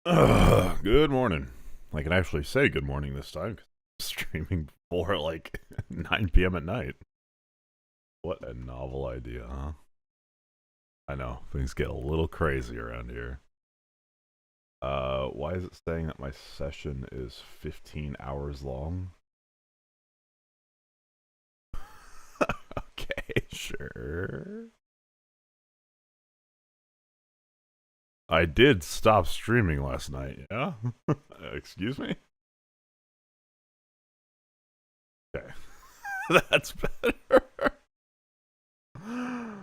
Good morning. I can actually say good morning this time 'cause I'm streaming before 9 p.m. at night. What a novel idea, huh? I know, things get a little crazy around here. Why is it saying that my session is 15 hours long? Okay, sure. I did stop streaming last night, yeah? Excuse me? Okay. That's better. I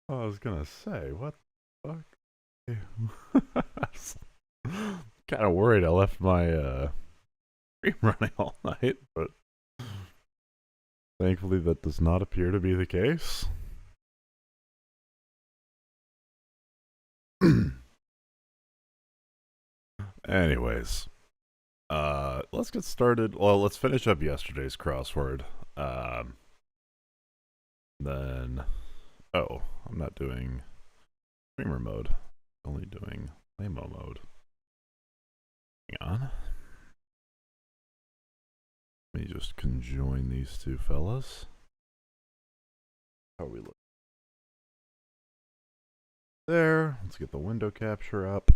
was gonna say, what the fuck? Kind of worried I left my stream running all night, but thankfully that does not appear to be the case. Anyways, let's get started. Well, let's finish up yesterday's crossword. Then, oh, I'm not doing streamer mode. Only doing Lamo mode. Hang on. Let me just conjoin these two fellas. How are we looking? There. Let's get the window capture up.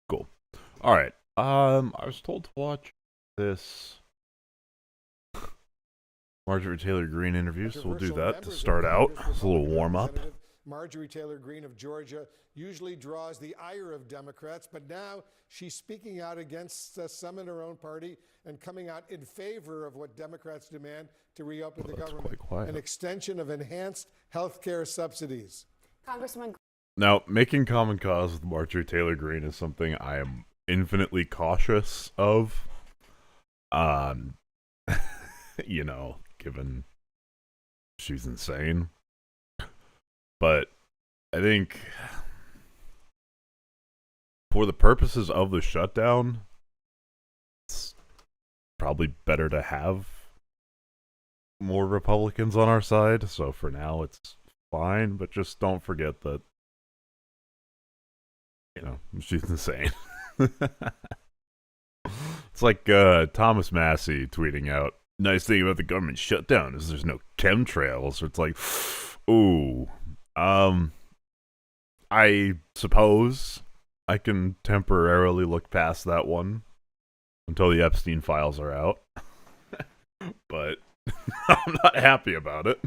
Cool. All right. I was told to watch this Marjorie Taylor Greene interview, so we'll do that to start out. It's a little warm up. Marjorie Taylor Greene of Georgia usually draws the ire of Democrats, but now she's speaking out against some in her own party and coming out in favor of what Democrats demand to reopen the government, an extension of enhanced health care subsidies. Congressman. Now, making common cause with Marjorie Taylor Greene is something I am infinitely cautious of. You know, given she's insane. But I think for the purposes of the shutdown, it's probably better to have more Republicans on our side. So for now, it's fine. But just don't forget that, you know, she's insane. It's like Thomas Massey tweeting out, nice thing about the government shutdown is there's no chemtrails. So it's like, ooh. I suppose I can temporarily look past that one until the Epstein files are out. But I'm not happy about it.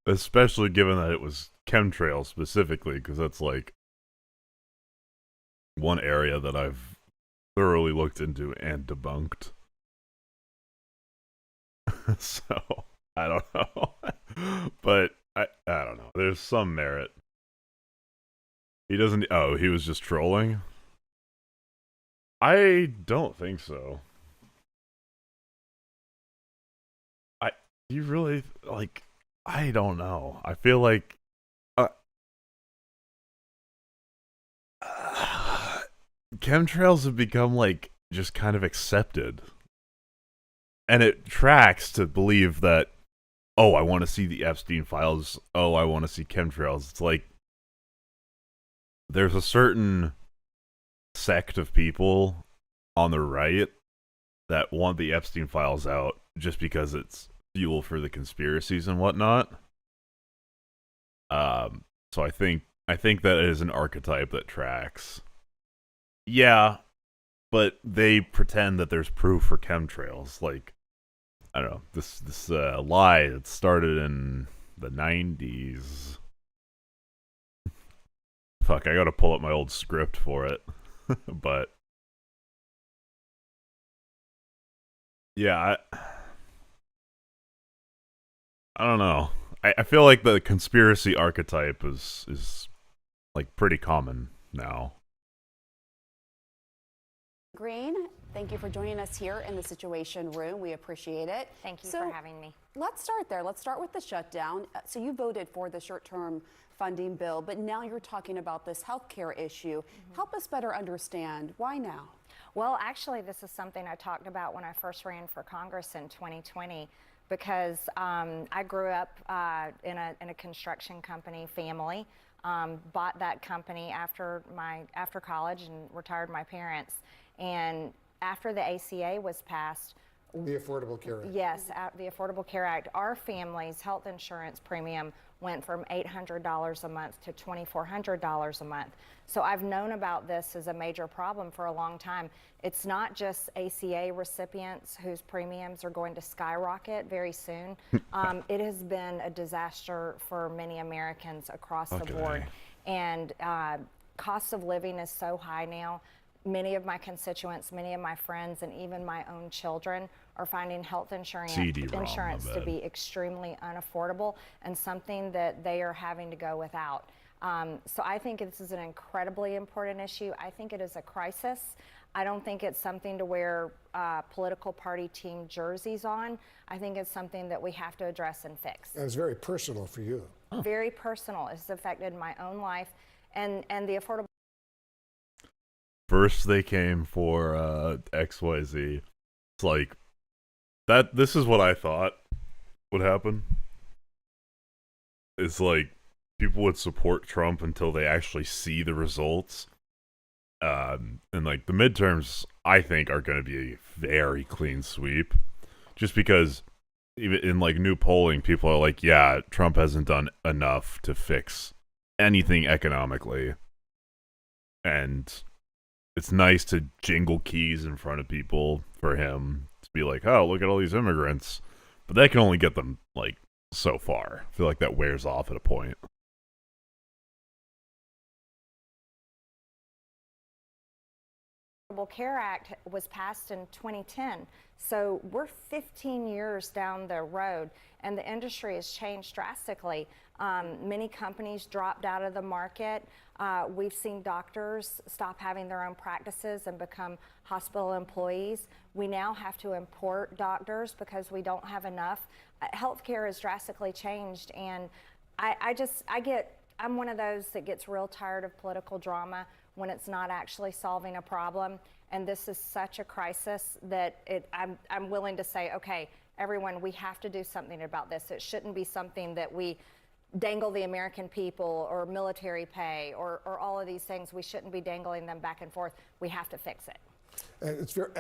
Especially given that it was chemtrails specifically, because that's like one area that I've thoroughly looked into and debunked. So, I don't know. But I don't know. There's some merit. He doesn't. Oh, he was just trolling? I don't think so. You really, like, I don't know. I feel like. Chemtrails have become, like, just kind of accepted. And it tracks to believe that, oh, I want to see the Epstein files. Oh, I want to see chemtrails. It's like there's a certain sect of people on the right that want the Epstein files out just because it's fuel for the conspiracies and whatnot. So I think that is an archetype that tracks. Yeah, but they pretend that there's proof for chemtrails. Like, I don't know, this lie that started in the 90s. Fuck, I gotta pull up my old script for it. But yeah, I don't know. I feel like the conspiracy archetype is like pretty common now. Greene, thank you for joining us here in the Situation Room. We appreciate it. Thank you for having me. Let's start there. Let's start with the shutdown. So you voted for the short-term funding bill, but now you're talking about this health care issue. Help us better understand. Why now? Well, actually, this is something I talked about when I first ran for Congress in 2020, because I grew up in a construction company family. Bought that company after college and retired my parents. And after the ACA was passed, The Affordable Care Act. yes, the Affordable Care Act, our family's health insurance premium went from $800 a month to $2,400 a month. So I've known about this as a major problem for a long time. It's not just ACA recipients whose premiums are going to skyrocket very soon. It has been a disaster for many Americans across the board. And cost of living is so high now. Many of my constituents, many of my friends, and even my own children are finding health insurance to be extremely unaffordable and something that they are having to go without. So I think this is an incredibly important issue. I think it is a crisis. I don't think it's something to wear political party team jerseys on. I think it's something that we have to address and fix. And it's very personal for you. Very personal. It's affected my own life and the affordable. First they came for XYZ. It's like that. This is what I thought would happen. It's like people would support Trump until they actually see the results. And like the midterms, I think, are going to be a very clean sweep. Just because even in like new polling, people are like, yeah, Trump hasn't done enough to fix anything economically. And it's nice to jingle keys in front of people for him to be like, oh, look at all these immigrants. But that can only get them like so far. I feel like that wears off at a point. Affordable Care Act was passed in 2010. So we're 15 years down the road, and the industry has changed drastically. Many companies dropped out of the market. We've seen doctors stop having their own practices and become hospital employees. We now have to import doctors because we don't have enough. Healthcare has drastically changed, and I'm one of those that gets real tired of political drama when it's not actually solving a problem. And this is such a crisis that I'm willing to say, okay, everyone, we have to do something about this. It shouldn't be something that we dangle the American people or military pay or all of these things. We shouldn't be dangling them back and forth. We have to fix it. It's very,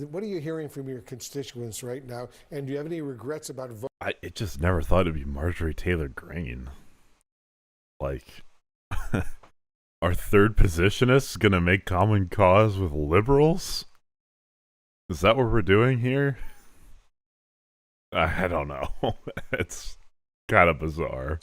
what are you hearing from your constituents right now? And do you have any regrets about voting? I just never thought it'd be Marjorie Taylor Greene. Like, our third positionist going to make common cause with liberals? Is that what we're doing here? I don't know. It's kind of bizarre.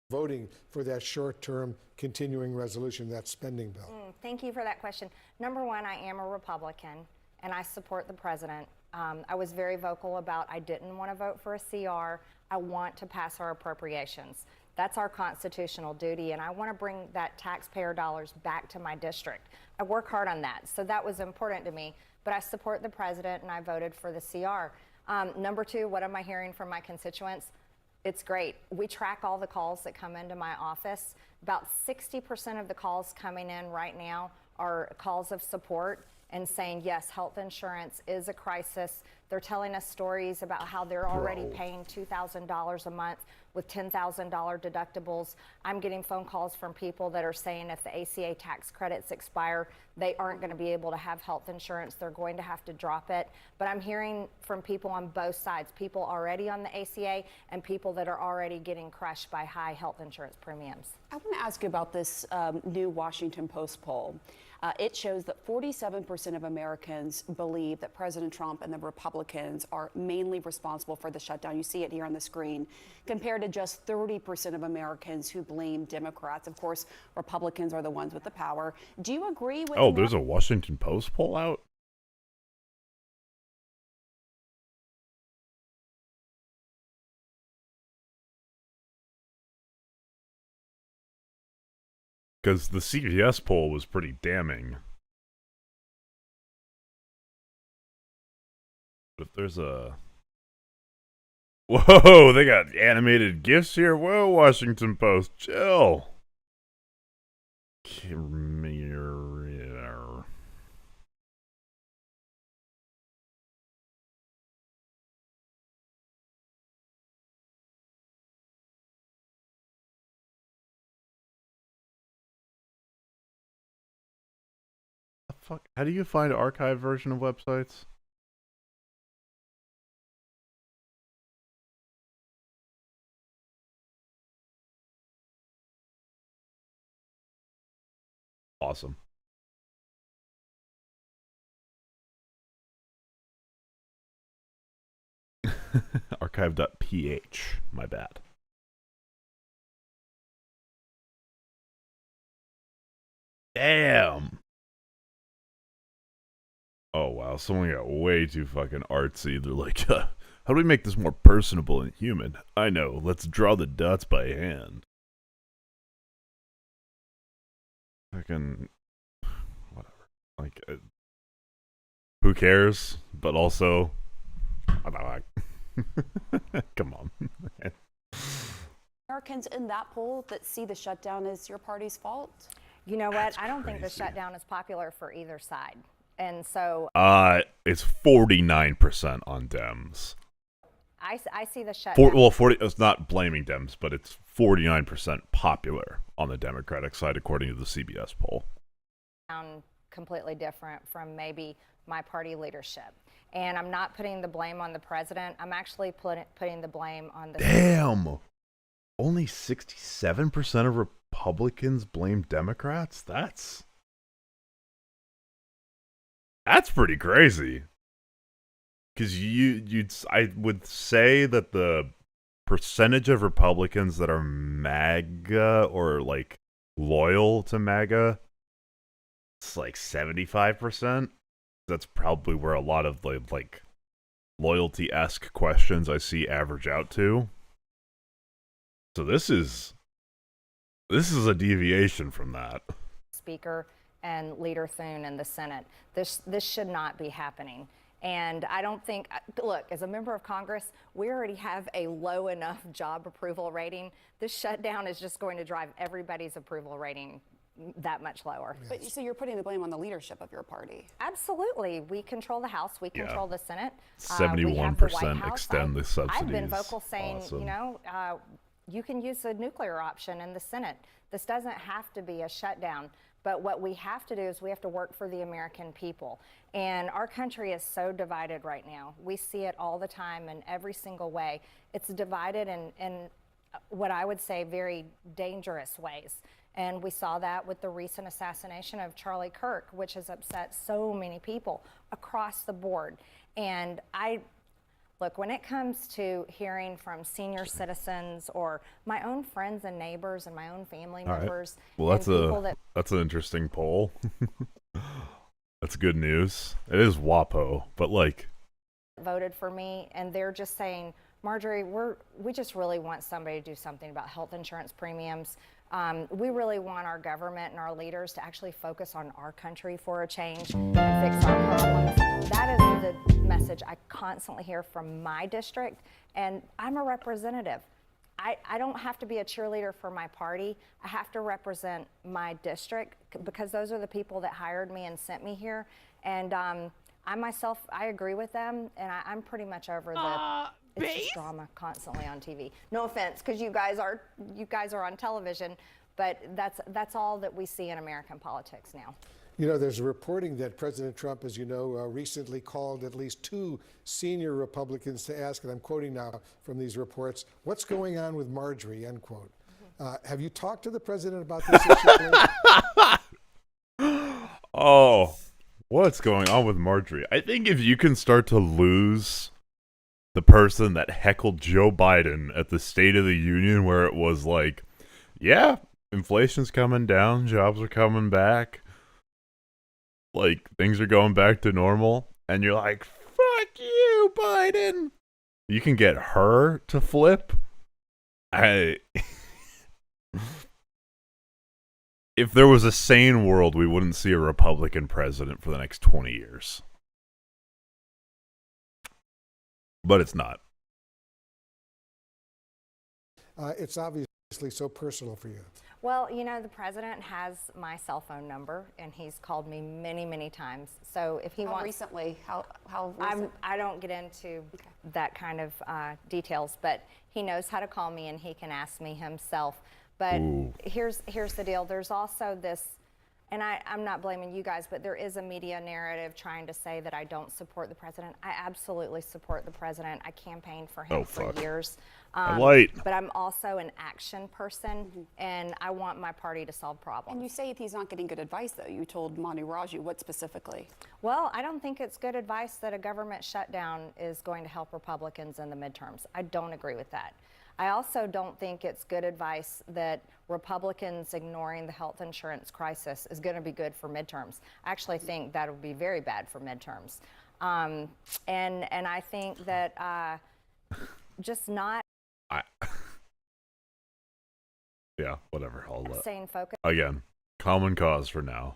Voting for that short-term continuing resolution, that spending bill. Thank you for that question. Number one, I am a Republican, and I support the president. I was very vocal about I didn't want to vote for a CR. I want to pass our appropriations. That's our constitutional duty, and I want to bring that taxpayer dollars back to my district. I work hard on that, so that was important to me. But I support the president, and I voted for the CR. Number two, what am I hearing from my constituents? It's great. We track all the calls that come into my office. About 60% of the calls coming in right now are calls of support and saying, yes, health insurance is a crisis. They're telling us stories about how they're already paying $2,000 a month with $10,000 deductibles. I'm getting phone calls from people that are saying if the ACA tax credits expire, they aren't going to be able to have health insurance. They're going to have to drop it. But I'm hearing from people on both sides, people already on the ACA and people that are already getting crushed by high health insurance premiums. I want to ask you about this new Washington Post poll. It shows that 47% of Americans believe that President Trump and the Republicans are mainly responsible for the shutdown. You see it here on the screen, compared to just 30% of Americans who blame Democrats. Of course, Republicans are the ones with the power. Do you agree with? Oh, there's a Washington Post poll out? Because the CVS poll was pretty damning. But if there's a... Whoa, they got animated GIFs here? Whoa, Washington Post, chill. fuck? How do you find archived version of websites? Awesome. Archive.ph. My bad. Damn. Oh wow, someone got way too fucking artsy. They're like, how do we make this more personable and human? I know, let's draw the dots by hand. Fucking whatever. Like, who cares? But also, I don't know. Come on. Americans in that poll that see the shutdown as your party's fault? You know what? That's I don't think the crazy. shutdown is popular for either side. And so It's 49% on Dems. I see the shutdown. 40. It's not blaming Dems, but it's 49% popular on the Democratic side, according to the CBS poll. Completely different from maybe my party leadership. And I'm not putting the blame on the president. I'm actually putting the blame on the... Damn! Only 67% of Republicans blame Democrats? That's pretty crazy. Because I would say that the percentage of Republicans that are MAGA or like loyal to MAGA, it's like 75%. That's probably where a lot of the like loyalty-esque questions I see average out to. So this is a deviation from that. Speaker and Leader Thune in the Senate. This should not be happening. And I don't think, look, as a member of Congress, we already have a low enough job approval rating. This shutdown is just going to drive everybody's approval rating that much lower. But so you're putting the blame on the leadership of your party. Absolutely. We control the House. We control the Senate. 71% extend the subsidies. I've been vocal saying, awesome. you know, you can use the nuclear option in the Senate. This doesn't have to be a shutdown. But what we have to do is we have to work for the American people. And our country is so divided right now. We see it all the time in every single way. It's divided in what I would say very dangerous ways. And we saw that with the recent assassination of Charlie Kirk, which has upset so many people across the board. And look, when it comes to hearing from senior citizens or my own friends and neighbors and my own family members, well, that's an interesting poll. That's good news. It is WAPO, but like voted for me, and they're just saying, Marjorie, we just really want somebody to do something about health insurance premiums. We really want our government and our leaders to actually focus on our country for a change and fix our problems. That is the message I constantly hear from my district, and I'm a representative. I don't have to be a cheerleader for my party. I have to represent my district because those are the people that hired me and sent me here. And I myself, I agree with them, and I'm pretty much over it's just drama constantly on TV. No offense, because you guys are on television, but that's all that we see in American politics now. You know, there's reporting that President Trump, as you know, recently called at least 2 senior Republicans to ask, and I'm quoting now from these reports, what's going on with Marjorie, end quote. Have you talked to the president about this issue? Oh, what's going on with Marjorie? I think if you can start to lose the person that heckled Joe Biden at the State of the Union, where it was like, yeah, inflation's coming down, jobs are coming back, like things are going back to normal, and you're like, fuck you, Biden. You can get her to flip. If there was a sane world, we wouldn't see a Republican president for the next 20 years. But it's not. It's obviously so personal for you. Well, you know, the president has my cell phone number, and he's called me many, many times. So if he wants... Recently? How recent? I don't get into that kind of details, but he knows how to call me, and he can ask me himself. But here's the deal. There's also this and I'm not blaming you guys, but there is a media narrative trying to say that I don't support the president. I absolutely support the president. I campaigned for him for years. But I'm also an action person, and I want my party to solve problems. And you say he's not getting good advice, though. You told Manu Raju. What specifically? Well, I don't think it's good advice that a government shutdown is going to help Republicans in the midterms. I don't agree with that. I also don't think it's good advice that Republicans ignoring the health insurance crisis is going to be good for midterms. I actually think that would be very bad for midterms. And I think that just not yeah, whatever. I'll staying focused. Again, common cause for now.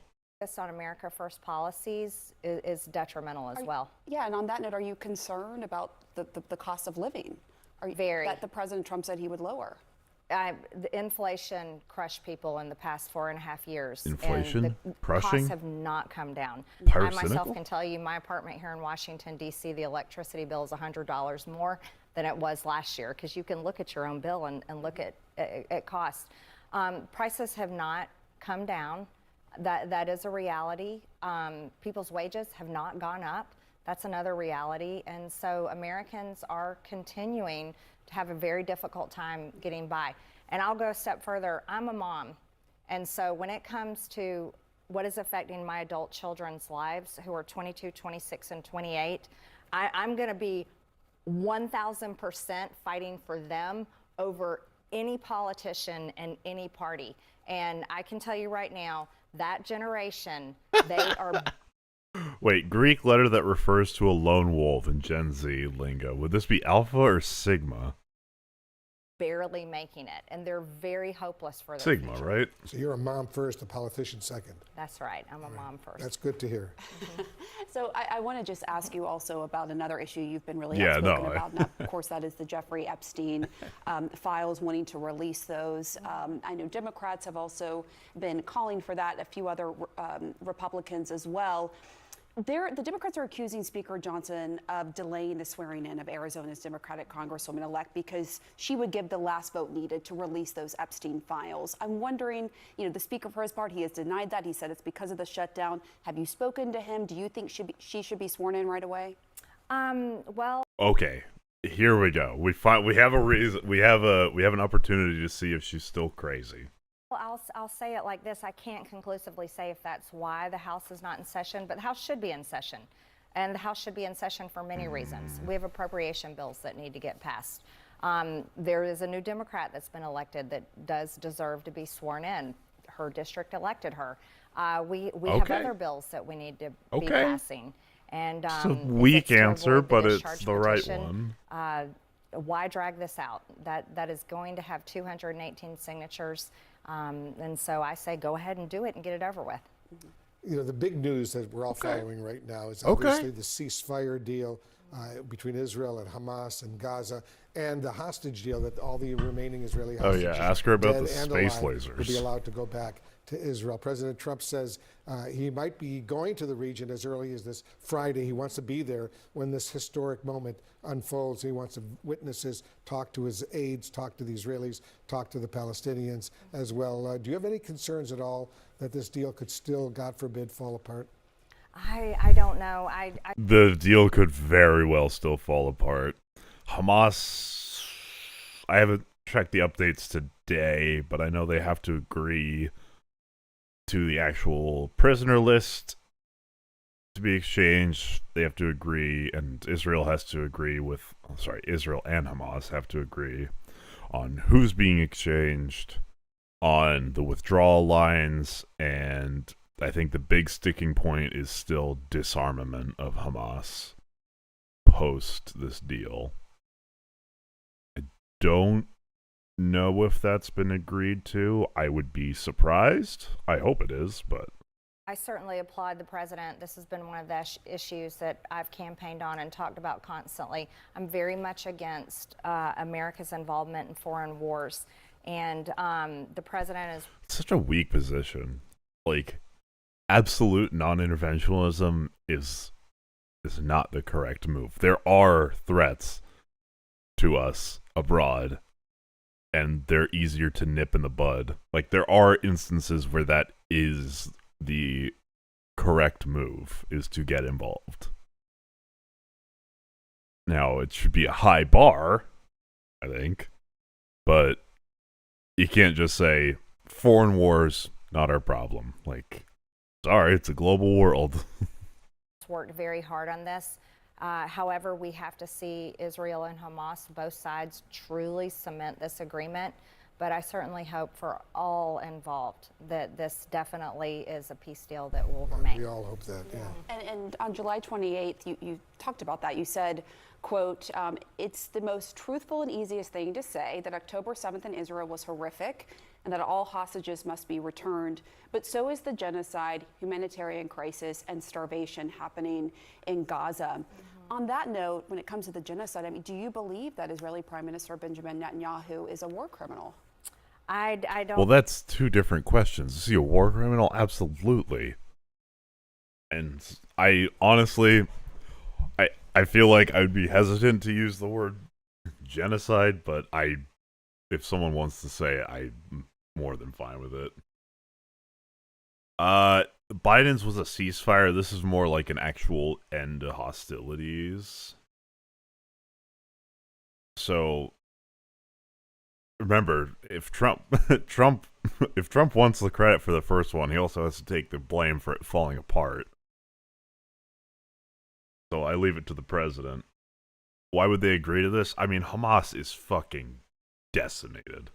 On America First policies is detrimental as well. Yeah, and on that note, are you concerned about the cost of living? Very. That the President Trump said he would lower? The inflation crushed people in the past 4.5 years. Inflation? And the Crushing? costs have not come down. Pyrocynical? I myself can tell you my apartment here in Washington, D.C., the electricity bill is $100 more than it was last year, because you can look at your own bill and look at cost. Prices have not come down. That is a reality. People's wages have not gone up. That's another reality. And so Americans are continuing to have a very difficult time getting by. And I'll go a step further. I'm a mom. And so when it comes to what is affecting my adult children's lives, who are 22, 26, and 28, I'm going to be 1,000% fighting for them over any politician and any party. And I can tell you right now, that generation, they are... Wait, Greek letter that refers to a lone wolf in Gen Z lingo. Would this be Alpha or Sigma? barely making it, and they're very hopeless for their Sigma, future. right? So you're a mom first, a politician second. That's right. I'm a mom first. That's good to hear. So I want to just ask you also about another issue you've been really Yeah, outspoken no, about. And of course, that is the Jeffrey Epstein files, wanting to release those. I know Democrats have also been calling for that, a few other Republicans as well. The Democrats are accusing Speaker Johnson of delaying the swearing in of Arizona's Democratic Congresswoman-elect because she would give the last vote needed to release those Epstein files. I'm wondering, the Speaker, for his part, he has denied that. He said it's because of the shutdown. Have you spoken to him? Do you think she should be sworn in right away? Well. Okay, here we go. We have a reason. We have an opportunity to see if she's still crazy. Well, I'll say it like this. I can't conclusively say if that's why the House is not in session, but the House should be in session. And the House should be in session for many reasons. We have appropriation bills that need to get passed. There is a new Democrat that's been elected that does deserve to be sworn in. Her district elected her. We have other bills that we need to be passing. And it's a weak answer, but it's the right one. Why drag this out? That is going to have 218 signatures. And so I say go ahead and do it and get it over with. The big news that we're all following right now is obviously the ceasefire deal between Israel and Hamas and Gaza, and the hostage deal that all the remaining Israeli hostages, ask her about the dead and space alive, lasers. will be allowed to go back to Israel. President Trump says he might be going to the region as early as this Friday. He wants to be there when this historic moment unfolds. He wants to witness this, talk to his aides, talk to the Israelis, talk to the Palestinians as well. Do you have any concerns at all that this deal could still, God forbid, fall apart? I don't know. The deal could very well still fall apart. Hamas, I haven't checked the updates today, but I know they have to agree to the actual prisoner list to be exchanged. They have to agree, and Israel has to agree with, Israel and Hamas have to agree on who's being exchanged, on the withdrawal lines, and I think the big sticking point is still disarmament of Hamas post this deal. I don't know if that's been agreed to. I would be surprised. I hope it is, but I certainly applaud the president. This has been one of the issues that I've campaigned on and talked about constantly. I'm very much against America's involvement in foreign wars, and the president is such a weak position. Like, absolute non-interventionism is not the correct move. There are threats to us abroad, and they're easier to nip in the bud. Like, there are instances where that is the correct move is to get involved. Now, it should be a high bar, I think, but you can't just say, foreign wars, not our problem. Like, sorry, it's a global world. Worked very hard on this. However, we have to see Israel and Hamas, both sides, truly cement this agreement. But I certainly hope for all involved that this definitely is a peace deal that will remain. We all hope that, yeah. And on July 28th, you talked about that. You said, quote, it's the most truthful and easiest thing to say that October 7th in Israel was horrific and that all hostages must be returned. But so is the genocide, humanitarian crisis, and starvation happening in Gaza. On that note, when it comes to the genocide, I mean, do you believe that Israeli Prime Minister Benjamin Netanyahu is a war criminal? I don't. Well, that's two different questions. Is he a war criminal? Absolutely. And I honestly, I feel like I would be hesitant to use the word genocide, but if someone wants to say it, I'm more than fine with it. Biden's was a ceasefire. This is more like an actual end to hostilities. So remember, if Trump wants the credit for the first one, he also has to take the blame for it falling apart. So I leave it to the president. Why would they agree to this? I mean, Hamas is fucking decimated.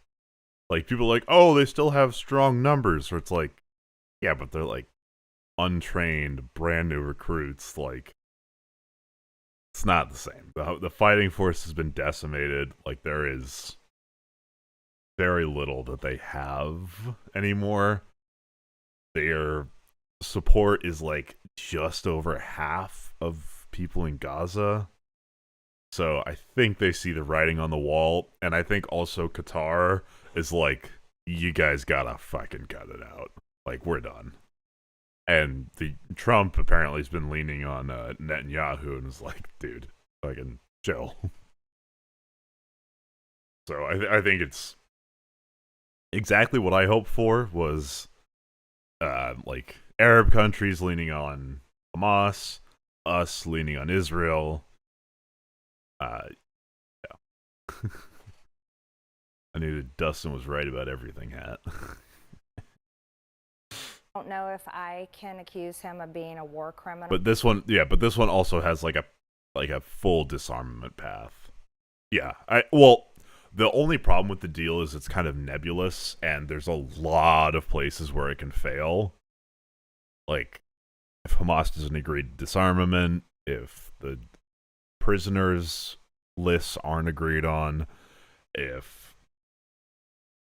Like, people are like, oh, they still have strong numbers. Or it's like, yeah, but they're like untrained, brand new recruits. Like, it's not the same. The fighting force has been decimated. Like, there is very little that they have anymore. Their support is like just over half of people in Gaza. So I think they see the writing on the wall, and I think also Qatar is like, you guys gotta fucking cut it out. Like, we're done. And Trump apparently has been leaning on Netanyahu and is like, dude, fucking chill. So I think it's exactly what I hoped for was like Arab countries leaning on Hamas, us leaning on Israel. Yeah. I knew that Dustin was right about everything, Hat. I don't know if I can accuse him of being a war criminal. But this one also has like a full disarmament path. Yeah. The only problem with the deal is it's kind of nebulous, and there's a lot of places where it can fail. Like, if Hamas doesn't agree to disarmament, if the prisoners lists aren't agreed on, if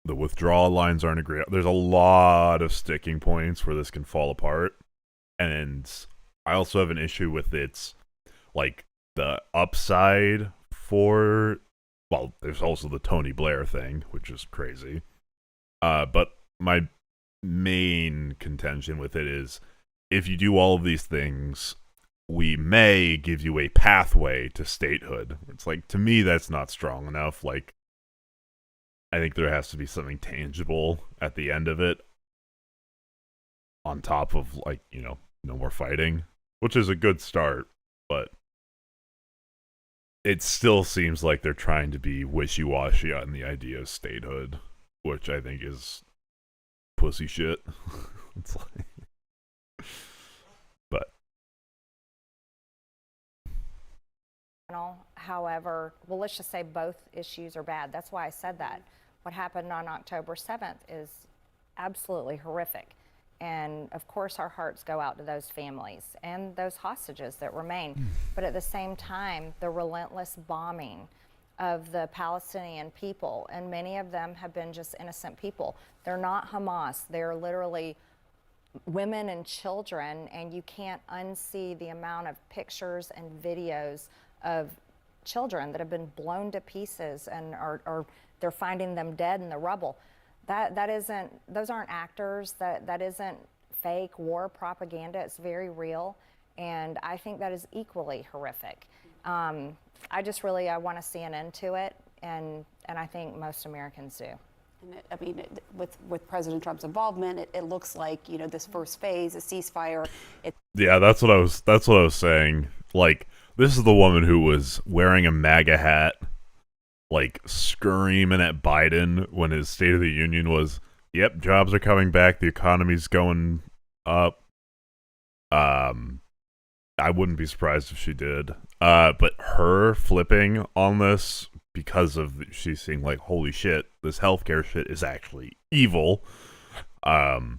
the withdrawal lines aren't agreed on, there's a lot of sticking points where this can fall apart. And I also have an issue with its, like, the upside for, well, there's also the Tony Blair thing, which is crazy. But my main contention with it is, if you do all of these things, we may give you a pathway to statehood. It's like, to me, that's not strong enough. Like, I think there has to be something tangible at the end of it, on top of, like, no more fighting, which is a good start, but it still seems like they're trying to be wishy-washy on the idea of statehood, which I think is pussy shit. It's like, but however, well, let's just say both issues are bad. That's why I said that. What happened on October 7th is absolutely horrific. And of course, our hearts go out to those families and those hostages that remain. But at the same time, the relentless bombing of the Palestinian people, and many of them have been just innocent people. They're not Hamas. They're literally women and children, and you can't unsee the amount of pictures and videos of children that have been blown to pieces and are they're finding them dead in the rubble. That isn't, those aren't actors. That isn't fake war propaganda. It's very real, and I think that is equally horrific. I want to see an end to it, and I think most Americans do. And with President Trump's involvement, it looks like this first phase, a ceasefire. Yeah, that's what I was saying. Like, this is the woman who was wearing a MAGA hat, like screaming at Biden when his State of the Union was, "Yep, jobs are coming back, the economy's going up." I wouldn't be surprised if she did. But her flipping on this because of she's seeing like, holy shit, this healthcare shit is actually evil. That's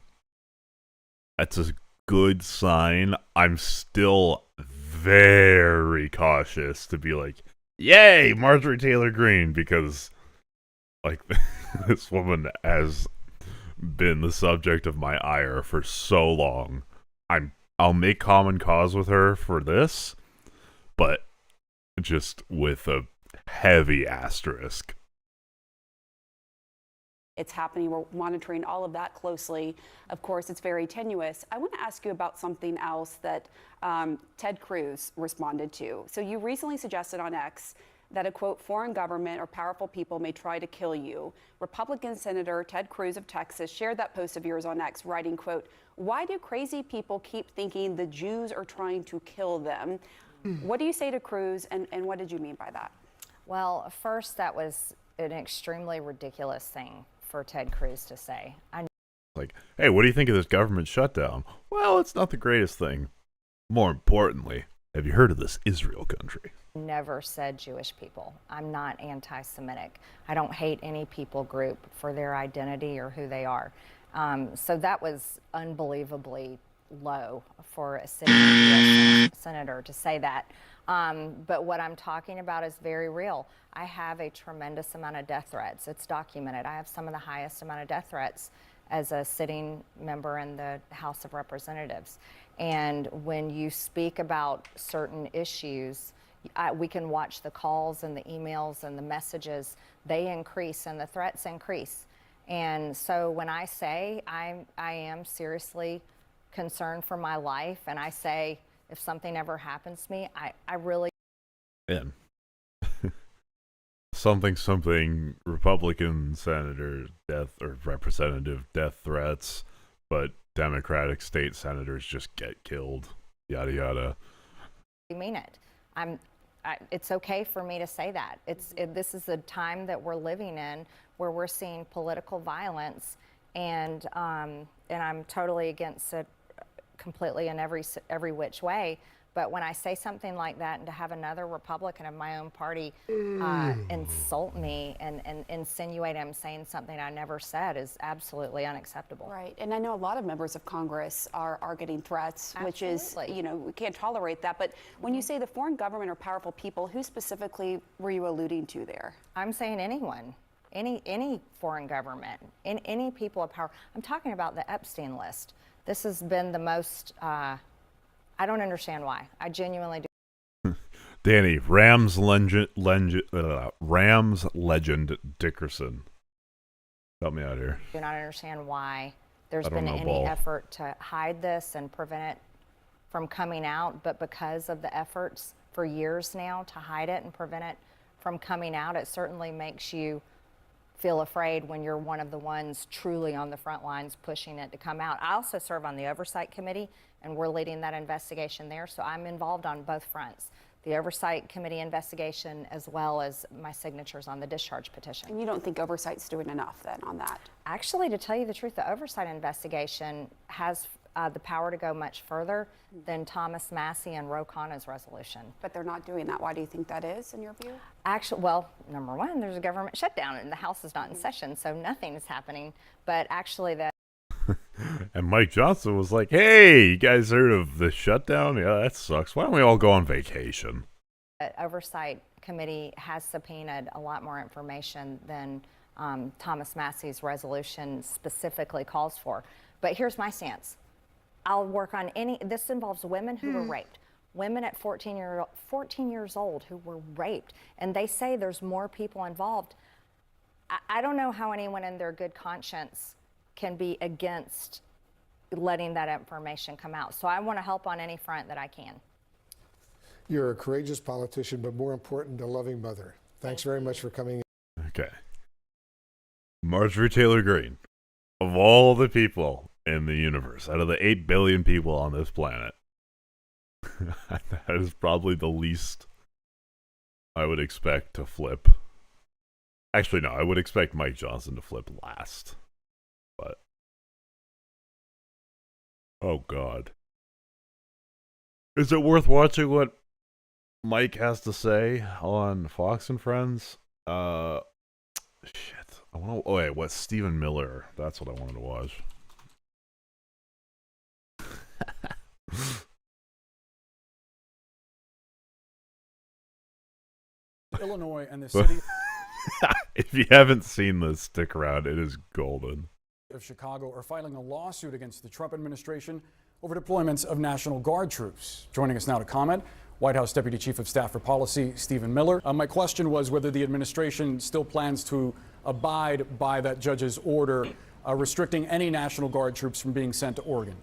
a good sign. I'm still very cautious to be like, yay, Marjorie Taylor Greene, because like this woman has been the subject of my ire for so long. I'll make common cause with her for this, but just with a heavy asterisk. It's happening. We're monitoring all of that closely. Of course, it's very tenuous. I want to ask you about something else that Ted Cruz responded to. So you recently suggested on X that a, quote, foreign government or powerful people may try to kill you. Republican Senator Ted Cruz of Texas shared that post of yours on X, writing, quote, "Why do crazy people keep thinking the Jews are trying to kill them?" What do you say to Cruz, and what did you mean by that? Well, first, that was an extremely ridiculous thing for Ted Cruz to say. Like, hey, what do you think of this government shutdown? Well, it's not the greatest thing. More importantly, have you heard of this Israel country? Never said Jewish people. I'm not anti-Semitic. I don't hate any people group for their identity or who they are. So that was unbelievably low for a sitting US senator to say that. But what I'm talking about is very real. I have a tremendous amount of death threats. It's documented. I have some of the highest amount of death threats as a sitting member in the House of Representatives. And when you speak about certain issues, we can watch the calls and the emails and the messages. They increase and the threats increase. And so when I say I am seriously concerned for my life, and I say if something ever happens to me, I really... And something Republican senator death or representative death threats, but Democratic state senators just get killed, yada yada. I mean it. It's okay for me to say that. This is a time that we're living in where we're seeing political violence, and I'm totally against it completely in every which way. But when I say something like that, and to have another Republican of my own party insult me and insinuate I'm saying something I never said is absolutely unacceptable. Right, and I know a lot of members of Congress are getting threats, which is, we can't tolerate that. But when you say the foreign government or powerful people, who specifically were you alluding to there? I'm saying anyone, any foreign government, any people of power. I'm talking about the Epstein list. This has been the most... I don't understand why. I genuinely do. Danny, Rams legend Dickerson. Help me out here. I do not understand why there's been any effort to hide this and prevent it from coming out, but because of the efforts for years now to hide it and prevent it from coming out, it certainly makes you feel afraid when you're one of the ones truly on the front lines pushing it to come out. I also serve on the Oversight Committee, and we're leading that investigation there, so I'm involved on both fronts. The Oversight Committee investigation, as well as my signatures on the discharge petition. And you don't think Oversight's doing enough then on that? Actually, to tell you the truth, the Oversight investigation has the power to go much further than Thomas Massey and Ro Khanna's resolution. But they're not doing that. Why do you think that is, in your view? Actually, well, number one, there's a government shutdown and the House is not in session, so nothing is happening. But actually, and Mike Johnson was like, "Hey, you guys heard of the shutdown? Yeah, that sucks. Why don't we all go on vacation?" The Oversight Committee has subpoenaed a lot more information than Thomas Massey's resolution specifically calls for. But here's my stance. I'll work on this involves women who were raped. Women at 14 years old who were raped. And they say there's more people involved. I don't know how anyone in their good conscience can be against letting that information come out. So I want to help on any front that I can. You're a courageous politician, but more important, a loving mother. Thanks very much for coming in. Okay. Marjorie Taylor Greene, of all the people in the universe, out of the 8 billion people on this planet, that is probably the least I would expect to flip. Actually, no, I would expect Mike Johnson to flip last. But, oh God. Is it worth watching what Mike has to say on Fox and Friends? Shit. Oh wait, what? Stephen Miller. That's what I wanted to watch. Illinois and the city If you haven't seen this, stick around. It is golden. of Chicago are filing a lawsuit against the Trump administration over deployments of National Guard troops. Joining us now to comment, White House Deputy Chief of Staff for Policy, Stephen Miller. My question was whether the administration still plans to abide by that judge's order restricting any National Guard troops from being sent to Oregon.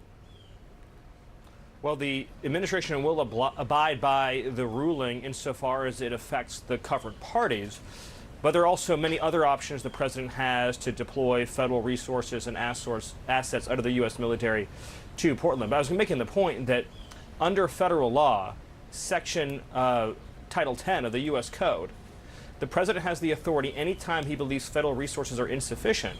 Well, the administration will abide by the ruling insofar as it affects the covered parties. But there are also many other options the president has to deploy federal resources and assets out of the U.S. military to Portland. But I was making the point that under federal law, Section Title 10 of the U.S. Code, the president has the authority anytime he believes federal resources are insufficient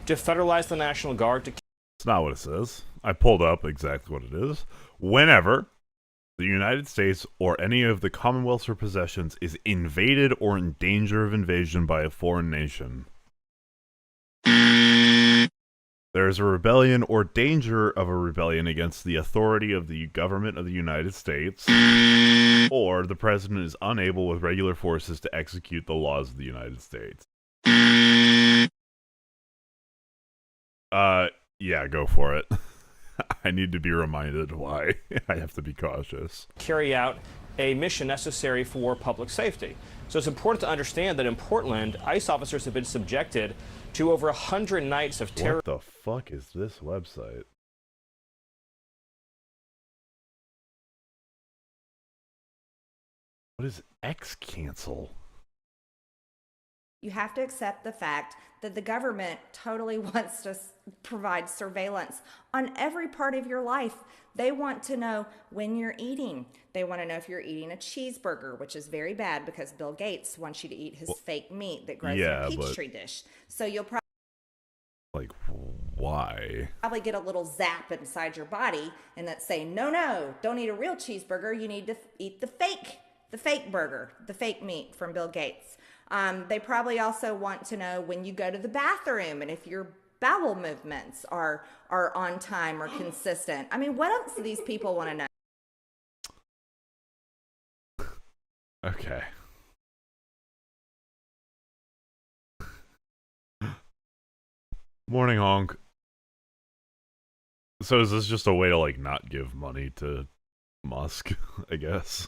to federalize the National Guard to... It's not what it says. I pulled up exactly what it is. Whenever the United States or any of the Commonwealth's or possessions is invaded or in danger of invasion by a foreign nation, there is a rebellion or danger of a rebellion against the authority of the government of the United States, or the president is unable with regular forces to execute the laws of the United States. Yeah, go for it. I need to be reminded why I have to be cautious. Carry out a mission necessary for public safety. So it's important to understand that in Portland, ICE officers have been subjected to over 100 nights of terror. What the fuck is this website? What is X cancel? You have to accept the fact that the government totally wants to provide surveillance on every part of your life. They want to know when you're eating. They want to know if you're eating a cheeseburger, which is very bad because Bill Gates wants you to eat his fake meat that grows in a Peachtree dish. So you'll probably... Like, why? Probably get a little zap inside your body and that's saying, no, don't eat a real cheeseburger. You need to eat the fake burger, the fake meat from Bill Gates. They probably also want to know when you go to the bathroom and if your bowel movements are on time or consistent. I mean, what else do these people want to know? Okay. Morning, honk. So is this just a way to, like, not give money to Musk, I guess?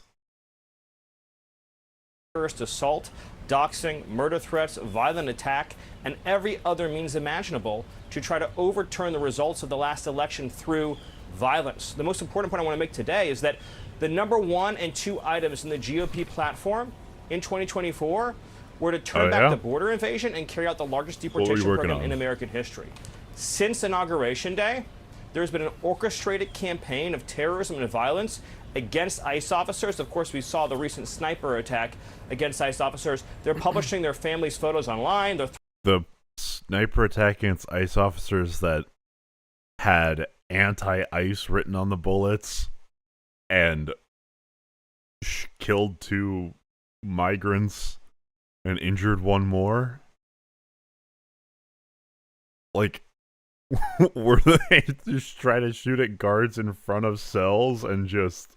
Terrorist assault, doxing, murder threats, violent attack, and every other means imaginable to try to overturn the results of the last election through violence. The most important point I want to make today is that the number 1 and 2 items in the GOP platform in 2024 were to turn back the border invasion and carry out the largest deportation program in American history. Since Inauguration Day, there's been an orchestrated campaign of terrorism and violence against ICE officers. Of course, we saw the recent sniper attack against ICE officers. They're publishing their families' photos online. The sniper attack against ICE officers that had anti-ICE written on the bullets and killed 2 migrants and injured 1 more. Like, were they just trying to shoot at guards in front of cells and just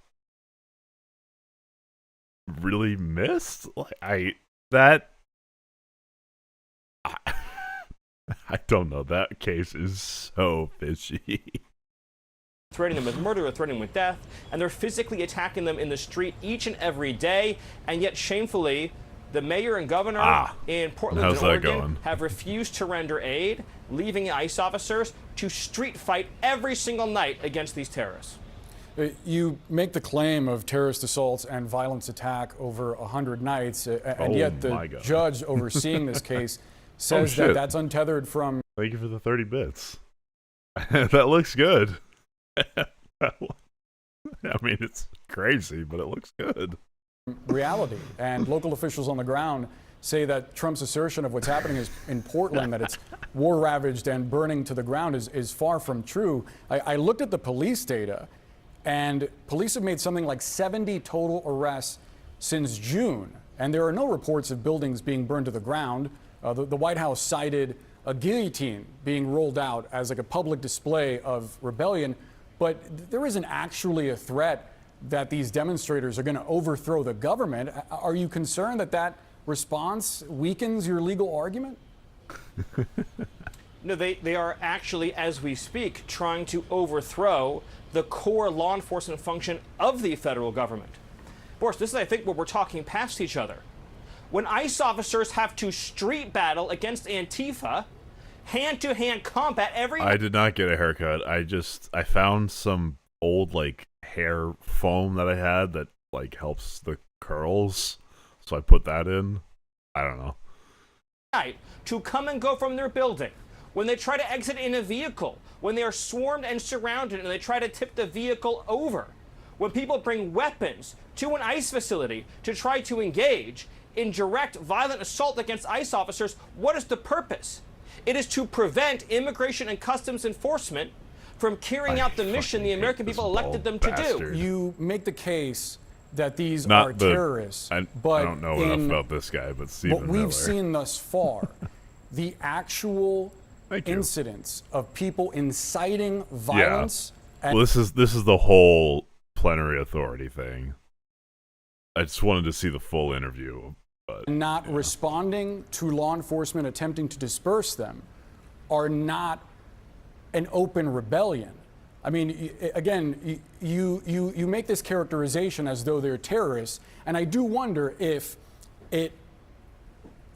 really missed? Like, I don't know. That case is so fishy. Threatening them with murder or threatening them with death, and they're physically attacking them in the street each and every day, and yet shamefully, the mayor and governor in Portland and Oregon have refused to render aid, leaving ICE officers to street fight every single night against these terrorists. You make the claim of terrorist assaults and violence attack over 100 nights, and yet the judge overseeing this case says shit. that that's untethered from Thank you for the 30 bits. That looks good. I mean, it's crazy, but it looks good. reality. And local officials on the ground say that Trump's assertion of what's happening in Portland, that it's war-ravaged and burning to the ground, is far from true. I looked at the police data, and police have made something like 70 total arrests since June. And there are no reports of buildings being burned to the ground. The White House cited a guillotine being rolled out as like a public display of rebellion, but there isn't actually a threat that these demonstrators are going to overthrow the government. Are you concerned that that response weakens your legal argument? No, they are actually, as we speak, trying to overthrow the core law enforcement function of the federal government. Boris, this is, I think, where we're talking past each other. When ICE officers have to street battle against Antifa, hand-to-hand combat I did not get a haircut. I found some old, like, hair foam that I had that, like, helps the curls. So I put that in. I don't know. To come and go from their building, when they try to exit in a vehicle, when they are swarmed and surrounded and they try to tip the vehicle over, when people bring weapons to an ICE facility to try to engage in direct violent assault against ICE officers, what is the purpose? It is to prevent immigration and customs enforcement from carrying out the mission the American people elected them to do. You make the case that these are terrorists, but I don't know enough about this guy, but Stephen what Miller. we've seen thus far, the actual incidents of people inciting violence. Yeah. Well, this is the whole plenary authority thing. I just wanted to see the full interview. But, not responding to law enforcement attempting to disperse them are not an open rebellion. I mean, again, you make this characterization as though they're terrorists, and I do wonder if it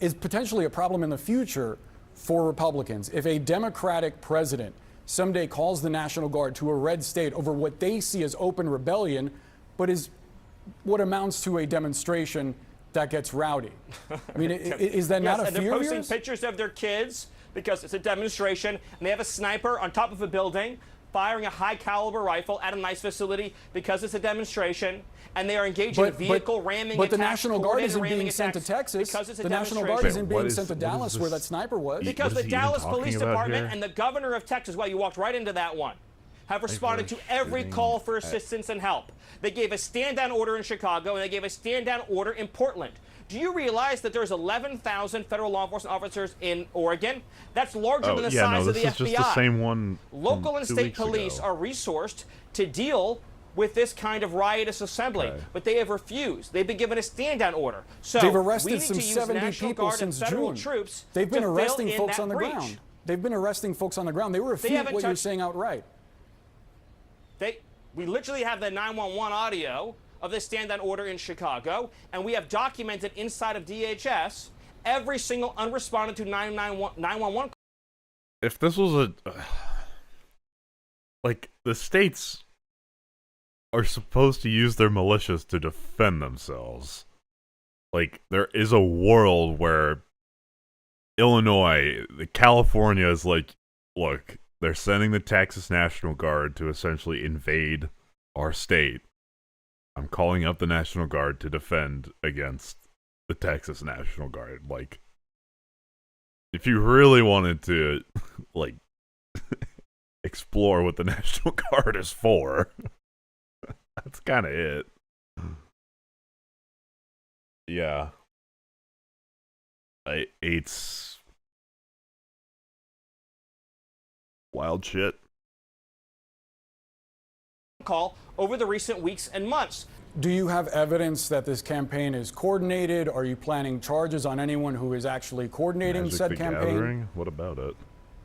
is potentially a problem in the future for Republicans. If a Democratic president someday calls the National Guard to a red state over what they see as open rebellion, but is what amounts to a demonstration that gets rowdy. I mean, is that not a fear of yours? They're posting pictures of their kids because it's a demonstration, and they have a sniper on top of a building firing a high-caliber rifle at a nice facility because it's a demonstration, and they are engaging in vehicle ramming attacks. But the National Guard isn't being sent to Texas. Because it's a the National Guard isn't being sent to Dallas, where that sniper was. Because the Dallas Police Department and the governor of Texas, well, you walked right into that one, have responded to every call for assistance and help. They gave a stand-down order in Chicago, and they gave a stand-down order in Portland. Do you realize that there's 11,000 federal law enforcement officers in Oregon? That's larger than the size of the FBI. This is just the same one. Local and state police are resourced to deal with this kind of riotous assembly, but they have refused. They've been given a stand-down order. So they've arrested some we need to use 70 National people Guard since and federal June. Troops They've been to arresting fill in folks that on the breach. ground. They've been arresting folks on the ground. They refute what you're saying outright. We literally have the 911 audio of the stand-down order in Chicago, and we have documented inside of DHS every single unresponded to 911. If this was like, the states are supposed to use their militias to defend themselves. Like, there is a world where Illinois, California is like, look, they're sending the Texas National Guard to essentially invade our state. I'm calling up the National Guard to defend against the Texas National Guard. Like, if you really wanted to, like, explore what the National Guard is for, that's kind of it. Yeah. It's wild shit. Call over the recent weeks and months. Do you have evidence that this campaign is coordinated? Are you planning charges on anyone who is actually coordinating said campaign? Gathering? What about it?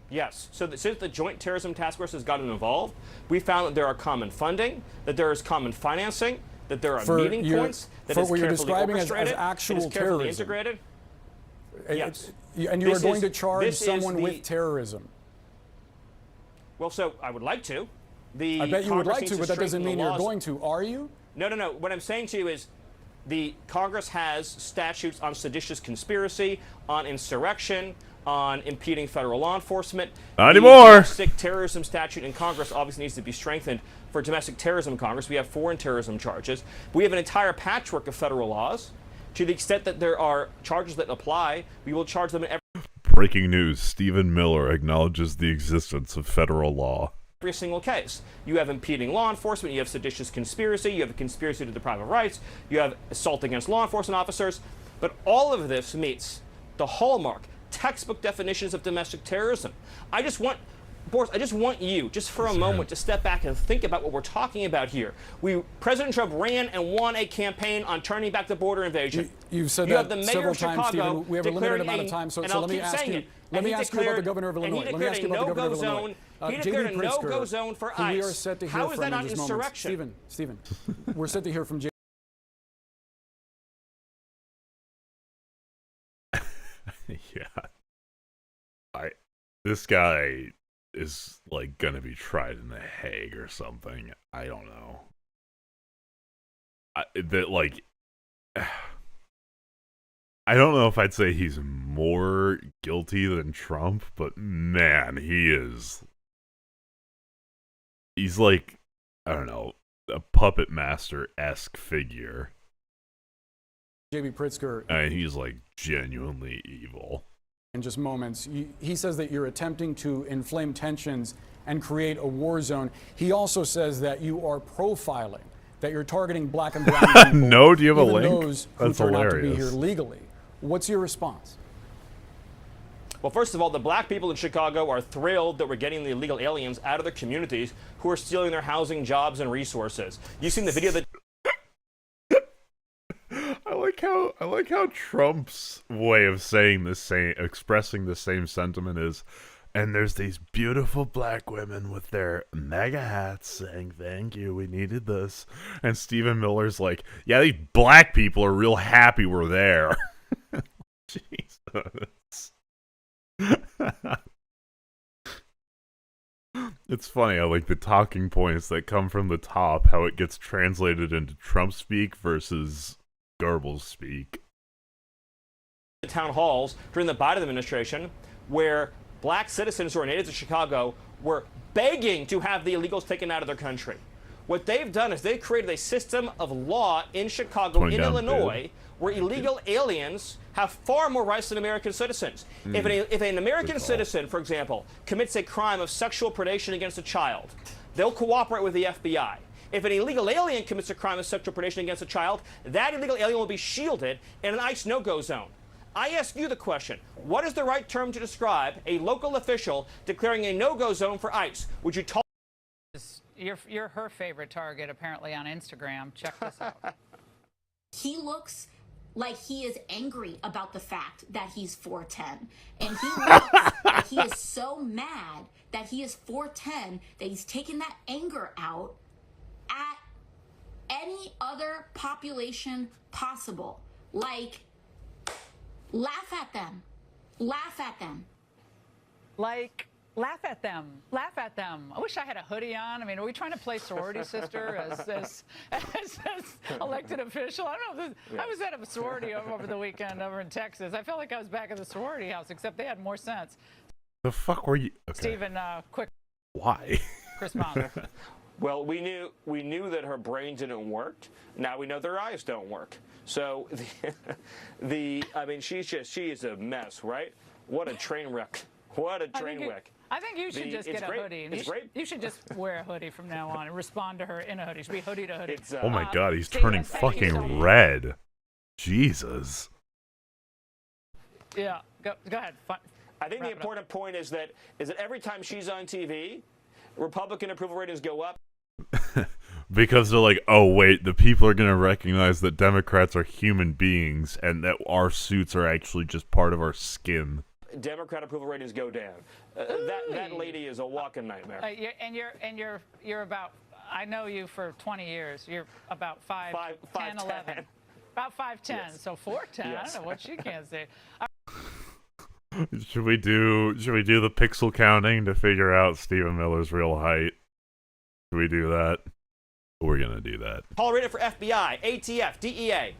Yes. So since the Joint Terrorism Task Force has gotten involved, we found that there are common funding, that there is common financing, that there are meeting points, that is what you're carefully describing as orchestrated, actual that is carefully terrorism. integrated. Yes. And you are going to charge someone with terrorism. Well, so I would like to. I bet you would like to, but that doesn't mean you're going to, are you? No. What I'm saying to you is the Congress has statutes on seditious conspiracy, on insurrection, on impeding federal law enforcement. Not anymore. The domestic terrorism statute in Congress obviously needs to be strengthened for domestic terrorism in Congress. We have foreign terrorism charges. We have an entire patchwork of federal laws. To the extent that there are charges that apply, we will charge them in Breaking news, Stephen Miller acknowledges the existence of federal law. every single case. You have impeding law enforcement, you have seditious conspiracy, you have a conspiracy to deprive of rights, you have assault against law enforcement officers, but all of this meets the hallmark, textbook definitions of domestic terrorism. Boris, I just want you, just for a moment, to step back and think about what we're talking about here. President Trump ran and won a campaign on turning back the border invasion. You've said you have that the mayor several of times, Chicago Stephen. We have a limited amount of time, so let me ask you. Let me ask you about the governor of Illinois. Let me ask you about the governor of Illinois. He declared a no-go zone for ICE. We are set to hear How is from that not in just insurrection? moments. Stephen, we're set to hear from Yeah. This guy is like gonna be tried in The Hague or something. I don't know. I don't know if I'd say he's more guilty than Trump, but man, he's like, I don't know, a puppet master-esque figure. J.B. Pritzker. And he's like genuinely evil. In just moments, he says that you're attempting to inflame tensions and create a war zone. He also says that you are profiling, that you're targeting black and brown people. No, do you have a even link? those who That's turn hilarious. out to be here legally. What's your response? Well, first of all, the black people in Chicago are thrilled that we're getting the illegal aliens out of their communities who are stealing their housing, jobs, and resources. You've seen the video that I like how Trump's way of expressing the same sentiment is, and there's these beautiful black women with their mega hats saying, "Thank you, we needed this." And Stephen Miller's like, "Yeah, these black people are real happy we're there." Jesus. It's funny how like the talking points that come from the top, how it gets translated into Trump speak versus Goebbels speak. Town halls during the Biden administration where black citizens who are natives of Chicago were begging to have the illegals taken out of their country. What they've done is they've created a system of law in Chicago, in Illinois, where illegal aliens have far more rights than American citizens. If an American citizen, for example, commits a crime of sexual predation against a child, they'll cooperate with the FBI. If an illegal alien commits a crime of sexual predation against a child, that illegal alien will be shielded in an ICE no-go zone. I ask you the question, what is the right term to describe a local official declaring a no-go zone for ICE? Would you talk? You're her favorite target, apparently, on Instagram. Check this out. He looks like he is angry about the fact that he's 4'10". And he looks like he is so mad that he is 4'10", that he's taken that anger out at any other population possible. Like, laugh at them. Laugh at them. Like, laugh at them. Laugh at them. I wish I had a hoodie on. I mean, are we trying to play sorority sister as elected official? I don't know. I was at a sorority over the weekend over in Texas. I felt like I was back at the sorority house, except they had more sense. The fuck were you? Okay. Stephen, quick. Why? Response. Well, we knew that her brain didn't work. Now we know their eyes don't work. So I mean, she is a mess, right? What a train wreck. What a train wreck. I think you should just get a hoodie. You should just wear a hoodie from now on and respond to her in a hoodie. It should be hoodie to hoodie. Oh my God, he's turning fucking red. Jesus. Yeah, go ahead. I think the important point is that every time she's on TV, Republican approval ratings go up. Because they're like, oh wait, the people are going to recognize that Democrats are human beings and that our suits are actually just part of our skin. Democrat approval ratings go down. That lady is a walking nightmare. You're about, I know you for 20 years. You're about 5'10", 11. About 5'10", yes. So 4'10". Yes. I don't know what she can't say. Should we do the pixel counting to figure out Stephen Miller's real height? Should we do that? We're gonna do that. Tolerate it for FBI, ATF, DEA.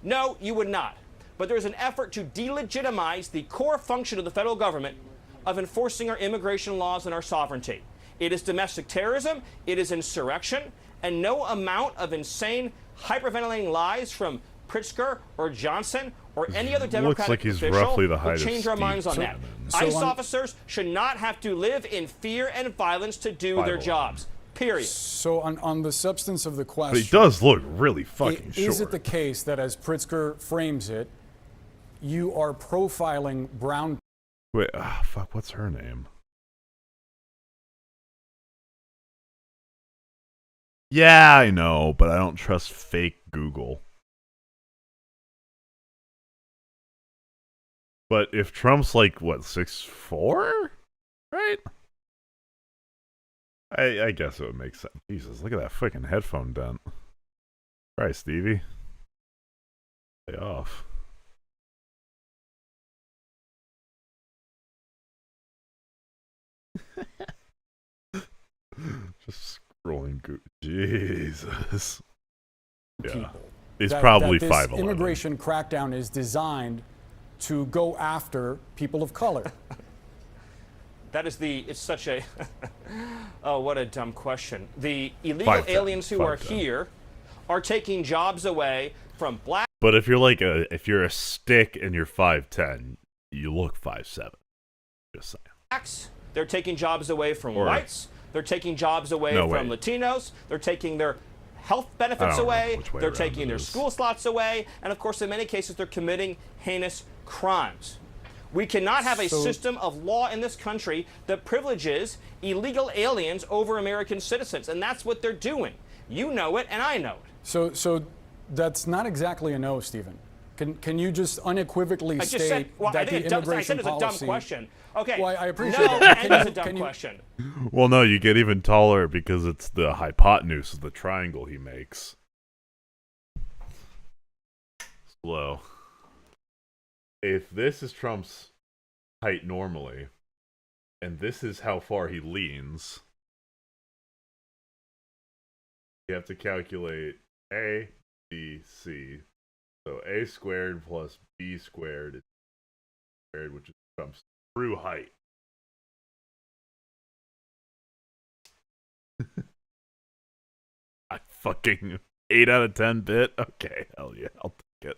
No, you would not. but there is an effort to delegitimize the core function of the federal government of enforcing our immigration laws and our sovereignty. It is domestic terrorism, it is insurrection, and no amount of insane, hyperventilating lies from Pritzker or Johnson or any other Democratic like he's official roughly the height will of change our Steve minds on that. Bannon. ICE officers should not have to live in fear and violence to do their jobs. Period. So on the substance of the question, But he does look really fucking short. is it the case that, as Pritzker frames it, you are profiling brown? Wait, fuck, what's her name? Yeah, I know, but I don't trust fake Google. But if Trump's like, what, 6'4"? Right? I guess it would make sense. Jesus, look at that freaking headphone dent. Right, Stevie. Lay off. Just scrolling. Jesus. Yeah. People. He's probably that 5'11". This immigration crackdown is designed to go after people of color. That is it's such a, oh, what a dumb question. The illegal aliens who are here are taking jobs away from black. But if you're if you're a stick and you're 5'10", you look 5'7". Just saying. Blacks. They're taking jobs away from whites. They're taking jobs away from Latinos. They're taking their health benefits away. They're taking their school slots away. And of course, in many cases, they're committing heinous crimes. We cannot have a system of law in this country that privileges illegal aliens over American citizens. And that's what they're doing. You know it, and I know it. So that's not exactly a no, Stephen. Can you just unequivocally state that the immigration policy... I said it's a dumb question. Okay. Well, I appreciate no, that. And it's a dumb question. Well, no, you get even taller because it's the hypotenuse of the triangle he makes. Slow. If this is Trump's height normally, and this is how far he leans, you have to calculate A, B, C. So A squared plus B squared, which is Trump's true height. I fucking 8 out of 10 bit? Okay, hell yeah, I'll take it.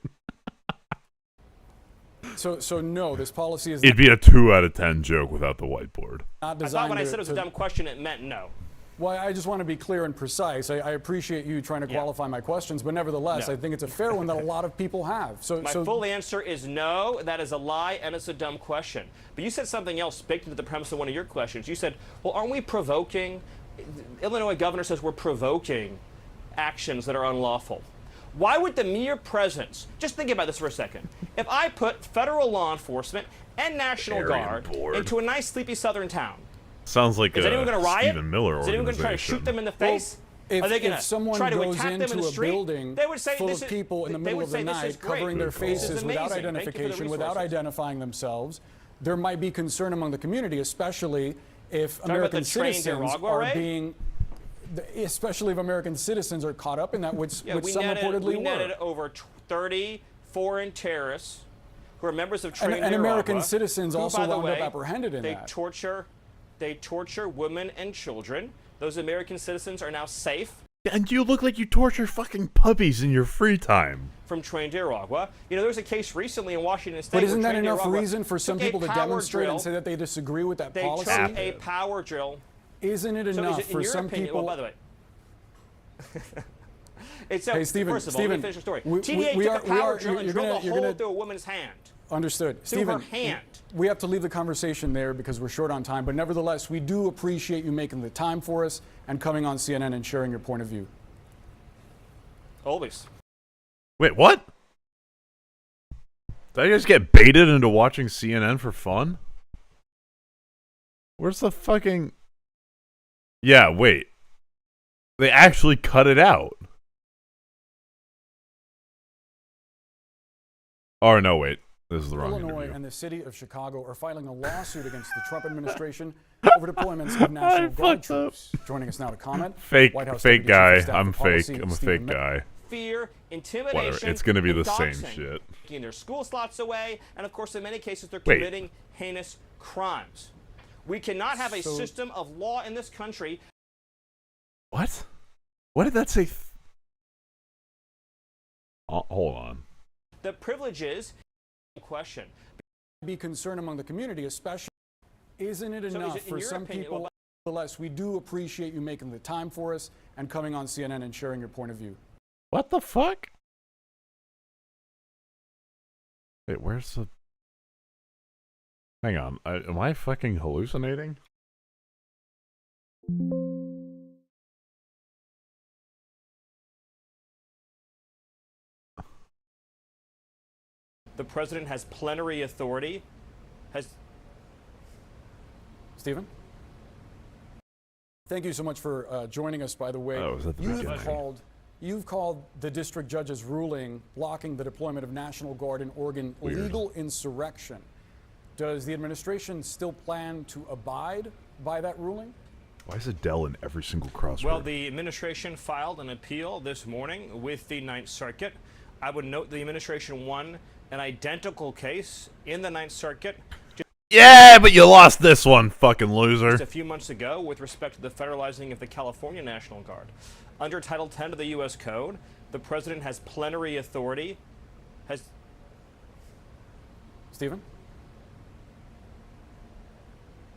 So no, this policy is... It'd be a 2 out of 10 joke without the whiteboard. Not I designed thought when I said it was a dumb question, it meant no. Well, I just want to be clear and precise. I appreciate you trying to qualify my questions, but nevertheless, I think it's a fair one that a lot of people have. My full answer is no. That is a lie, and it's a dumb question. But you said something else, baked into the premise of one of your questions. You said, well, aren't we provoking? The Illinois governor says we're provoking actions that are unlawful. Why would the mere presence, just think about this for a second, if I put federal law enforcement and National Guard into a nice, sleepy southern town, sounds like is anyone going to riot? Stephen Miller Is anyone going to try to shoot them in the face? Well, Are they going if someone try to goes attack them in into the a street? building They would say, full of people in the middle of the night, covering their faces without identification, without identifying themselves, there might be concern among the community, especially if American citizens are being... Especially if American citizens are caught up in that, which some reportedly were. We netted over 30 foreign terrorists who are members of Train and American citizens also wound up apprehended in that. They torture women and children. Those American citizens are now safe. And you look like you torture fucking puppies in your free time. From Train de Aragua. You know, there was a case recently in Washington State. But isn't that enough reason for some people to demonstrate and say that they disagree with that policy? They took a power drill. Isn't it enough for some people? Well, by the way. Hey, Stephen, first of all, let me finish the story. TDA took a power drill and drilled a hole through a woman's hand. Understood. Through her hand. We have to leave the conversation there because we're short on time, but nevertheless, we do appreciate you making the time for us and coming on CNN and sharing your point of view. Always. Wait, what? Did I just get baited into watching CNN for fun? Where's the fucking... Yeah, wait. They actually cut it out. Oh, no, wait. This is the wrong Illinois interview. and the city of Chicago are filing a lawsuit against the Trump administration over deployments of National Guard troops. Joining us now to comment, Fake White House guy. Deputy Chief of Staff I'm for fake. Policy, I'm a Stephen fake Miller. guy. fear, intimidation. Whatever. It's going to be and the same doxing, shit. taking their school slots away, and of course, in many cases, they're Wait. committing heinous crimes. We cannot have a system of law in this country. What? What did that say? Hold on. The privileges question. Be concern among the community, especially. Isn't it So is enough it, in for your some opinion, people? Nonetheless, we do appreciate you making the time for us and coming on CNN and sharing your point of view. What the fuck? Wait, where's the... Hang on. Am I fucking hallucinating? The president has plenary authority. Stephen? Thank you so much for joining us, by the way. Oh, it was at the beginning. You've called the district judge's ruling blocking the deployment of National Guard in Oregon illegal insurrection. Does the administration still plan to abide by that ruling? Why is Adele in every single crossword? Well, the administration filed an appeal this morning with the Ninth Circuit. I would note the administration won an identical case in the Ninth Circuit. Yeah, but you lost this one, fucking loser. Just a few months ago with respect to the federalizing of the California National Guard. Under Title 10 of the U.S. Code, the president has plenary authority. Stephen?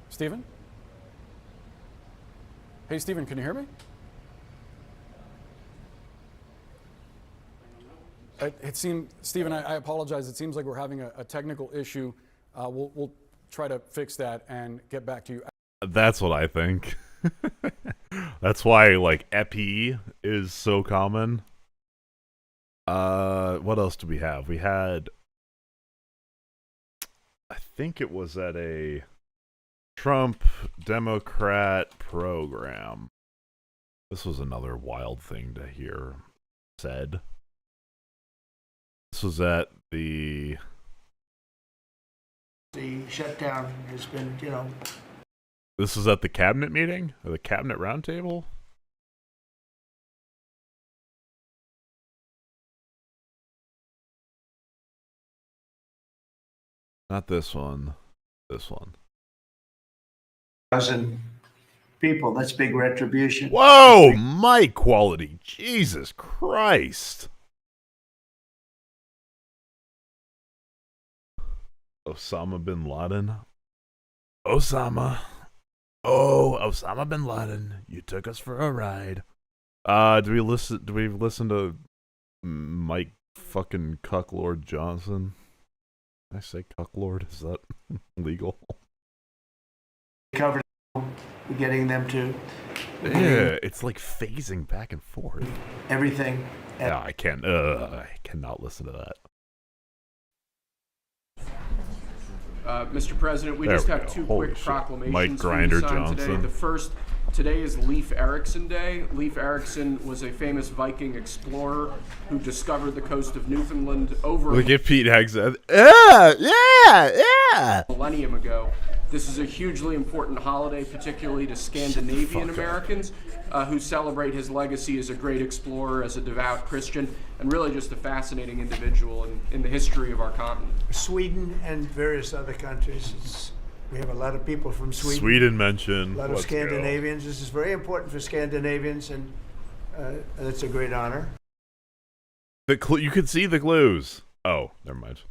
Stephen? Hey, Stephen, can you hear me? It seemed, Stephen, I apologize. It seems like we're having a technical issue. We'll try to fix that and get back to you. That's what I think. That's why, like, epi is so common. What else do we have? We had... I think it was at a Trump Democrat program. This was another wild thing to hear said. This was at the shutdown has been, This was at the cabinet meeting? Or the cabinet roundtable? Not this one. This one. 1,000 people. That's big retribution. Whoa! Mic quality. Jesus Christ. Osama bin Laden. Osama. Oh, Osama bin Laden. You took us for a ride. Do we listen to Mike fucking Cucklord Johnson? Did I say Cucklord? Is that legal? Covered getting them to. Yeah, it's like phasing back and forth. Everything. Yeah, I cannot listen to that. Mr. President, we just have two quick proclamations Mike Grinder signed Johnson. today. The first, today is Leif Erikson Day. Leif Erikson was a famous Viking explorer who discovered the coast of Newfoundland over Look at Pete Hexeth. Yeah. a millennium ago. This is a hugely important holiday, particularly to Scandinavian Americans who celebrate his legacy as a great explorer, as a devout Christian, and really just a fascinating individual in the history of our continent. Sweden and various other countries. We have a lot of people from Sweden. Sweden mentioned. A lot of Scandinavians. This is very important for Scandinavians, and it's a great honor. You could see the clues. Oh, never mind.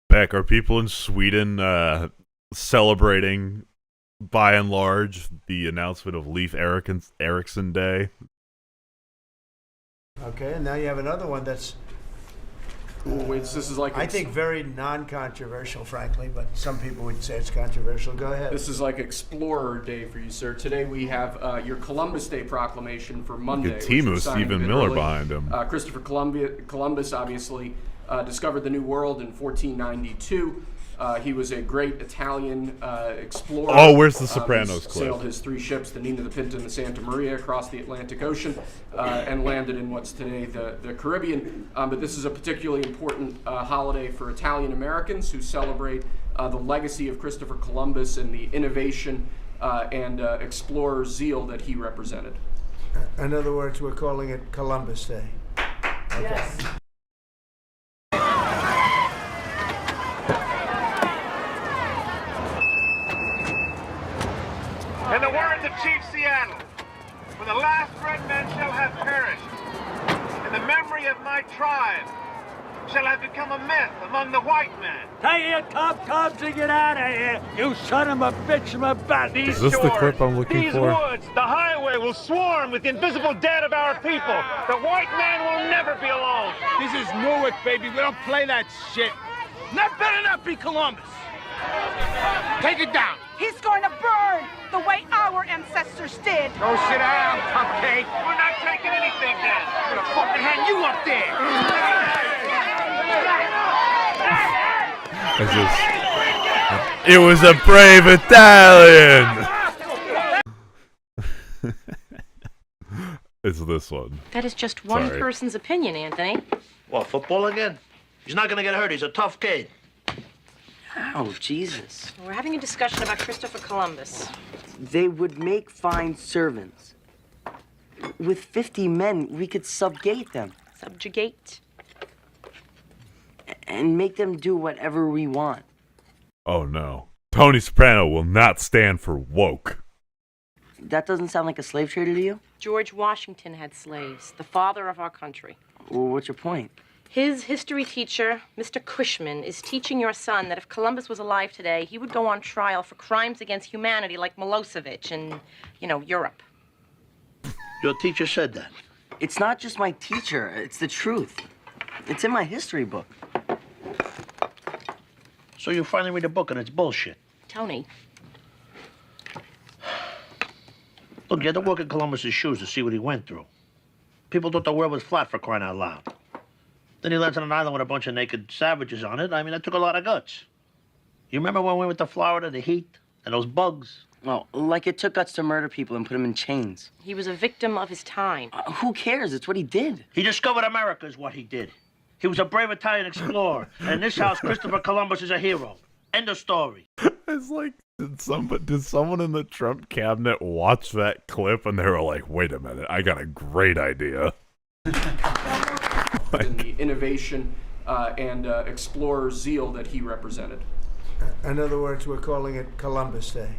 Beck, are people in Sweden celebrating, by and large, the announcement of Leif Erikson Day? Okay, and now you have another one that's, This is like I think, very non-controversial, frankly, but some people would say it's controversial. Go ahead. This is like Explorer Day for you, sir. Today we have your Columbus Day proclamation for Monday. Good team with Stephen Miller early. behind him. Christopher Columbus obviously discovered the New World in 1492. He was a great Italian explorer. Oh, where's the Sopranos clip? Sailed his three ships, the Nina, the Pinta, and the Santa Maria, across the Atlantic Ocean and landed in what's today the Caribbean. But this is a particularly important holiday for Italian Americans who celebrate the legacy of Christopher Columbus and the innovation and explorer zeal that he represented. In other words, we're calling it Columbus Day. Okay. Yes. In the words of Chief Seattle, for the last red men shall have perished, and the memory of my tribe shall have become a myth among the white men. Take your Cubs and get out of here, you son of a bitch from a bat. Is this the clip I'm looking These for? woods, the highway will swarm with the invisible dead of our people. The white man will never be alone. This is Newark, baby. We don't play that shit. Not better not be Columbus. Take it down. He's going to burn the way our ancestors did. Go sit down, cupcake. We're not taking anything then. I'm gonna fucking hang you up there. It was a brave Italian. It's this one. That is just one Sorry. person's opinion, Anthony. What, football again? He's not gonna get hurt. He's a tough kid. Oh, Jesus. We're having a discussion about Christopher Columbus. They would make fine servants. With 50 men, we could subjugate them. Subjugate. And make them do whatever we want. Oh no. Tony Soprano will not stand for woke. That doesn't sound like a slave trader to you? George Washington had slaves, the father of our country. Well, what's your point? His history teacher, Mr. Cushman, is teaching your son that if Columbus was alive today, he would go on trial for crimes against humanity like Milosevic and, Europe. Your teacher said that. It's not just my teacher, it's the truth. It's in my history book. So you finally read a book and it's bullshit. Tony. Look, you had to walk in Columbus's shoes to see what he went through. People thought the world was flat, for crying out loud. Then he lands on an island with a bunch of naked savages on it. I mean, that took a lot of guts. You remember when we went to Florida, the heat, and those bugs? Well, like it took guts to murder people and put them in chains. He was a victim of his time. Who cares? It's what he did. He discovered America is what he did. He was a brave Italian explorer. And in this house, Christopher Columbus is a hero. End of story. It's like, did someone in the Trump cabinet watch that clip and they were like, wait a minute, I got a great idea. In the innovation and explorer zeal that he represented. In other words, we're calling it Columbus Day.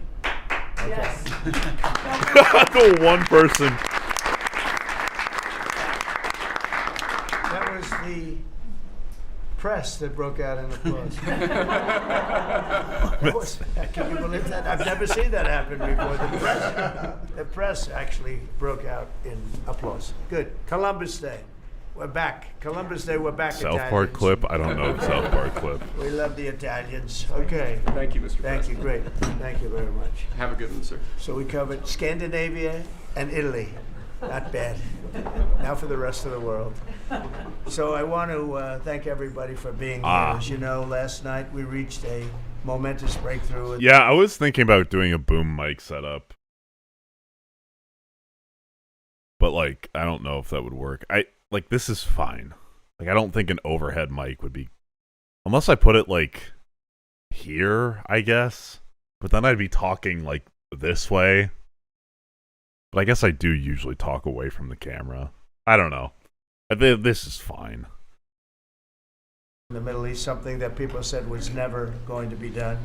Okay. Yes. The one person. That was the press that broke out in applause. Can you believe that? I've never seen that happen before. The press actually broke out in applause. Good. Columbus Day. We're back. Columbus Day, we're back. South Italians. Park clip? I don't know the South Park clip. We love the Italians. Okay. Thank you, Mr. Thank you. President. Great. Thank you very much. Have a good one, sir. So we covered Scandinavia and Italy. Not bad. Now for the rest of the world. So I want to thank everybody for being here. As you know, last night we reached a momentous breakthrough. Yeah, I was thinking about doing a boom mic setup. But, like, I don't know if that would work. This is fine. Like, I don't think an overhead mic would be... Unless I put it, like, here, I guess. But then I'd be talking, like, this way. But I guess I do usually talk away from the camera. I don't know. This is fine. In the Middle East, something that people said was never going to be done.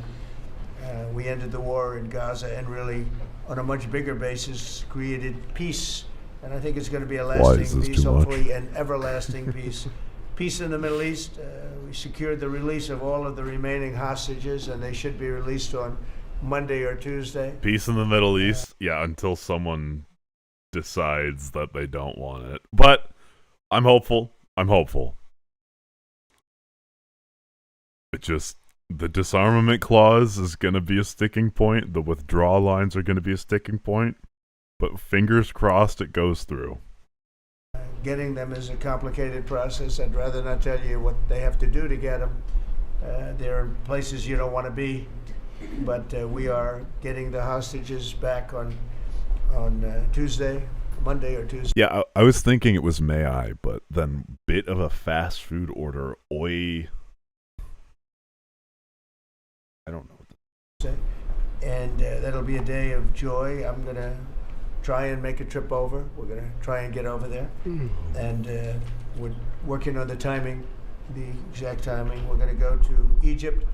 We ended the war in Gaza and really, on a much bigger basis, created peace. And I think it's going to be a lasting peace, hopefully an everlasting peace. Peace in the Middle East. We secured the release of all of the remaining hostages, and they should be released on Monday or Tuesday. Peace in the Middle East? Yeah, until someone decides that they don't want it. But I'm hopeful. It just... The disarmament clause is going to be a sticking point. The withdrawal lines are going to be a sticking point. But fingers crossed it goes through. Getting them is a complicated process. I'd rather not tell you what they have to do to get them. There are places you don't want to be. But we are getting the hostages back on Tuesday, Monday or Tuesday. Yeah, I was thinking it was may I, but then bit of a fast food order. Oi. I don't know. And that'll be a day of joy. I'm going to try and make a trip over. We're going to try and get over there. And we're working on the timing, the exact timing. We're going to go to Egypt,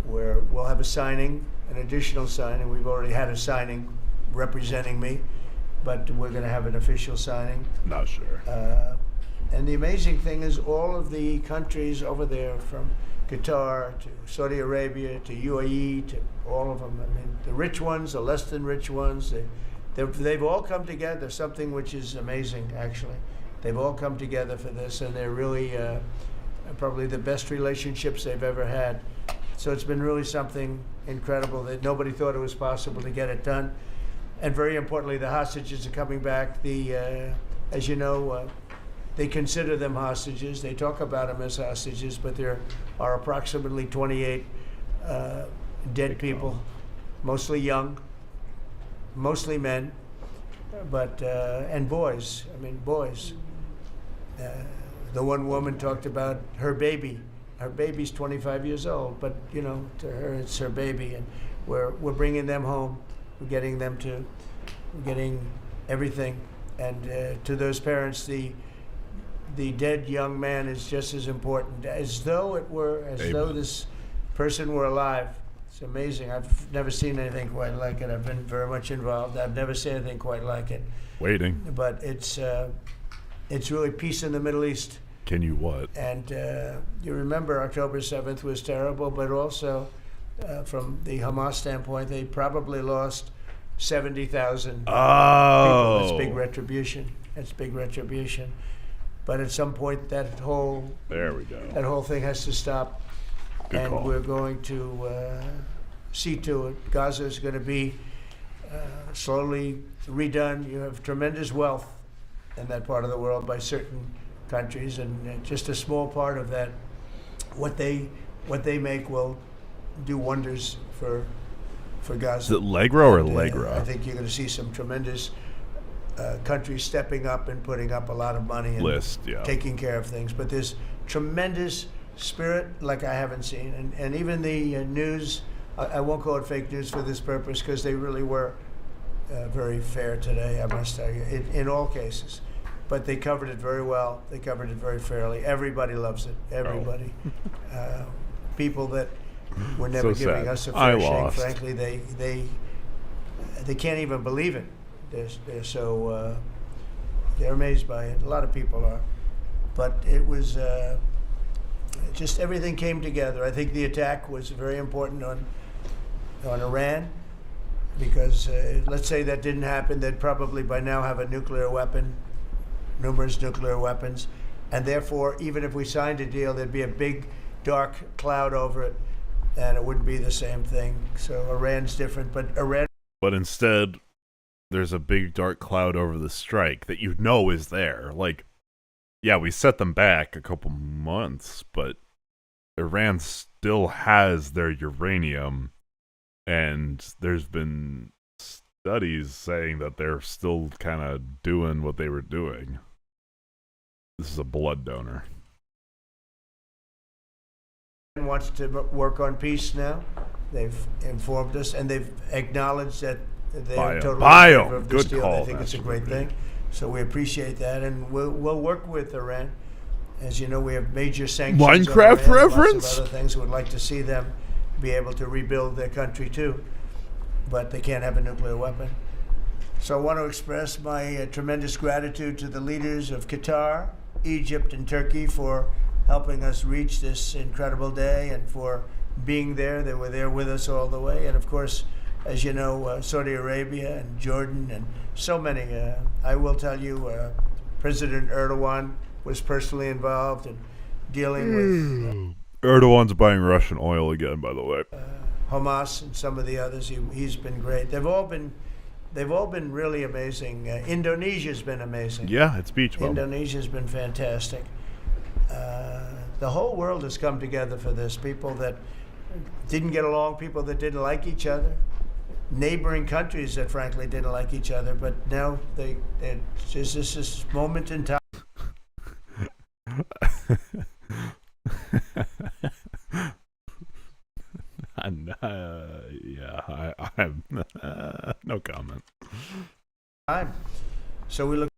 where we'll have a signing, an additional signing. We've already had a signing representing me, but we're going to have an official signing. Not sure. And the amazing thing is all of the countries over there, from Qatar to Saudi Arabia to UAE to all of them, I mean, the rich ones, the less than rich ones, they've all come together, something which is amazing, actually. They've all come together for this, and they're really probably the best relationships they've ever had. So it's been really something incredible that nobody thought it was possible to get it done. And very importantly, the hostages are coming back. As you know, they consider them hostages. They talk about them as hostages, but there are approximately 28 dead people, mostly young, mostly men, but and boys. I mean, boys. The one woman talked about her baby. Her baby's 25 years old, but you know, to her it's her baby, and we're bringing them home. We're getting them to, we're getting everything, and to those parents, the dead young man is just as important, as though this person were alive. It's amazing. I've never seen anything quite like it. I've been very much involved. I've never seen anything quite like it. Waiting. But it's really peace in the Middle East. Can you what? And you remember October 7th was terrible, but also from the Hamas standpoint, they probably lost 70,000 people. That's big retribution. That's big retribution. But at some point, that whole thing has to stop. Good and call. We're going to see to it. Gaza is going to be slowly redone. You have tremendous wealth in that part of the world by certain countries, and just a small part of that, what they make will do wonders for Gaza. Is it Legro or Allegra? I think you're going to see some tremendous countries stepping up and putting up a lot of money and taking care of things. But there's tremendous spirit like I haven't seen, and even the news. I won't call it fake news for this purpose, because they really were very fair today, I must tell you, in all cases. But they covered it very well. They covered it very fairly. Everybody loves it. Everybody. People that were never giving us a fair shake, frankly, they can't even believe it. They're so they're amazed by it. A lot of people are. But it was just everything came together. I think the attack was very important on Iran, because let's say that didn't happen, they'd probably by now have a nuclear weapon, numerous nuclear weapons, and therefore, even if we signed a deal, there'd be a big dark cloud over it, and it wouldn't be the same thing. So Iran's different, but instead, there's a big dark cloud over the strike that you know is there. Like, yeah, we set them back a couple months, but Iran still has their uranium, and there's been studies saying that they're still kind of doing what they were doing. This is a blood donor. Iran wants to work on peace now. They've informed us, and they've acknowledged that they're totally in favor of this deal. I think it's a great thing. So we appreciate that, and we'll work with Iran. As you know, we have major sanctions. Minecraft on Iran, reference? lots of other things. We'd like to see them be able to rebuild their country too, but they can't have a nuclear weapon. So I want to express my tremendous gratitude to the leaders of Qatar, Egypt, and Turkey for helping us reach this incredible day, and for being there. They were there with us all the way. And of course, as you know, Saudi Arabia and Jordan and so many. I will tell you, President Erdogan was personally involved in dealing with Erdogan's buying Russian oil again, by the way. Hamas and some of the others. He's been great. They've all been really amazing. Indonesia's been amazing. Yeah, it's beach bum. Indonesia's been fantastic. The whole world has come together for this. People that didn't get along, people that didn't like each other, neighboring countries that frankly didn't like each other, but now it's just this moment in time. Yeah, I have no comment. So we look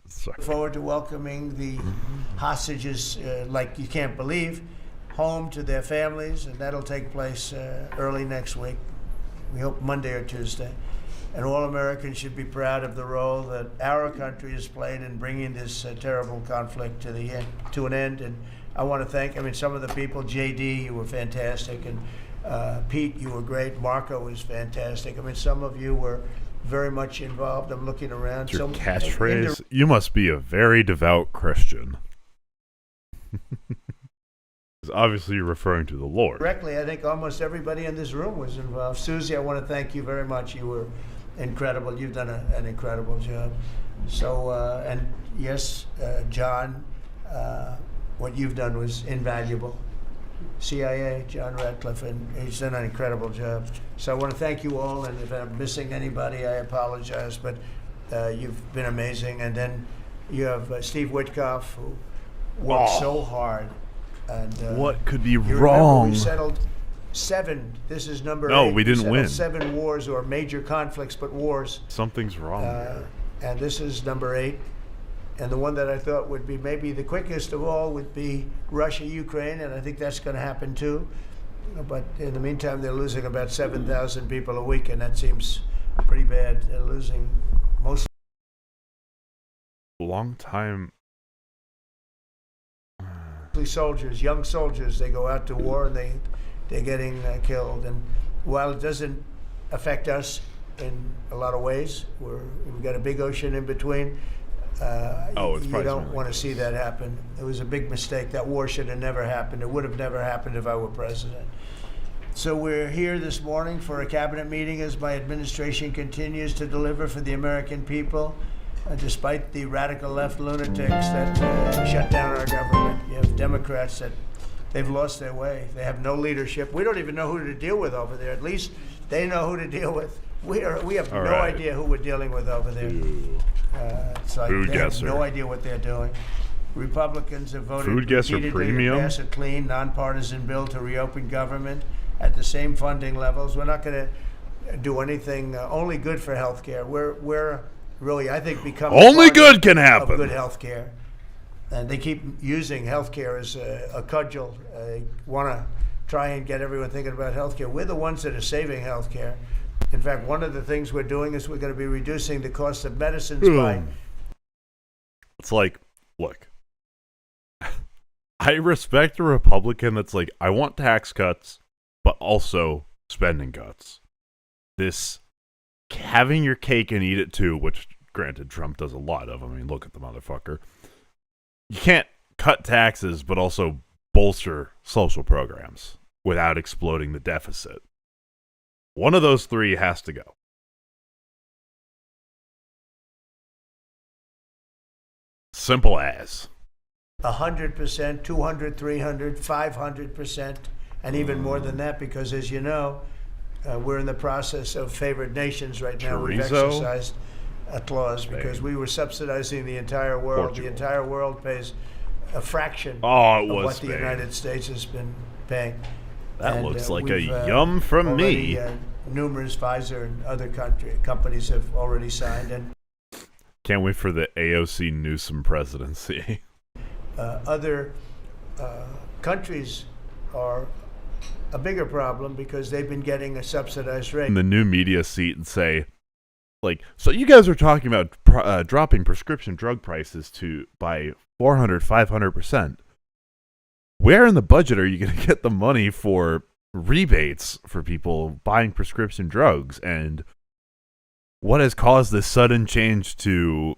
Sorry. forward to welcoming the hostages, like you can't believe, home to their families, and that'll take place early next week. We hope Monday or Tuesday. And all Americans should be proud of the role that our country has played in bringing this terrible conflict to an end. And I want to thank, some of the people, JD, you were fantastic, and Pete, you were great. Marco was fantastic. Some of you were very much involved. I'm looking around. It's your catchphrase. You must be a very devout Christian. Obviously, you're referring to the Lord. Directly, I think almost everybody in this room was involved. Susie, I want to thank you very much. You were incredible. You've done an incredible job. So, and yes, John, what you've done was invaluable. CIA, John Radcliffe, and he's done an incredible job. So I want to thank you all, and if I'm missing anybody, I apologize, but you've been amazing. And then you have Steve Witkoff, who worked so hard. And what could be you wrong? We settled 7. This is number 8. No, we didn't settled win. 7 wars, or major conflicts, but wars. Something's wrong there. And this is number 8. And the one that I thought would be maybe the quickest of all would be Russia-Ukraine, and I think that's going to happen too. But in the meantime, they're losing about 7,000 people a week, and that seems pretty bad. They're losing mostly Long time. soldiers, young soldiers. They go out to war, and they're getting killed. And while it doesn't affect us in a lot of ways, we've got a big ocean in between. You don't want to see that happen. It was a big mistake. That war should have never happened. It would have never happened if I were president. So we're here this morning for a cabinet meeting as my administration continues to deliver for the American people, despite the radical left lunatics that shut down our government. You have Democrats that they've lost their way. They have no leadership. We don't even know who to deal with over there. At least they know who to deal with. We have no idea who we're dealing with over there. It's like they have no idea what they're doing. Republicans have voted repeatedly to pass a clean, nonpartisan bill to reopen government at the same funding levels. We're not going to do anything only good for health care. We're really, I think, becoming only good can happen. Of good health care. And they keep using health care as a cudgel. They want to try and get everyone thinking about health care. We're the ones that are saving health care. In fact, one of the things we're doing is we're going to be reducing the cost of medicines by... It's like, look, I respect a Republican that's like, I want tax cuts, but also spending cuts. This having your cake and eat it too, which granted Trump does a lot of. I mean, look at the motherfucker. You can't cut taxes, but also bolster social programs without exploding the deficit. One of those 3 has to go. Simple as. 100%, 200, 300, 500%, and even more than that, because as you know, we're in the process of favored nations right now. We've exercised a clause because we were subsidizing the entire world. Portugal. The entire world pays a fraction of what the United States has been paying. That looks like a yum from me. Numerous Pfizer and other companies have already signed. And can't wait for the AOC Newsom presidency. Other countries are a bigger problem because they've been getting a subsidized rate. In the new media seat and say, like, so you guys are talking about dropping prescription drug prices by 400, 500%. Where in the budget are you going to get the money for rebates for people buying prescription drugs? And what has caused this sudden change to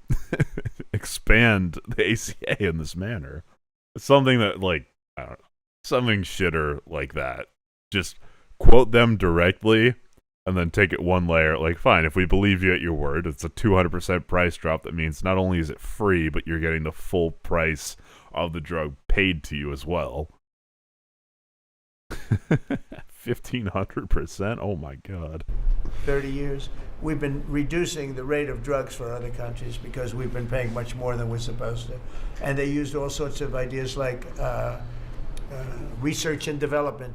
expand the ACA in this manner? Something that, like, I don't know, something shitter like that. Just quote them directly and then take it one layer. Like, fine, if we believe you at your word, it's a 200% price drop. That means not only is it free, but you're getting the full price of the drug paid to you as well. 1,500%? Oh my God. 30 years. We've been reducing the rate of drugs for other countries because we've been paying much more than we're supposed to. And they used all sorts of ideas like research and development.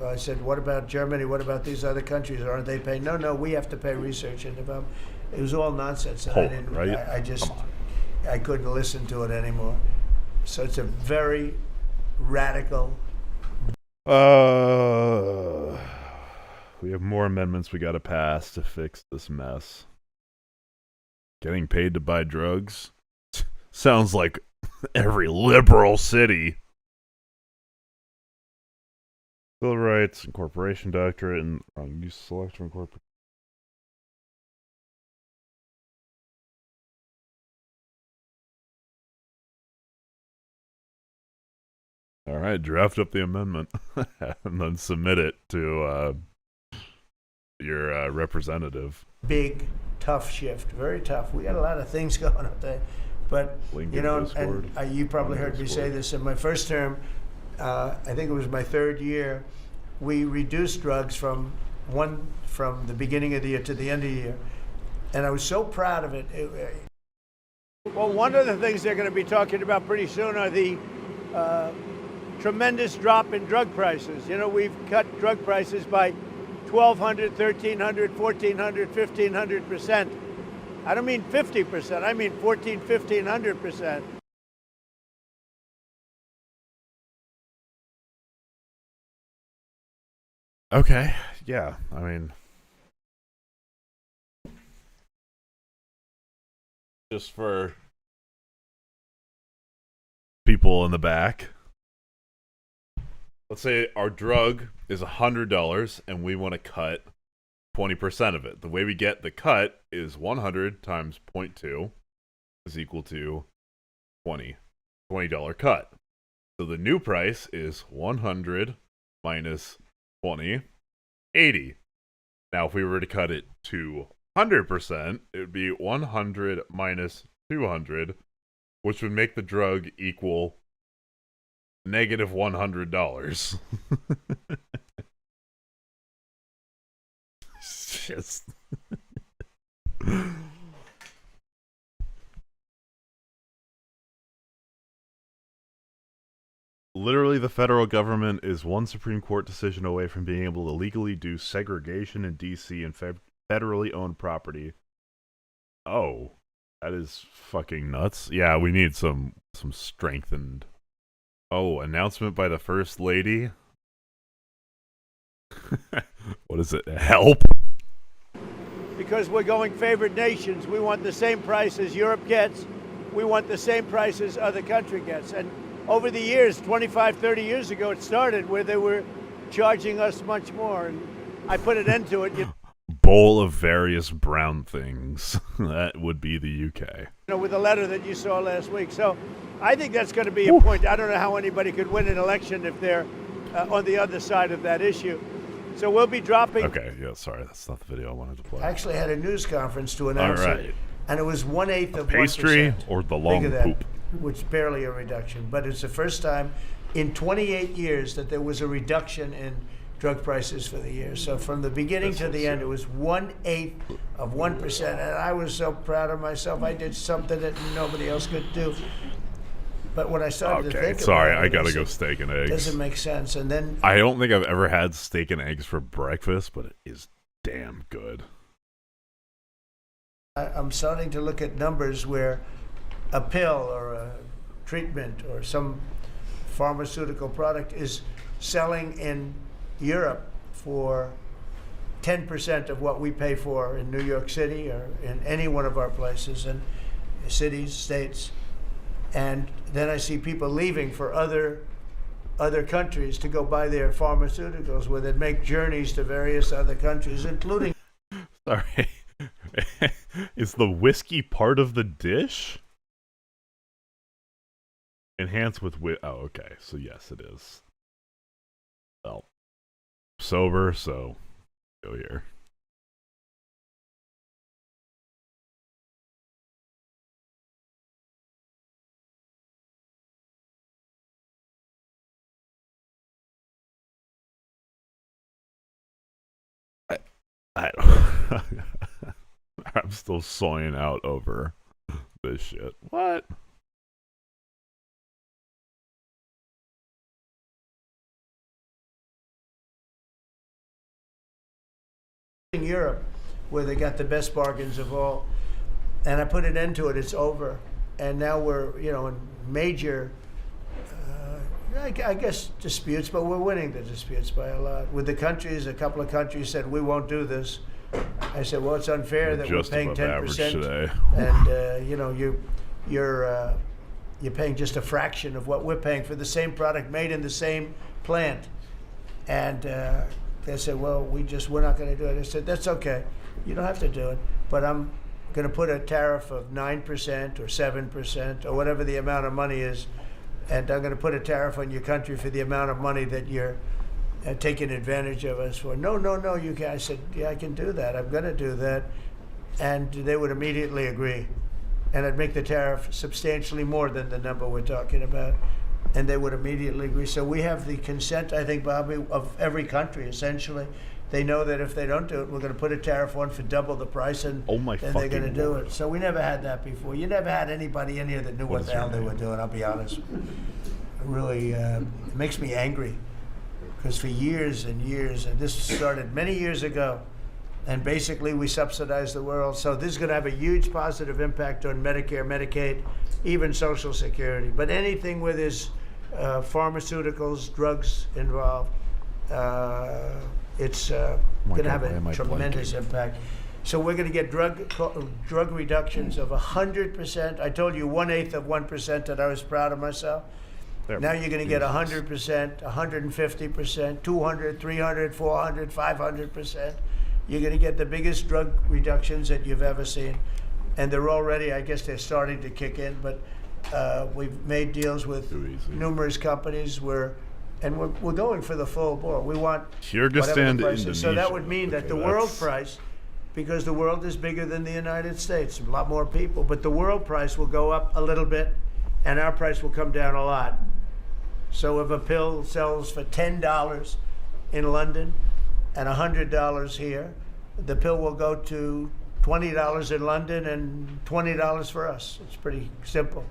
I said, what about Germany? What about these other countries? Aren't they paying? No, we have to pay research and development. It was all nonsense. And Poland, right? I just, I couldn't listen to it anymore. So it's a very radical. We have more amendments we got to pass to fix this mess. Getting paid to buy drugs sounds like every liberal city. Bill of Rights, incorporation doctrine, and wrong use select from corporate. All right, draft up the amendment and then submit it to your representative. Big, tough shift, very tough. We got a lot of things going on there. But, you know, and you probably heard me say this in my first term, I think it was my third year, we reduced drugs from the beginning of the year to the end of the year. And I was so proud of it. Well, one of the things they're going to be talking about pretty soon are the tremendous drop in drug prices. You know, we've cut drug prices by 1,200, 1,300, 1,400, 1,500%. I don't mean 50%, I mean 1,400, 1,500%. Okay, yeah, I mean, just for people in the back, let's say our drug is $100 and we want to cut 20% of it. The way we get the cut is 100 times 0.2 is equal to $20 cut. So the new price is 100 minus 20, 80. Now, if we were to cut it to 100%, it would be 100 minus 200, which would make the drug equal negative $100. Just literally, the federal government is one Supreme Court decision away from being able to legally do segregation in D.C. and federally owned property. Oh, that is fucking nuts. Yeah, we need some strengthened. Oh, announcement by the First Lady. What is it? Help? Because we're going favored nations, we want the same price as Europe gets. We want the same price as other country gets. And over the years, 25, 30 years ago, it started where they were charging us much more. And I put an end to it. Bowl of various brown things. That would be the UK. You know, with the letter that you saw last week. So I think that's going to be a point. I don't know how anybody could win an election if they're on the other side of that issue. So we'll be dropping. Okay, yeah, sorry, that's not the video I wanted to play. I actually had a news conference to announce it, and it was 1/8 of pastry 1%, or the long that, poop, which is barely a reduction. But it's the first time in 28 years that there was a reduction in drug prices for the year. So from the beginning to the end, it was 1/8 of 1%, and I was so proud of myself. I did something that nobody else could do. But when I started to think sorry, about it, I gotta go steak and eggs. Doesn't make sense. And then I don't think I've ever had steak and eggs for breakfast, but it is damn good. I'm starting to look at numbers where a pill or a treatment or some pharmaceutical product is selling in Europe for 10% of what we pay for in New York City or in any one of our places and cities, states. And then I see people leaving for other countries to go buy their pharmaceuticals, where they'd make journeys to various other countries, including. Sorry, is the whiskey part of the dish? Enhanced with oh, okay. So yes, it is. Well, sober, so go here. I don't. I'm still soying out over this shit. What? In Europe where they got the best bargains of all. And I put an end to it. It's over. And now we're, in major, I guess, disputes, but we're winning the disputes by a lot. With the countries, a couple of countries said, we won't do this. I said, well, it's unfair that we're paying 10%. Today. And, you're paying just a fraction of what we're paying for the same product made in the same plant. And they said, well, we're not going to do it. I said, that's okay. You don't have to do it. But I'm going to put a tariff of 9% or 7% or whatever the amount of money is. And I'm going to put a tariff on your country for the amount of money that you're taking advantage of us for. No, you can't. I said, yeah, I can do that. I'm going to do that. And they would immediately agree. And I'd make the tariff substantially more than the number we're talking about. And they would immediately agree. So we have the consent, I think, Bobby, of every country, essentially. They know that if they don't do it, we're going to put a tariff on for double the price, and then they're going to do it. So we never had that before. You never had anybody in here that knew what the hell they were doing, I'll be honest. It really it makes me angry. Because for years and years, and this started many years ago, and basically we subsidize the world. So this is going to have a huge positive impact on Medicare, Medicaid, even Social Security. But anything where there's pharmaceuticals, drugs involved, it's going to have a tremendous impact. So we're going to get drug reductions of 100%. I told you 1/8 of 1% that I was proud of myself. Now you're going to get 100%, 150%, 200, 300, 400, 500%. You're going to get the biggest drug reductions that you've ever seen. And they're already, I guess they're starting to kick in, but we've made deals with numerous companies and we're going for the full board. We want Kyrgyzstan to Indonesia. So that would mean that the world price, because the world is bigger than the United States, a lot more people, but the world price will go up a little bit and our price will come down a lot. So if a pill sells for $10 in London and $100 here, the pill will go to $20 in London and $20 for us. It's pretty simple.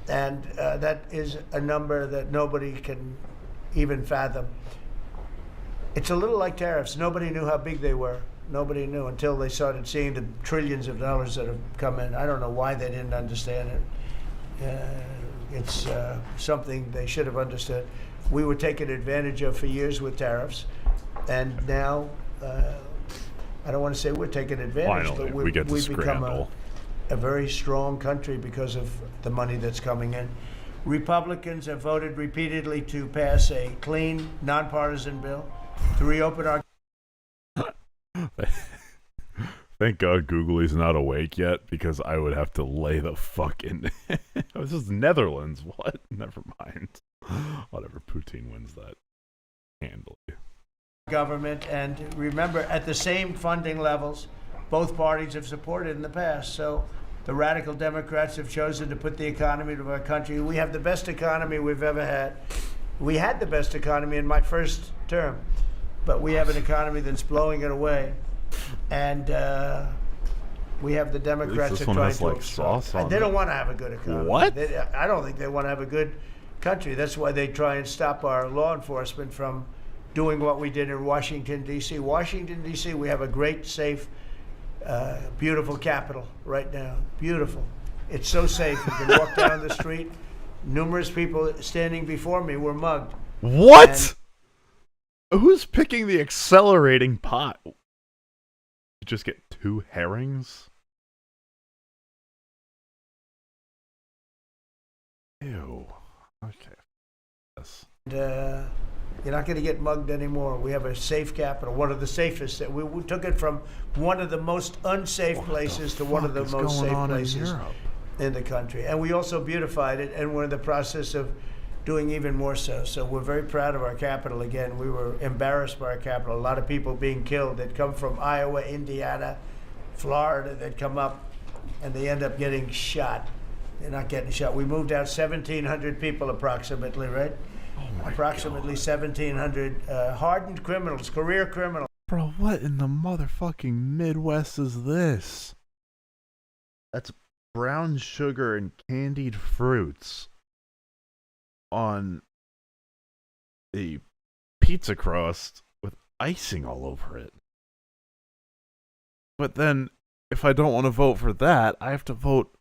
And that is a number that nobody can even fathom. It's a little like tariffs. Nobody knew how big they were. Nobody knew until they started seeing the trillions of dollars that have come in. I don't know why they didn't understand it. It's something they should have understood. We were taken advantage of for years with tariffs, and now I don't want to say we're taking advantage, Finally, but we get to we've become scramble. a very strong country because of the money that's coming in. Republicans have voted repeatedly to pass a clean, nonpartisan bill to reopen our. Thank God Googly's not awake yet, because I would have to lay the fuck in. This is Netherlands. What? Never mind. Whatever. Putin wins that handily. Government, and remember, at the same funding levels, both parties have supported in the past. So the radical Democrats have chosen to put the economy of our country. We have the best economy we've ever had. We had the best economy in my first term, but we have an economy that's blowing it away. And we have the Democrats this are one trying has, to like, obstruct. sauce on They it. don't want to have a good economy. What? I don't think they want to have a good country. That's why they try and stop our law enforcement from doing what we did in Washington, D.C. Washington, D.C., we have a great, safe, beautiful capital right now. Beautiful. It's so safe. You can walk down the street. Numerous people standing before me were mugged. What? Who's picking the accelerating pot? You just get 2 herrings? Ew. Okay. Yes. And, you're not going to get mugged anymore. We have a safe capital, one of the safest. We took it from one of the most unsafe places to one of the most safe places in the country. And we also beautified it, and we're in the process of doing even more so. So we're very proud of our capital. Again, we were embarrassed by our capital. A lot of people being killed that come from Iowa, Indiana, Florida, that come up, and they end up getting shot. They're not getting shot. We moved out 1,700 people approximately, right? Approximately 1,700 hardened criminals, career criminals. Bro, what in the motherfucking Midwest is this? That's brown sugar and candied fruits on a pizza crust with icing all over it. But then, if I don't want to vote for that, I have to vote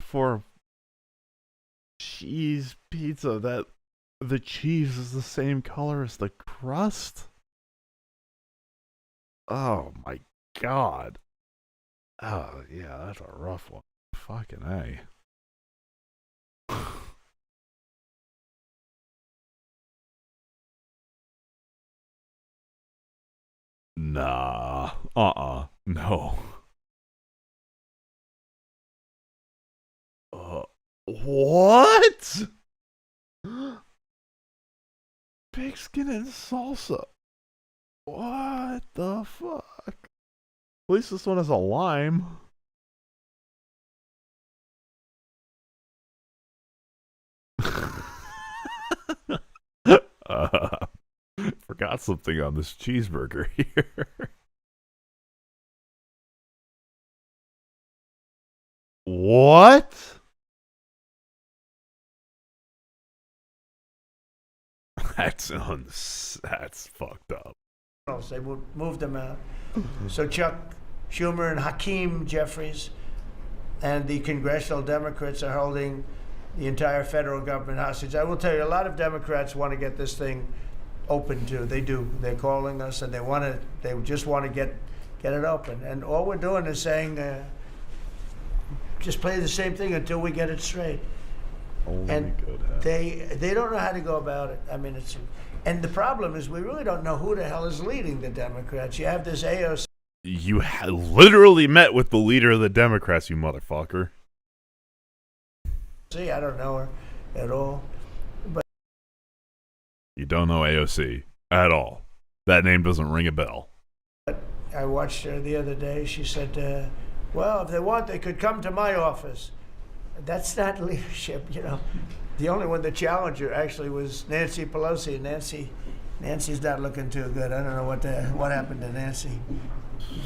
for cheese pizza that the cheese is the same color as the crust? Oh my god. Oh, yeah, that's a rough one. Fucking A. Nah. No. What? Pigskin and salsa. What the fuck? At least this one has a lime. Forgot something on this cheeseburger here. What? That's fucked up. They moved them out. So Chuck Schumer and Hakeem Jeffries and the congressional Democrats are holding the entire federal government hostage. I will tell you, a lot of Democrats want to get this thing open too. They do. They're calling us, and they just want to get it open. And all we're doing is saying, just play the same thing until we get it straight. And they don't know how to go about it. I mean, and the problem is we really don't know who the hell is leading the Democrats. You have this AOC. You literally met with the leader of the Democrats, you motherfucker. I don't know her at all. But you don't know AOC at all. That name doesn't ring a bell. I watched her the other day. She said, well, if they want, they could come to my office. That's not leadership, you know. The only one that challenged her actually was Nancy Pelosi. Nancy's not looking too good. I don't know what happened to Nancy,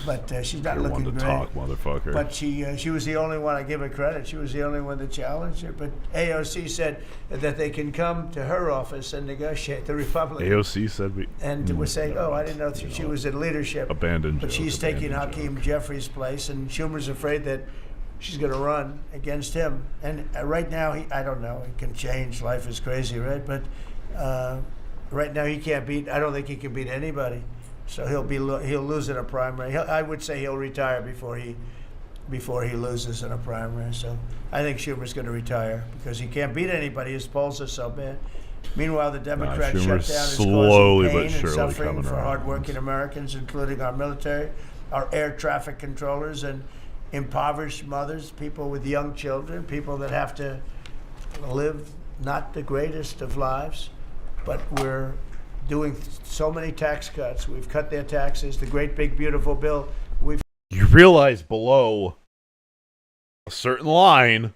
but she's not looking great. Talk, motherfucker. But she was the only one. I give her credit. She was the only one that challenged her. But AOC said that they can come to her office and negotiate. The Republicans. AOC said and we're saying, I didn't know she was in leadership. Abandoned. But she's taking Hakeem Jeffries' place, and Schumer's afraid that she's going to run against him. And right now, I don't know. It can change. Life is crazy, right? But right now, he can't beat. I don't think he can beat anybody. So he'll lose in a primary. I would say he'll retire before he loses in a primary. So I think Schumer's going to retire because he can't beat anybody. His polls are so bad. Meanwhile, the Democrat shutdown is causing pain and suffering for hardworking Americans, including our military, our air traffic controllers, and impoverished mothers, people with young children, people that have to live not the greatest of lives, but we're doing so many tax cuts. We've cut their taxes, the great big beautiful bill. You realize below a certain line,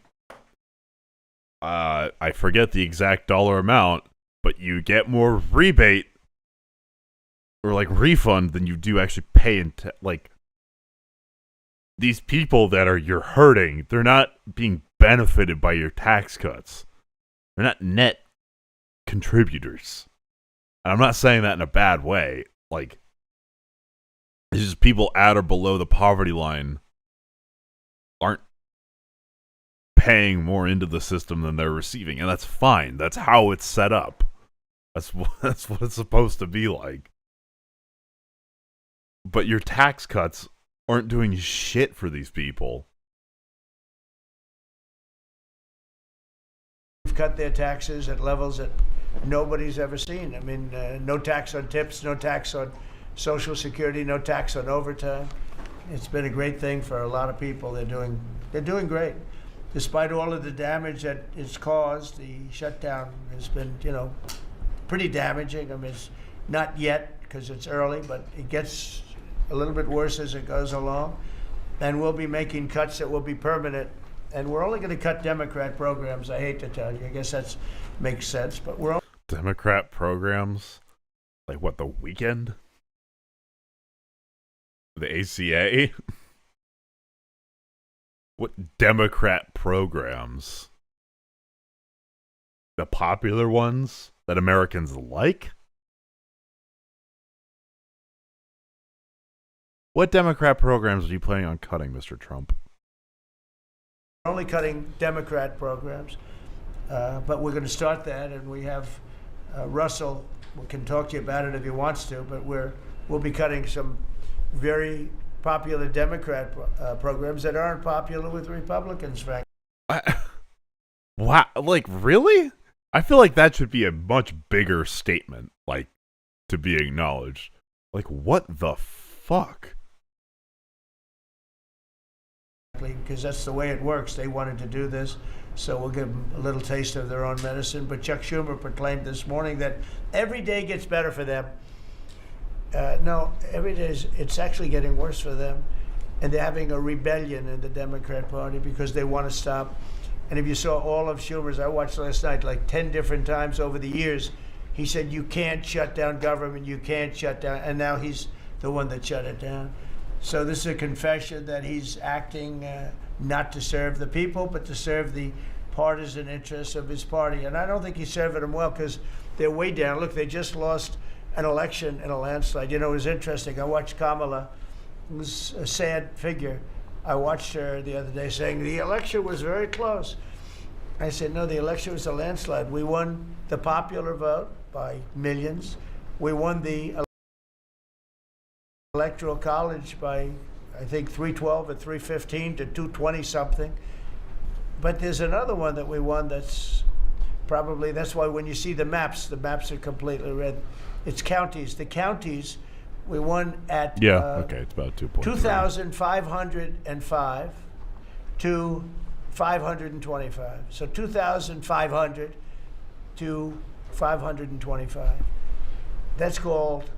I forget the exact dollar amount, but you get more rebate or like refund than you do actually pay in these people that you're hurting, they're not being benefited by your tax cuts. They're not net contributors. And I'm not saying that in a bad way. Like, it's just people at or below the poverty line aren't paying more into the system than they're receiving. And that's fine. That's how it's set up. That's what it's supposed to be like. But your tax cuts aren't doing shit for these people. We've cut their taxes at levels that nobody's ever seen. I mean, no tax on tips, no tax on Social Security, no tax on overtime. It's been a great thing for a lot of people. They're doing great. Despite all of the damage that it's caused, the shutdown has been, pretty damaging. I mean, it's not yet because it's early, but it gets a little bit worse as it goes along. And we'll be making cuts that will be permanent. And we're only going to cut Democrat programs. I hate to tell you. I guess that makes sense. But we're Democrat programs? Like what, the weekend? The ACA? What Democrat programs? The popular ones that Americans like? What Democrat programs are you planning on cutting, Mr. Trump? We're only cutting Democrat programs, but we're going to start that, and we have Russell can talk to you about it if he wants to, but we'll be cutting some very popular Democrat programs that aren't popular with Republicans, frankly. Wow, like, really? I feel like that should be a much bigger statement, like, to be acknowledged. Like, what the fuck? Because that's the way it works. They wanted to do this, so we'll give them a little taste of their own medicine. But Chuck Schumer proclaimed this morning that every day gets better for them. No, every day it's actually getting worse for them. And they're having a rebellion in the Democrat Party because they want to stop. And if you saw all of Schumer's, I watched last night like 10 different times over the years, he said, you can't shut down government, you can't shut down. And now he's the one that shut it down. So this is a confession that he's acting not to serve the people, but to serve the partisan interests of his party. And I don't think he's serving them well because they're way down. Look, they just lost an election in a landslide. You know, it was interesting. I watched Kamala. It was a sad figure. I watched her the other day saying the election was very close. I said, no, the election was a landslide. We won the popular vote by millions. We won the Electoral College by, I think, 312 or 315 to 220 something. But there's another one that we won that's probably, that's why when you see the maps are completely red. It's counties. The counties, we won at it's about 2.3. 2,505 to 525. So 2,500 to 525. That's called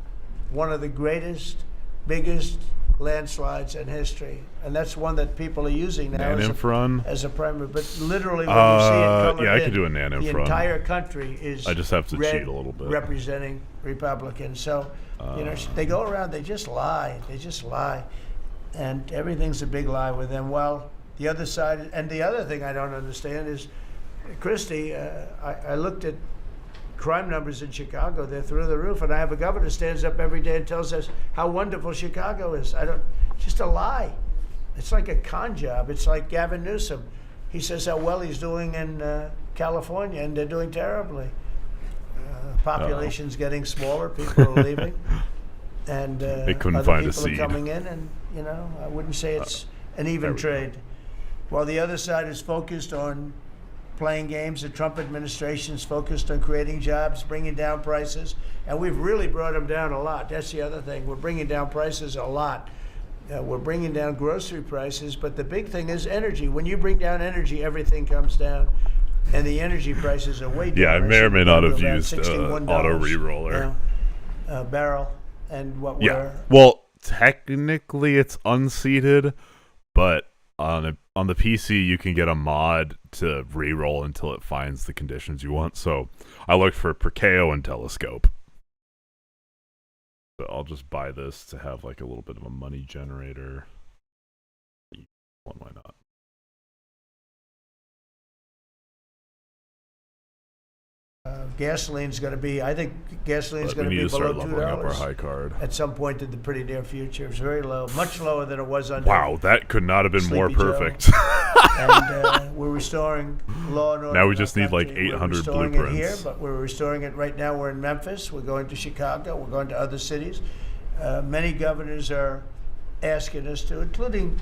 one of the greatest, biggest landslides in history, and that's one that people are using now as a primary. But literally, when you see it colored I could do a nan the entire country is. I just have to red, cheat a little bit. Representing Republicans. So they go around. They just lie. They just lie, and everything's a big lie with them. Well, the other side, and the other thing I don't understand is, Christie. I looked at crime numbers in Chicago. They're through the roof, and I have a governor who stands up every day and tells us how wonderful Chicago is. Just a lie. It's like a con job. It's like Gavin Newsom. He says how well he's doing in California, and they're doing terribly. Population's getting smaller. People are leaving, and they couldn't other find a people are seed. coming in, and I wouldn't say it's an even trade. While the other side is focused on playing games, the Trump administration is focused on creating jobs, bringing down prices, and we've really brought them down a lot. That's the other thing. We're bringing down prices a lot. We're bringing down grocery prices, but the big thing is energy. When you bring down energy, everything comes down, and the energy prices are way down. Yeah, I may or may not have used $61 auto reroller. Barrel, and what well, technically it's unseated, but on the PC you can get a mod to reroll until it finds the conditions you want. So I looked for Perkeo and Telescope. So I'll just buy this to have like a little bit of a money generator. Why not? Gasoline's going to be, I think gasoline's going to be below $2 at some point in the pretty near future. It's very low, much lower than it was under. Wow, that could not have been more perfect. And we're restoring law and order. Now we just need like 800 blueprints. It here, but we're restoring it right now. We're in Memphis. We're going to Chicago. We're going to other cities. Many governors are asking us to, including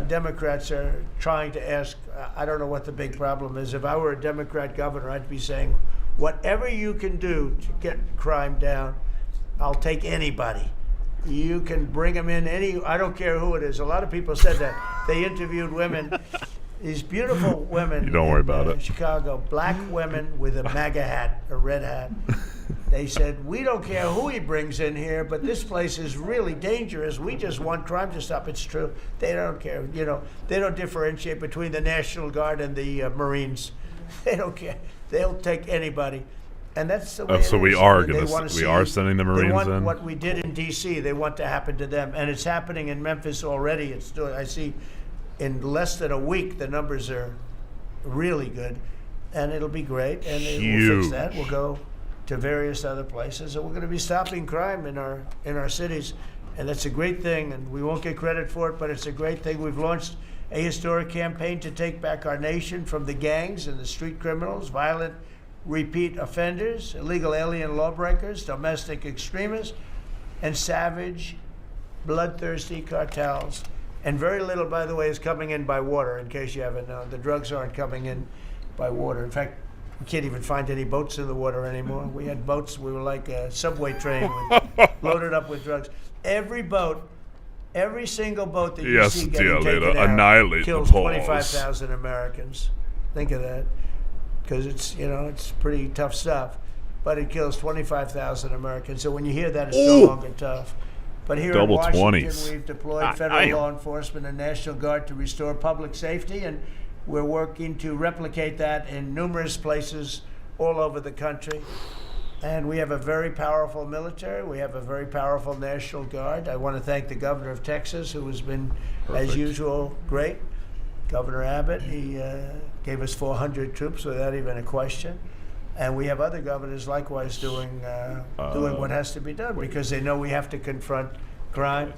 Democrats are trying to ask. I don't know what the big problem is. If I were a Democrat governor, I'd be saying, whatever you can do to get crime down, I'll take anybody. You can bring them in I don't care who it is. A lot of people said that. They interviewed women, these beautiful women. You don't worry about it. Chicago, black women with a MAGA hat, a red hat. They said, we don't care who he brings in here, but this place is really dangerous. We just want crime to stop. It's true. They don't care. They don't differentiate between the National Guard and the Marines. They don't care. They'll take anybody, and that's the way. So we are sending the Marines in. They want in. What we did in D.C. They want to happen to them, and it's happening in Memphis already. I see, in less than a week, the numbers are really good, and it'll be great. And we'll fix that. We'll go to various other places, and we're going to be stopping crime in our cities. And that's a great thing, and we won't get credit for it, but it's a great thing. We've launched a historic campaign to take back our nation from the gangs and the street criminals, violent repeat offenders, illegal alien lawbreakers, domestic extremists, and savage, bloodthirsty cartels. And very little, by the way, is coming in by water, in case you haven't known. The drugs aren't coming in by water. In fact, we can't even find any boats in the water anymore. We had boats, we were like a subway train loaded up with drugs. Every boat, every single boat that you see getting taken out annihilate kills the poles. 25,000 Americans. Think of that. Because it's, you know, it's pretty tough stuff. But it kills 25,000 Americans. So when you hear that, it's no longer tough. But here Double in Washington, 20s. we've deployed federal law enforcement and National Guard to restore public safety, and we're working to replicate that in numerous places all over the country. And we have a very powerful military. We have a very powerful National Guard. I want to thank the governor of Texas, who has been, as usual, great. Governor Abbott, he gave us 400 troops without even a question. And we have other governors likewise doing what has to be done because they know we have to confront crime.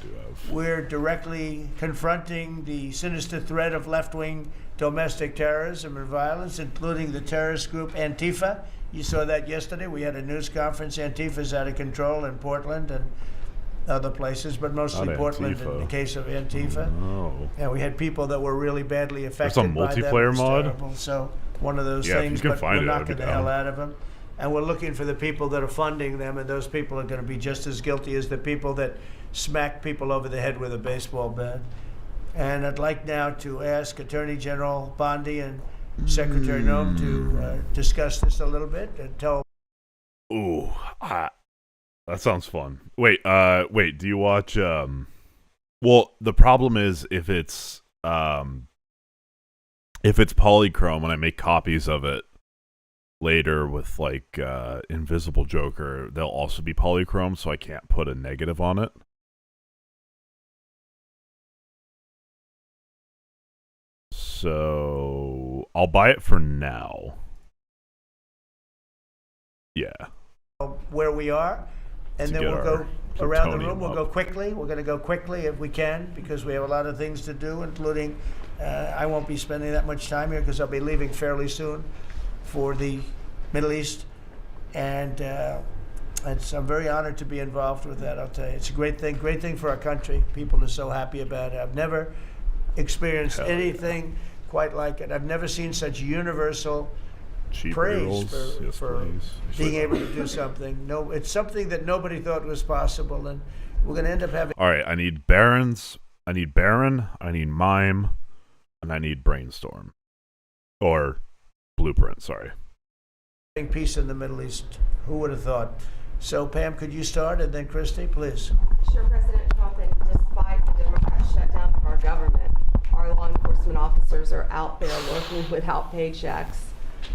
We're directly confronting the sinister threat of left-wing domestic terrorism and violence, including the terrorist group Antifa. You saw that yesterday. We had a news conference. Antifa's out of control in Portland and other places, but mostly Not Portland Antifa. in the case of Antifa. Oh. And we had people that were really badly affected There's a by them. multiplayer It was mod? terrible. So one of those Yeah, if things, you can but find we're it, I'd knocking be the hell down. out of them. And we're looking for the people that are funding them, and those people are going to be just as guilty as the people that smack people over the head with a baseball bat. And I'd like now to ask Attorney General Bondi and Secretary Noem to discuss this a little bit and tell. Ooh, that sounds fun. Wait, do you watch? Well, the problem is if it's polychrome and I make copies of it later with like Invisible Joker, they'll also be polychrome, so I can't put a negative on it. So I'll buy it for now. Yeah. Where we are, and To then get we'll our go around the plutonium room. We'll up. go quickly. We're going to go quickly if we can because we have a lot of things to do, including I won't be spending that much time here because I'll be leaving fairly soon for the Middle East, and I'm very honored to be involved with that. I'll tell you, it's a great thing for our country. People are so happy about it. I've never experienced anything quite like it. I've never seen such universal Cheap praise girls. Yes, for please. being able to do something. No, it's something that nobody thought was possible, and we're going to end up having. All right, I need Barons. I need Baron. I need Mime, and I need Brainstorm, or Blueprint. Sorry. Peace in the Middle East. Who would have thought? So, Pam, could you start, and then Christy, please. Sure, President Trump, and despite the Democrat shutdown of our government, our law enforcement officers are out there working without paychecks.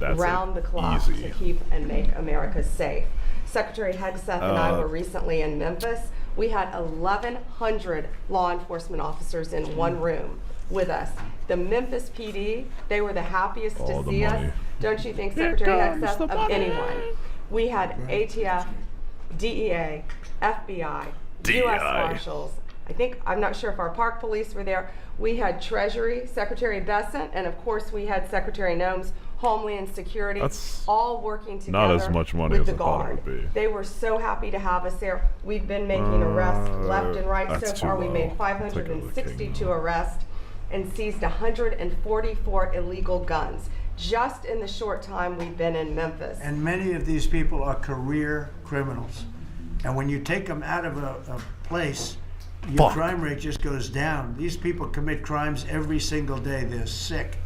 That's round the clock easy. to keep and make America safe. Secretary Hegseth and I were recently in Memphis. We had 1,100 law enforcement officers in one room with us. The Memphis PD, they were the happiest to see us. Don't you think, Secretary Hegseth, of anyone? We had ATF, DEA, FBI, U.S. Marshals. I'm not sure if our park police were there. We had Treasury, Secretary Bessent, and of course we had Secretary Noem's Homeland Security, That's all working together not as much money with as the I thought it Guard. would be. They were so happy to have us there. We've been making arrests left and right. That's So too far, we low. made Take a look, 562 arrests and seized 144 illegal guns just in the short time we've been in Memphis. And many of these people are career criminals. And when you take them out of a place, your crime rate just goes down. These people commit crimes every single day. They're sick.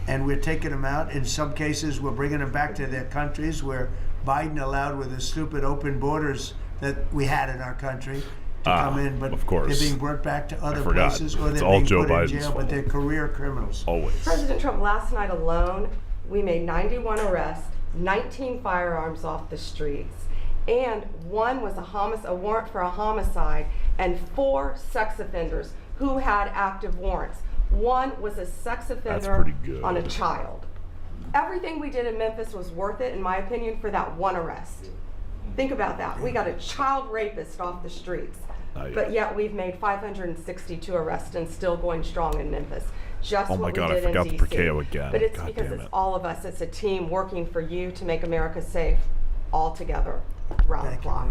And we're taking them out. In some cases, we're bringing them back to their countries where Biden allowed with the stupid open borders that we had in our country to come in. But of course. they're being brought back to other forgot. places or It's they're all being Joe put in Biden's jail, fault. but they're career criminals. Always. President Trump, last night alone, we made 91 arrests, 19 firearms off the streets, and one was a warrant for a homicide, and 4 sex offenders who had active warrants. One was a sex offender on a child. Everything we did in Memphis was worth it, in my opinion, for that one arrest. Think about that. We got a child rapist off the streets, But yet we've made 562 arrests and still going strong in Memphis. Just Oh my what God, we I did forgot in the DC. Perkeo again. But it's God because damn it's it. all of us. It's a team working for you to make America safe, all together, round the clock.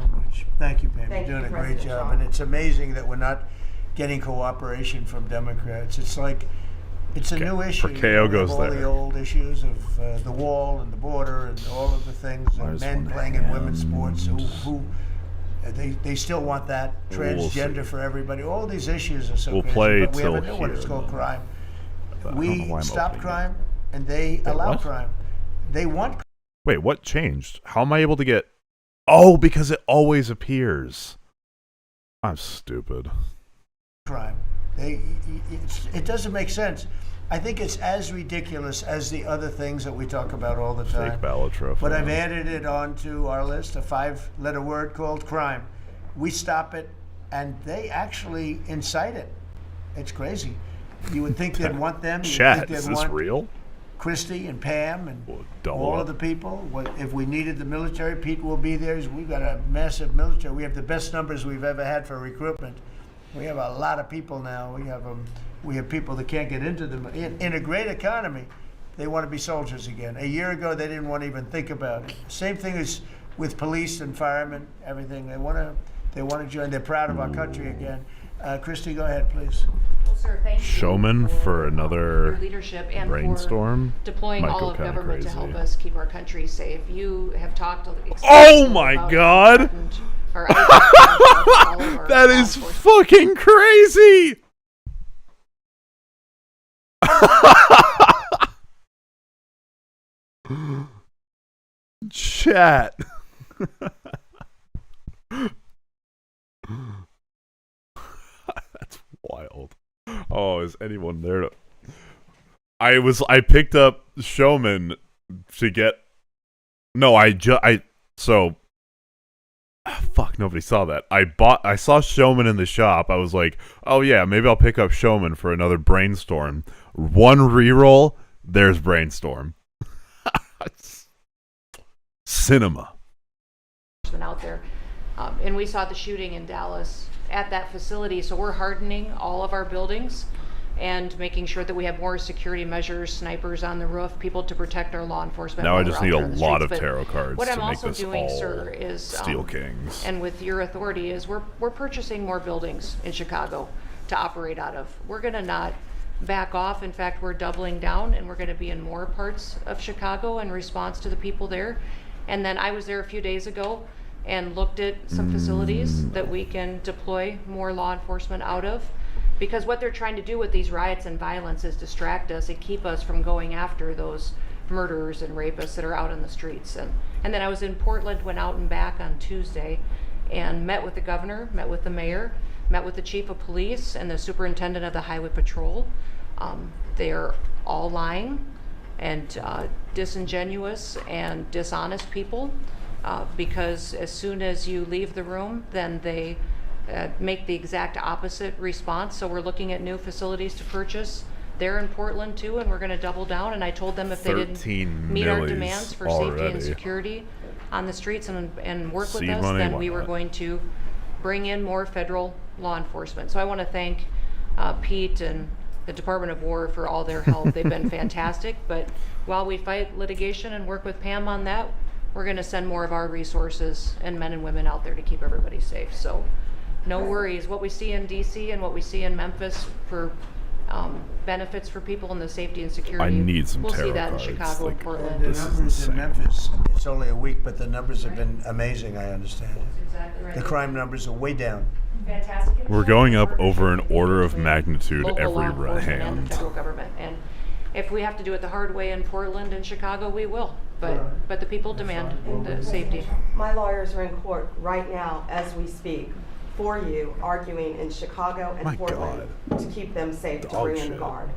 Thank you, Pam. Thank You're doing you, a great President job. Trump. And it's amazing that we're not getting cooperation from Democrats. It's like, it's a new issue. Perkeo We goes have all the there. old issues of the wall and the border and all of the things, and men playing in women's sports they still want that. We'll see. Transgender for everybody. All these issues are so We'll crazy. play But we have a till new one. It's here, called then. crime. I don't know We why I'm stop opening crime, and they Wait, allow what? crime. They want Wait, what changed? How am I able to get... Oh, because it always appears. I'm stupid. crime. It doesn't make sense. I think it's as ridiculous as the other things that we talk about all the time. Fake ballot trophy. But I've added it onto our list, a 5-letter word called crime. We stop it, and they actually incite it. It's crazy. You would think they'd want them. You'd Chat, think they'd is this want real? Christie and Pam and double all up. of the people. If we needed the military, Pete will be there. We've got a massive military. We have the best numbers we've ever had for recruitment. We have a lot of people now. We have people that can't get into them. In a great economy, they want to be soldiers again. A year ago, they didn't want to even think about it. Same thing as with police and firemen, everything. They want to join. They're proud of our country again. Christy, go ahead, please. Well, sir, thank you Showman for another your leadership and brainstorm. for deploying Might all go of kinda government to crazy. help us keep our country safe. You have talked Oh extensively my about God! threatened- or all of our That law is enforcement. fucking crazy! Chat. That's wild. Oh, is anyone there to... I picked up Showman to get... No, fuck, nobody saw that. I saw Showman in the shop. I was like, oh yeah, maybe I'll pick up Showman for another brainstorm. One reroll, there's brainstorm. Cinema. Out there. And we saw the shooting in Dallas at that facility, so we're hardening all of our buildings and making sure that we have more security measures, snipers on the roof, people to protect our law enforcement. Now I while just they're need out a there in the lot streets. of But tarot cards what to I'm make also this doing, all sir, is Steel Kings. and with your authority is we're purchasing more buildings in Chicago to operate out of. We're going to not back off. In fact, we're doubling down, and we're going to be in more parts of Chicago in response to the people there. And then I was there a few days ago and looked at some facilities that we can deploy more law enforcement out of. Because what they're trying to do with these riots and violence is distract us and keep us from going after those murderers and rapists that are out on the streets. And then I was in Portland, went out and back on Tuesday and met with the governor, met with the mayor, met with the chief of police and the superintendent of the highway patrol. They're all lying and disingenuous and dishonest people because as soon as you leave the room, then they make the exact opposite response. So we're looking at new facilities to purchase. They're in Portland too, and we're going to double down. And I told them if they didn't meet our demands for safety already. and security on the streets and work with Seed us, money, then why we were not? going to bring in more federal law enforcement. So I want to thank Pete and the Department of War for all their help. They've been fantastic. But while we fight litigation and work with Pam on that, we're going to send more of our resources and men and women out there to keep everybody safe. So no worries. What we see in DC and what we see in Memphis for benefits for people in the safety and security. I need some We'll see tarot that in cards, Chicago and like, Portland. The numbers in Memphis, it's only a week, but the numbers have been amazing, I understand. Exactly right. The crime numbers are way down. Fantastic. We're going up over an order of magnitude Local law every enforcement and the hand. federal government. And if we have to do it the hard way in Portland and Chicago, we will. But the people demand the safety. My lawyers are in court right now as we speak for you, arguing in Chicago and My Portland to keep them safe, to Dog bring in shit. the guard.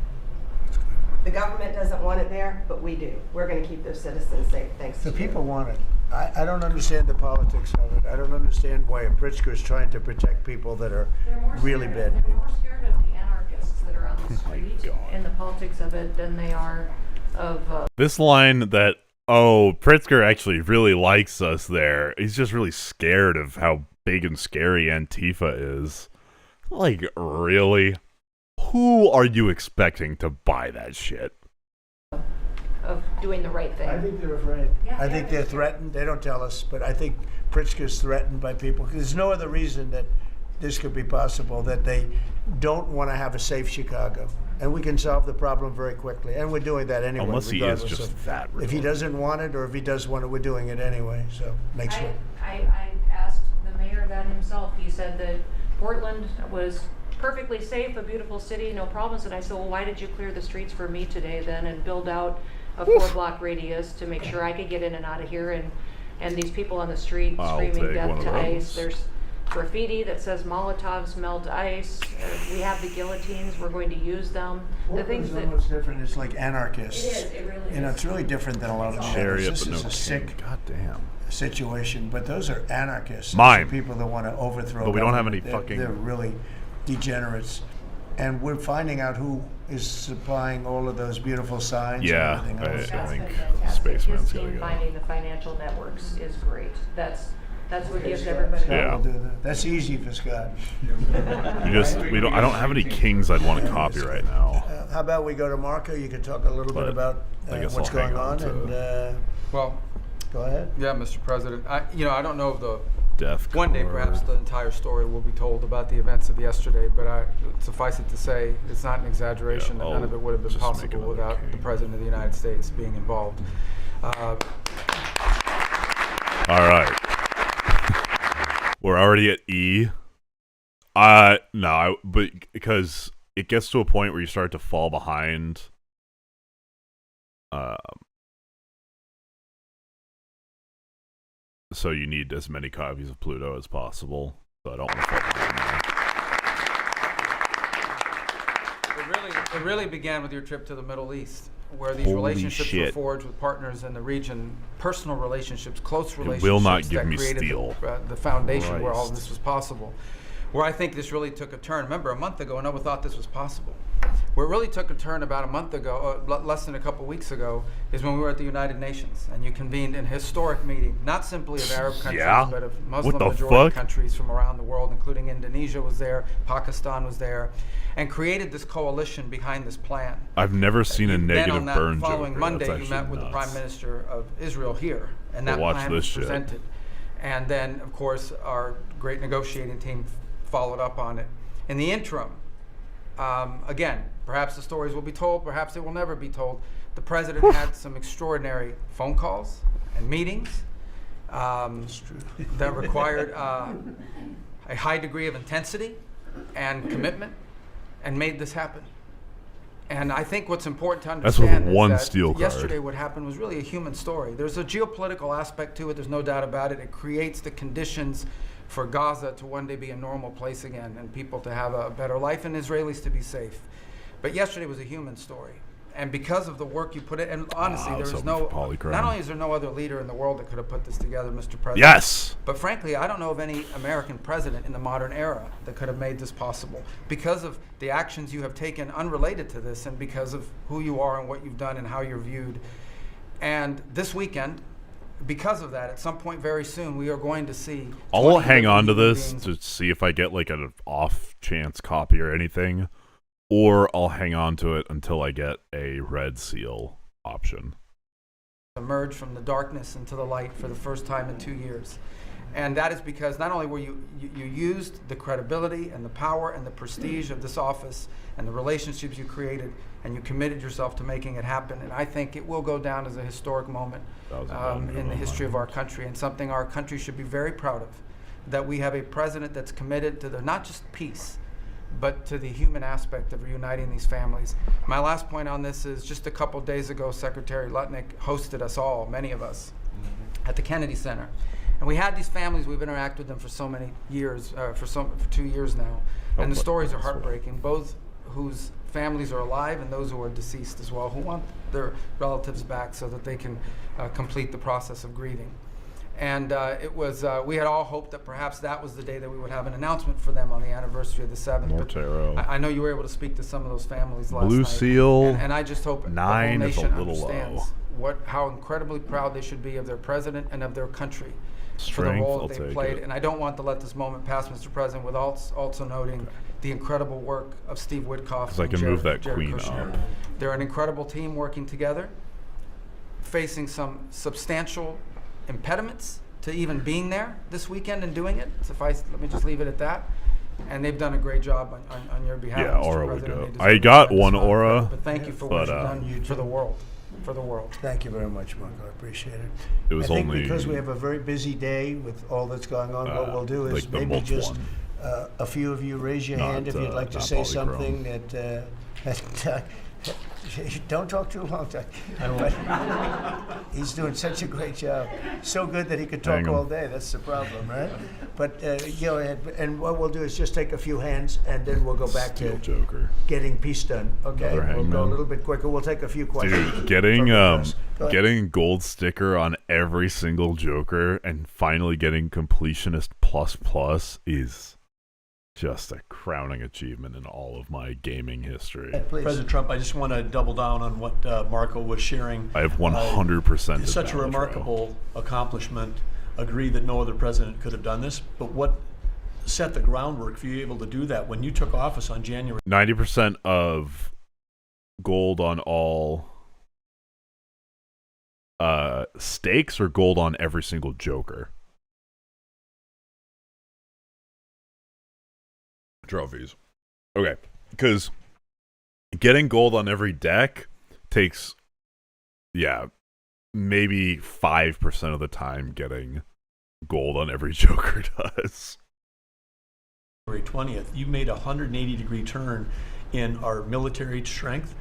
The government doesn't want it there, but we do. We're going to keep their citizens safe, thanks to The you. people want it. I don't understand the politics of it. I don't understand why a Pritzker is trying to protect people that are really bad They're people. more scared of the anarchists that are on the street and the politics of it than they are of This line that, oh, Pritzker actually really likes us there. He's just really scared of how big and scary Antifa is. Like, really? Who are you expecting to buy that shit? Of doing the right thing. I think they're afraid. I think they're threatened. They don't tell us, but I think Pritzker's threatened by people. There's no other reason that this could be possible, that they don't want to have a safe Chicago. And we can solve the problem very quickly. And we're doing that anyway. Unless he is just that. If he doesn't want it, or if he does want it, we're doing it anyway. So make sure. I asked the mayor that himself. He said that Portland was perfectly safe, a beautiful city, no problems. And I said, well, why did you clear the streets for me today then and build out a 4-block radius to make sure I could get in and out of here? And these people on the street screaming death to ICE. There's graffiti that says Molotovs melt ice. We have the guillotines. We're going to use them. The things that What's different is like anarchists. It is. It really is. It's really different than a lot of Chariot, this but is no a sick goddamn situation. But those are anarchists. Those Mine. are people that want to overthrow. But we don't have any government. They're really degenerates. And we're finding out who is supplying all of those beautiful signs Yeah, and everything else. I think Spaceman's Spaceman's gotta go. finding the financial networks is great. That's what gives everybody. Yeah. We'll do that. That's easy for Scott. I don't have any kings I'd want to copy right now. How about we go to Marco? You can talk a little bit about I guess what's I'll hang going on. to- Well, go ahead. Yeah, Mr. President. I don't know if the Death one day Corps. perhaps the entire story will be told about the events of yesterday, but suffice it to say, it's not an exaggeration that none of it would have been possible without the President of the United States being involved. All right. We're already at E. No, but because it gets to a point where you start to fall behind. So you need as many copies of Pluto as possible. So I don't want to fall behind. It really began with your trip to the Middle East, where these Holy relationships were shit. forged with partners in the region, personal relationships, close relationships will not give that me created steel. the foundation where all Christ. of this was possible. Where I think this really took a turn. Remember, a month ago, no one thought this was possible. Where it really took a turn about a month ago, less than a couple weeks ago, is when we were at the United Nations and you convened an historic meeting, not simply of Arab countries, Yeah? but of What Muslim the majority fuck? countries from around the world, including Indonesia was there, Pakistan was there, and created this coalition behind this plan. I've never seen a Then negative on that burn following joke. Monday, That's you met actually with the nuts. Prime Minister of Israel here, and that Well, watch plan this was shit. presented. And then, of course, our great negotiating team followed up on it. In the interim, again, perhaps the stories will be told, perhaps they will never be told. The president had some extraordinary phone calls and meetings that required a high degree of intensity and commitment, and made this happen. And I think what's important to That's with understand one is that steel card. yesterday what happened was really a human story. There's a geopolitical aspect to it, there's no doubt about it. It creates the conditions for Gaza to one day be a normal place again and people to have a better life and Israelis to be safe. But yesterday was a human story. And because of the work you put in, and honestly, Wow, there so is much no, polychrome. not only is there no other leader in the world that could have put this together, Mr. President. Yes! But frankly, I don't know of any American president in the modern era that could have made this possible because of the actions you have taken unrelated to this and because of who you are and what you've done and how you're viewed. And this weekend, because of that, at some point very soon, we are going to see. I'll 20 hang on to human this beings to see if I get like an off chance copy or anything, or I'll hang on to it until I get a red seal option. emerge from the darkness into the light for the first time in 2 years. And that is because not only were you used the credibility and the power and the prestige of this office and the relationships you created, and you committed yourself to making it happen. And I think it will go down as a historic moment in the history of our country, and something our country should be very proud of, that we have a president that's committed to the not just peace, but to the human aspect of reuniting these families. My last point on this is just a couple days ago, Secretary Lutnick hosted us all, many of us, at the Kennedy Center. And we had these families, we've interacted with them for so many years, for 2 years now. And the stories are heartbreaking, both whose families are alive and those who are deceased as well, who want their relatives back so that they can complete the process of grieving. And we had all hoped that perhaps that was the day that we would have an announcement for them on the anniversary of the 7th. Mortero. I know you were able to speak to some of those families last Blue night. Seal, And I just hope the whole 9 is a nation little understands low. how incredibly proud they should be of their president and of their country for the Strength, role I'll that they take played. it. And I don't want to let this moment pass, Mr. President, without also noting the incredible work of Steve Witkoff 'Cause I and can move that Jared queen Kushner. up. They're an incredible team working together, facing some substantial impediments to even being there this weekend and doing it. Let me just leave it at that. And they've done a great job on your behalf, Yeah, Mr. aura would President. go. They deserve I got tremendous one amount of aura, credit, but thank you for what but, you've done for the world. For the world. Thank you very much, Marco. I appreciate it. It was I think only because we have a very busy day with all that's going on, what we'll do is like the maybe mulch just one. A few of you raise your Not, hand if you'd like to not say polychrome. something that don't talk too long. He's doing such a great job. So good that he could talk Hang 'em. all day. That's the problem, right? But go ahead. And what we'll do is just take a few hands, and then we'll go back Steel to Joker. getting peace done. Okay, Another we'll go a hangman. little bit quicker. We'll take a few questions. Dude, getting from the press. Go ahead. getting gold sticker on every single Joker and finally getting completionist plus is just a crowning achievement in all of my gaming history. Please. President Trump, I just want to double down on what Marco was sharing. I have 100% It's such a down the trail. remarkable accomplishment. Agree that no other president could have done this, but what set the groundwork for you able to do that when you took office on January 90% of gold on all stakes or gold on every single Joker? Trophies. Okay, because getting gold on every deck takes, maybe 5% of the time getting gold on every Joker does. 20th, you made a 180-degree turn in our military strength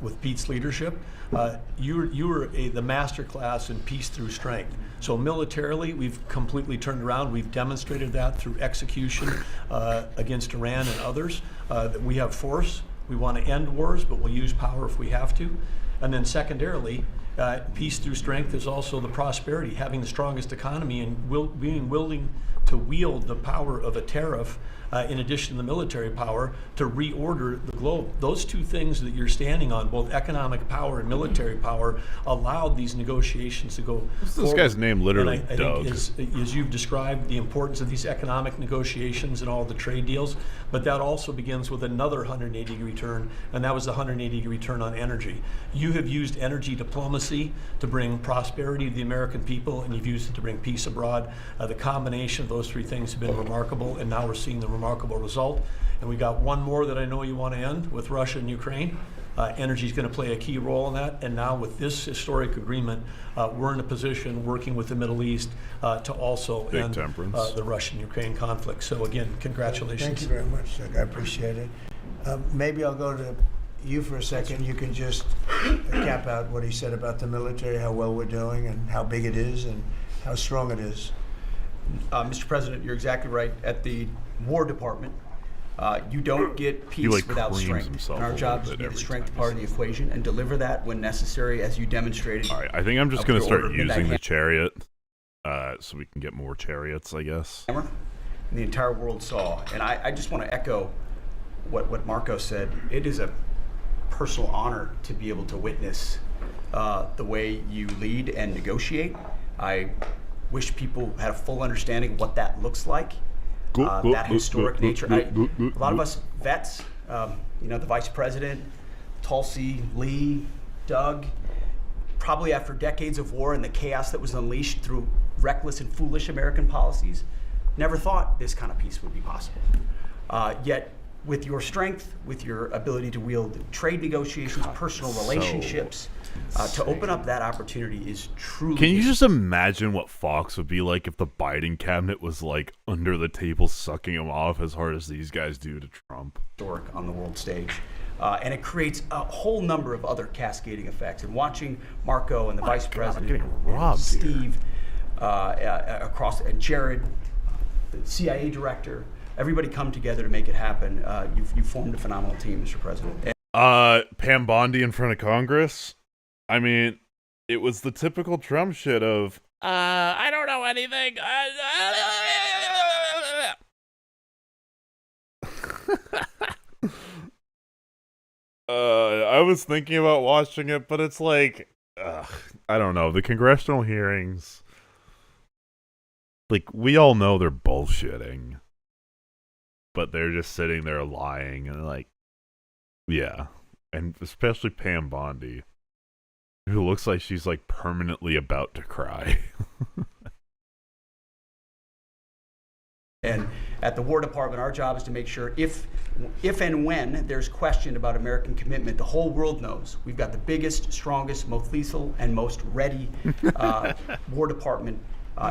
with Pete's leadership. You were the master class in peace through strength. So militarily, we've completely turned around. We've demonstrated that through execution against Iran and others, that we have force. We want to end wars, but we'll use power if we have to. And then secondarily, peace through strength is also the prosperity, having the strongest economy and being willing to wield the power of a tariff in addition to the military power to reorder the globe. Those two things that you're standing on, both economic power and military power, allowed these negotiations to go What's this forward. guy's name? Literally, And I Doug. think as you've described the importance of these economic negotiations and all the trade deals, but that also begins with another 180-degree turn, and that was the 180-degree turn on energy. You have used energy diplomacy to bring prosperity to the American people, and you've used it to bring peace abroad. The combination of those three things have been remarkable, and now we're seeing the remarkable result. And we got one more that I know you want to end with Russia and Ukraine. Energy is going to play a key role in that. And now with this historic agreement, we're in a position working with the Middle East to also Big end temperance. the Russian-Ukraine conflict. So again, congratulations. Thank you very much, Doug. I appreciate it. Maybe I'll go to you for a second. You can just cap out what he said about the military, how well we're doing, and how big it is, and how strong it is. Mr. President, you're exactly right. At the War Department, you don't get peace without creams strength. himself And our a job is little to be bit the every strength time part of the equation and deliver that when necessary, as you demonstrated. All right, I think I'm just with going to your start order of using the midnight chariot so we can get more chariots, I guess. hammer, and the entire world saw. And I just want to echo what Marco said. It is a personal honor to be able to witness the way you lead and negotiate. I wish people had a full understanding of what that looks like. That historic nature. A lot of us vets, the vice president, Tulsi, Lee, Doug, probably after decades of war and the chaos that was unleashed through reckless and foolish American policies, never thought this kind of peace would be possible. Yet, with your strength, with your ability to wield trade negotiations, personal relationships, to open up that opportunity is truly. Can you just imagine what Fox would be like if the Biden cabinet was like under the table sucking him off as hard as these guys do to Trump? Historic on the world stage. And it creates a whole number of other cascading effects. And watching Marco and the vice president, and Steve, across, and Jared, the CIA director, everybody come together to make it happen. You've formed a phenomenal team, Mr. President. Pam Bondi in front of Congress. I mean, it was the typical Trump shit of, I don't know anything. I was thinking about watching it, but it's like, I don't know. The congressional hearings, like, we all know they're bullshitting, but they're just sitting there lying and like, yeah. And especially Pam Bondi, who looks like she's like permanently about to cry. And at the War Department, our job is to make sure if and when there's question about American commitment, the whole world knows we've got the biggest, strongest, most lethal, and most ready War Department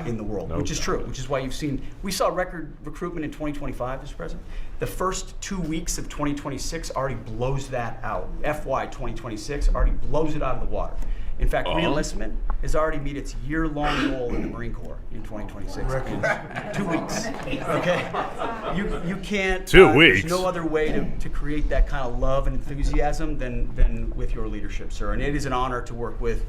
in the world, which is true, which is why you've seen, we saw record recruitment in 2025, Mr. President. The first 2 weeks of 2026 already blows that out. FY 2026 already blows it out of the water. In fact, re-enlistment has already met its year-long goal in the Marine Corps in 2026. In 2 weeks. Okay? You can't. 2 weeks. There's no other way to create that kind of love and enthusiasm than with your leadership, sir. And it is an honor to work with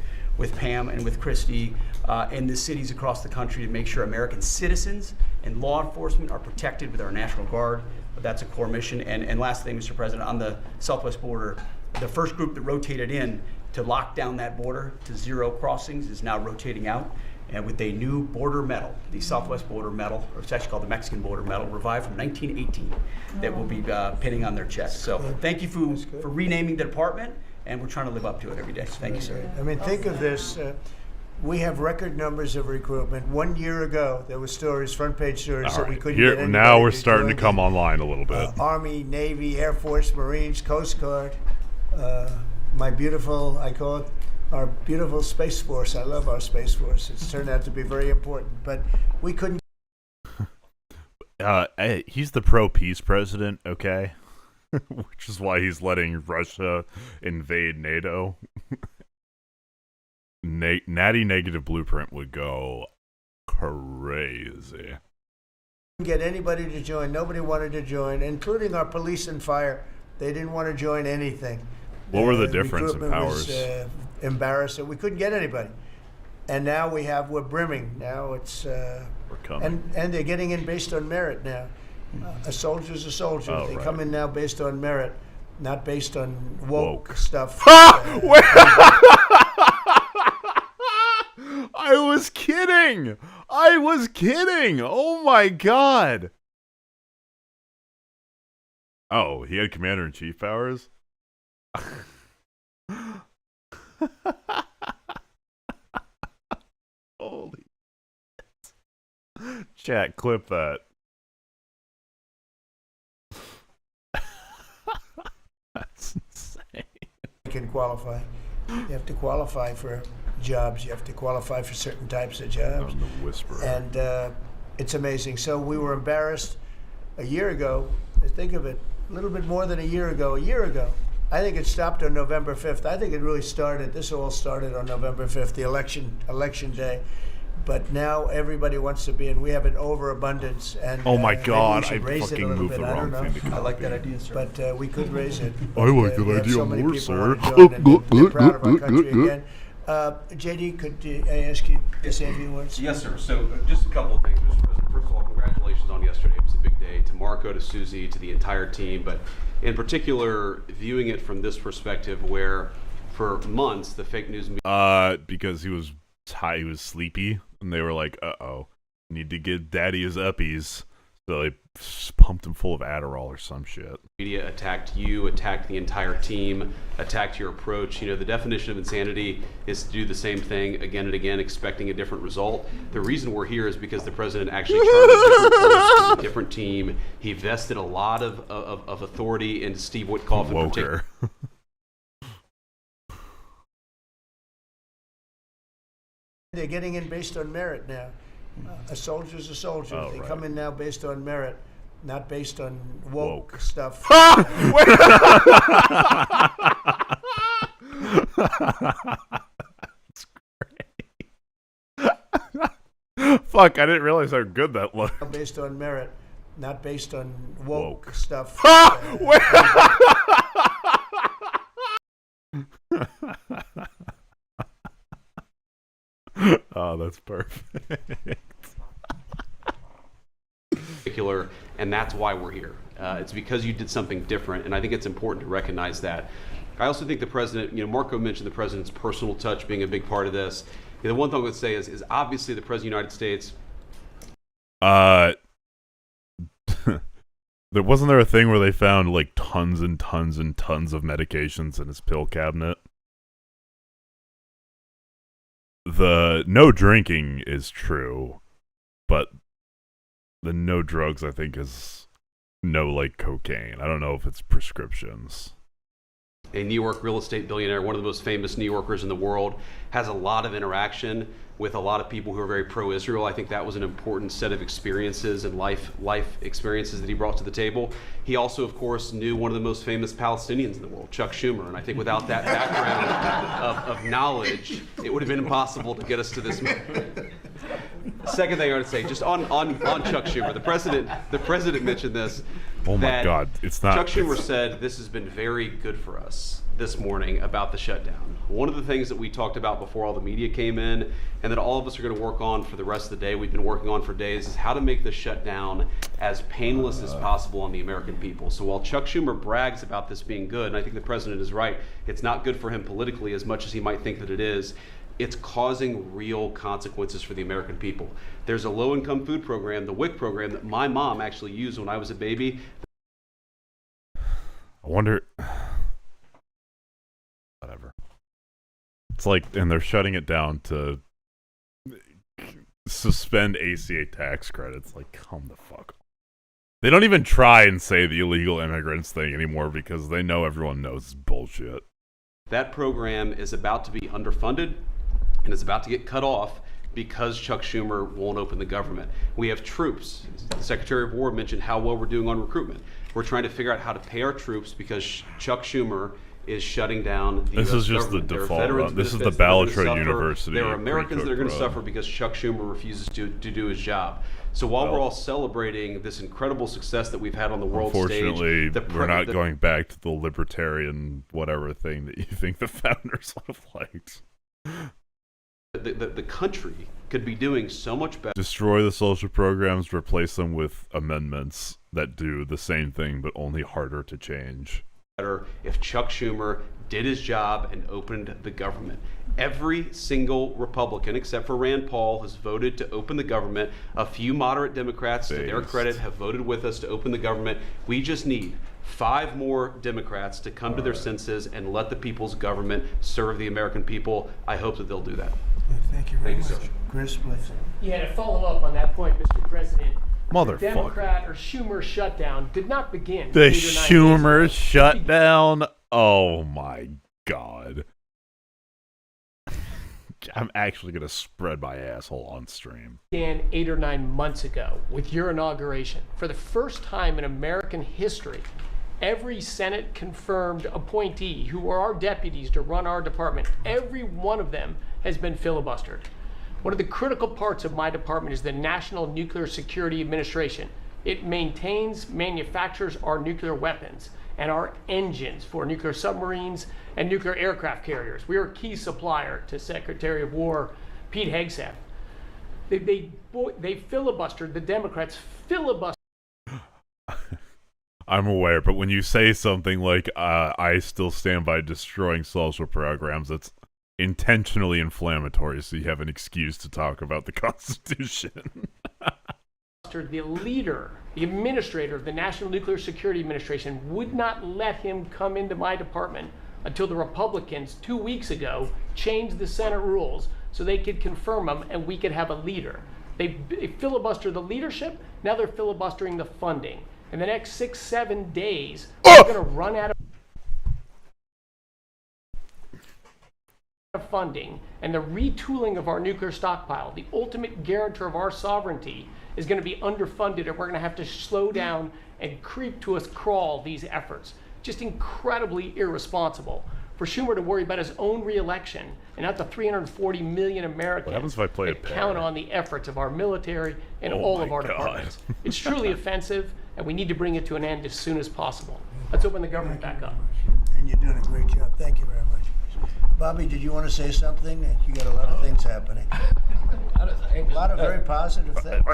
Pam and with Christy and the cities across the country to make sure American citizens and law enforcement are protected with our National Guard. That's a core mission. And last thing, Mr. President, on the southwest border, the first group that rotated in to lock down that border to 0 crossings is now rotating out, and with a new border medal, the Southwest Border Medal, or it's actually called the Mexican Border Medal, revived from 1918, that will be pinning on their chest. So thank you for renaming the department, and we're trying to live up to it every day. Thank you, sir. I mean, think of this. We have record numbers of recruitment. 1 year ago, there were stories, front page stories, that we couldn't get anybody. Now we're starting to come online a little bit. Army, Navy, Air Force, Marines, Coast Guard. My beautiful, I call it our beautiful Space Force. I love our Space Force. It's turned out to be very important, but we couldn't. He's the pro-peace president, okay? Which is why he's letting Russia invade NATO. Natty Negative Blueprint would go crazy. Get anybody to join. Nobody wanted to join, including our police and fire. They didn't want to join anything. What were the difference in powers? Was embarrassing. We couldn't get anybody, and now we're brimming. Now it's we're coming, and they're getting in based on merit now. A soldier's a soldier. They come in now based on merit, not based on woke. Stuff. I was kidding. Oh my god. Oh, he had commander-in-chief powers? Holy chat, clip that. That's insane. You can qualify. You have to qualify for jobs. You have to qualify for certain types of jobs. I'm the whisperer. And it's amazing. So we were embarrassed a year ago. Think of it, a little bit more than a year ago. I think it stopped on November 5th. I think it really started, this all started on November 5th, the election day. But now everybody wants to be in. We have an overabundance. And, oh my God, I fucking moved the wrong thing to copy. I like that idea, sir. But we could raise it. I like that idea more, sir. We're proud of our country again. JD, could I ask you to say a few words? Yes, sir. So just a couple of things, Mr. President. First of all, congratulations on yesterday. It was a big day to Marco, to Susie, to the entire team. But in particular, viewing it from this perspective, where for months the fake news because he was sleepy, and they were like, "Uh-oh, need to give Daddy his uppies." So they pumped him full of Adderall or some shit. Media attacked you, attacked the entire team, attacked your approach. You know, the definition of insanity is to do the same thing again and again, expecting a different result. The reason we're here is because the president actually charted a different course, a different team. He vested a lot of authority into Steve Witkoff in particular. They're getting in based on merit now. A soldier's a soldier. They come in now based on merit, not based on woke. Stuff. That's great. Fuck, I didn't realize how good that looked. Based on merit, not based on woke. Stuff. Oh, that's perfect. And that's why we're here. It's because you did something different, and I think it's important to recognize that. I also think the president, Marco mentioned the president's personal touch being a big part of this. The one thing I would say is obviously the president of the United States. Wasn't there a thing where they found like tons and tons and tons of medications in his pill cabinet? The no drinking is true, but the no drugs, I think, is no like cocaine. I don't know if it's prescriptions. A New York real estate billionaire, one of the most famous New Yorkers in the world, has a lot of interaction with a lot of people who are very pro-Israel. I think that was an important set of experiences and life experiences that he brought to the table. He also, of course, knew one of the most famous Palestinians in the world, Chuck Schumer. And I think without that background of knowledge, it would have been impossible to get us to this. Second thing I want to say, just on Chuck Schumer, the president mentioned this. Oh my God, it's not. Chuck Schumer said this has been very good for us this morning about the shutdown. One of the things that we talked about before all the media came in, and that all of us are going to work on for the rest of the day, we've been working on for days, is how to make the shutdown as painless as possible on the American people. So while Chuck Schumer brags about this being good, and I think the president is right, it's not good for him politically as much as he might think that it is. It's causing real consequences for the American people. There's a low-income food program, the WIC program, that my mom actually used when I was a baby. I wonder. Whatever. It's like, and they're shutting it down to suspend ACA tax credits. Like, come the fuck on. They don't even try and say the illegal immigrants thing anymore because they know everyone knows it's bullshit. That program is about to be underfunded and it's about to get cut off because Chuck Schumer won't open the government. We have troops. The Secretary of War mentioned how well we're doing on recruitment. We're trying to figure out how to pay our troops because Chuck Schumer is shutting down the This US is just government. the There are default veterans run. This is the benefits that are gonna Ballatrade suffer. University There are Americans that are going to pre-cooked suffer because Chuck Schumer refuses to do his job. So while we're all celebrating this incredible success that we've had on the world stage, unfortunately, we're not going back to the libertarian whatever thing that you think the founders would have liked. The country could be doing so much better. Destroy the social programs, replace them with amendments that do the same thing but only harder to change. If Chuck Schumer did his job and opened the government. Every single Republican, except for Rand Paul, has voted to open the government. A few moderate Democrats, to their credit, have voted with us to open the government. We just need 5 more Democrats to come to their senses and let the people's government serve the American people. I hope that they'll do that. Thank you very much. sir. Chris, please. Yeah, to follow up on that point, Mr. President, Motherfucker. the Democrat or Schumer shutdown did not begin. The 8 or 9 Schumer days ago. shutdown. Oh my God. I'm actually going to spread my asshole on stream. Began 8 or 9 months ago with your inauguration. For the first time in American history, every Senate confirmed appointee who are our deputies to run our department, every one of them has been filibustered. One of the critical parts of my department is the National Nuclear Security Administration. It maintains, manufactures our nuclear weapons and our engines for nuclear submarines and nuclear aircraft carriers. We are a key supplier to Secretary of War Pete Hegseth. They filibustered, the Democrats filibustered. I'm aware, but when you say something like, I still stand by destroying social programs, it's intentionally inflammatory, so you have an excuse to talk about the Constitution. The leader, the administrator of the National Nuclear Security Administration would not let him come into my department until the Republicans 2 weeks ago changed the Senate rules so they could confirm him and we could have a leader. They filibustered the leadership, now they're filibustering the funding. In the next 6-7 days, we're going to run out of funding, and the retooling of our nuclear stockpile, the ultimate guarantor of our sovereignty, is going to be underfunded, and we're going to have to slow down and creep to a crawl these efforts. Just incredibly irresponsible for Schumer to worry about his own reelection and not the 340 million Americans What happens if I play that a pair? count on the efforts of our military and Oh all my of our God. departments. It's truly offensive, and we need to bring it to an end as soon as possible. Let's open the government back up. And you're doing a great job. Thank you very much. Bobby, did you want to say something? You got a lot of things happening. I A lot of very positive things.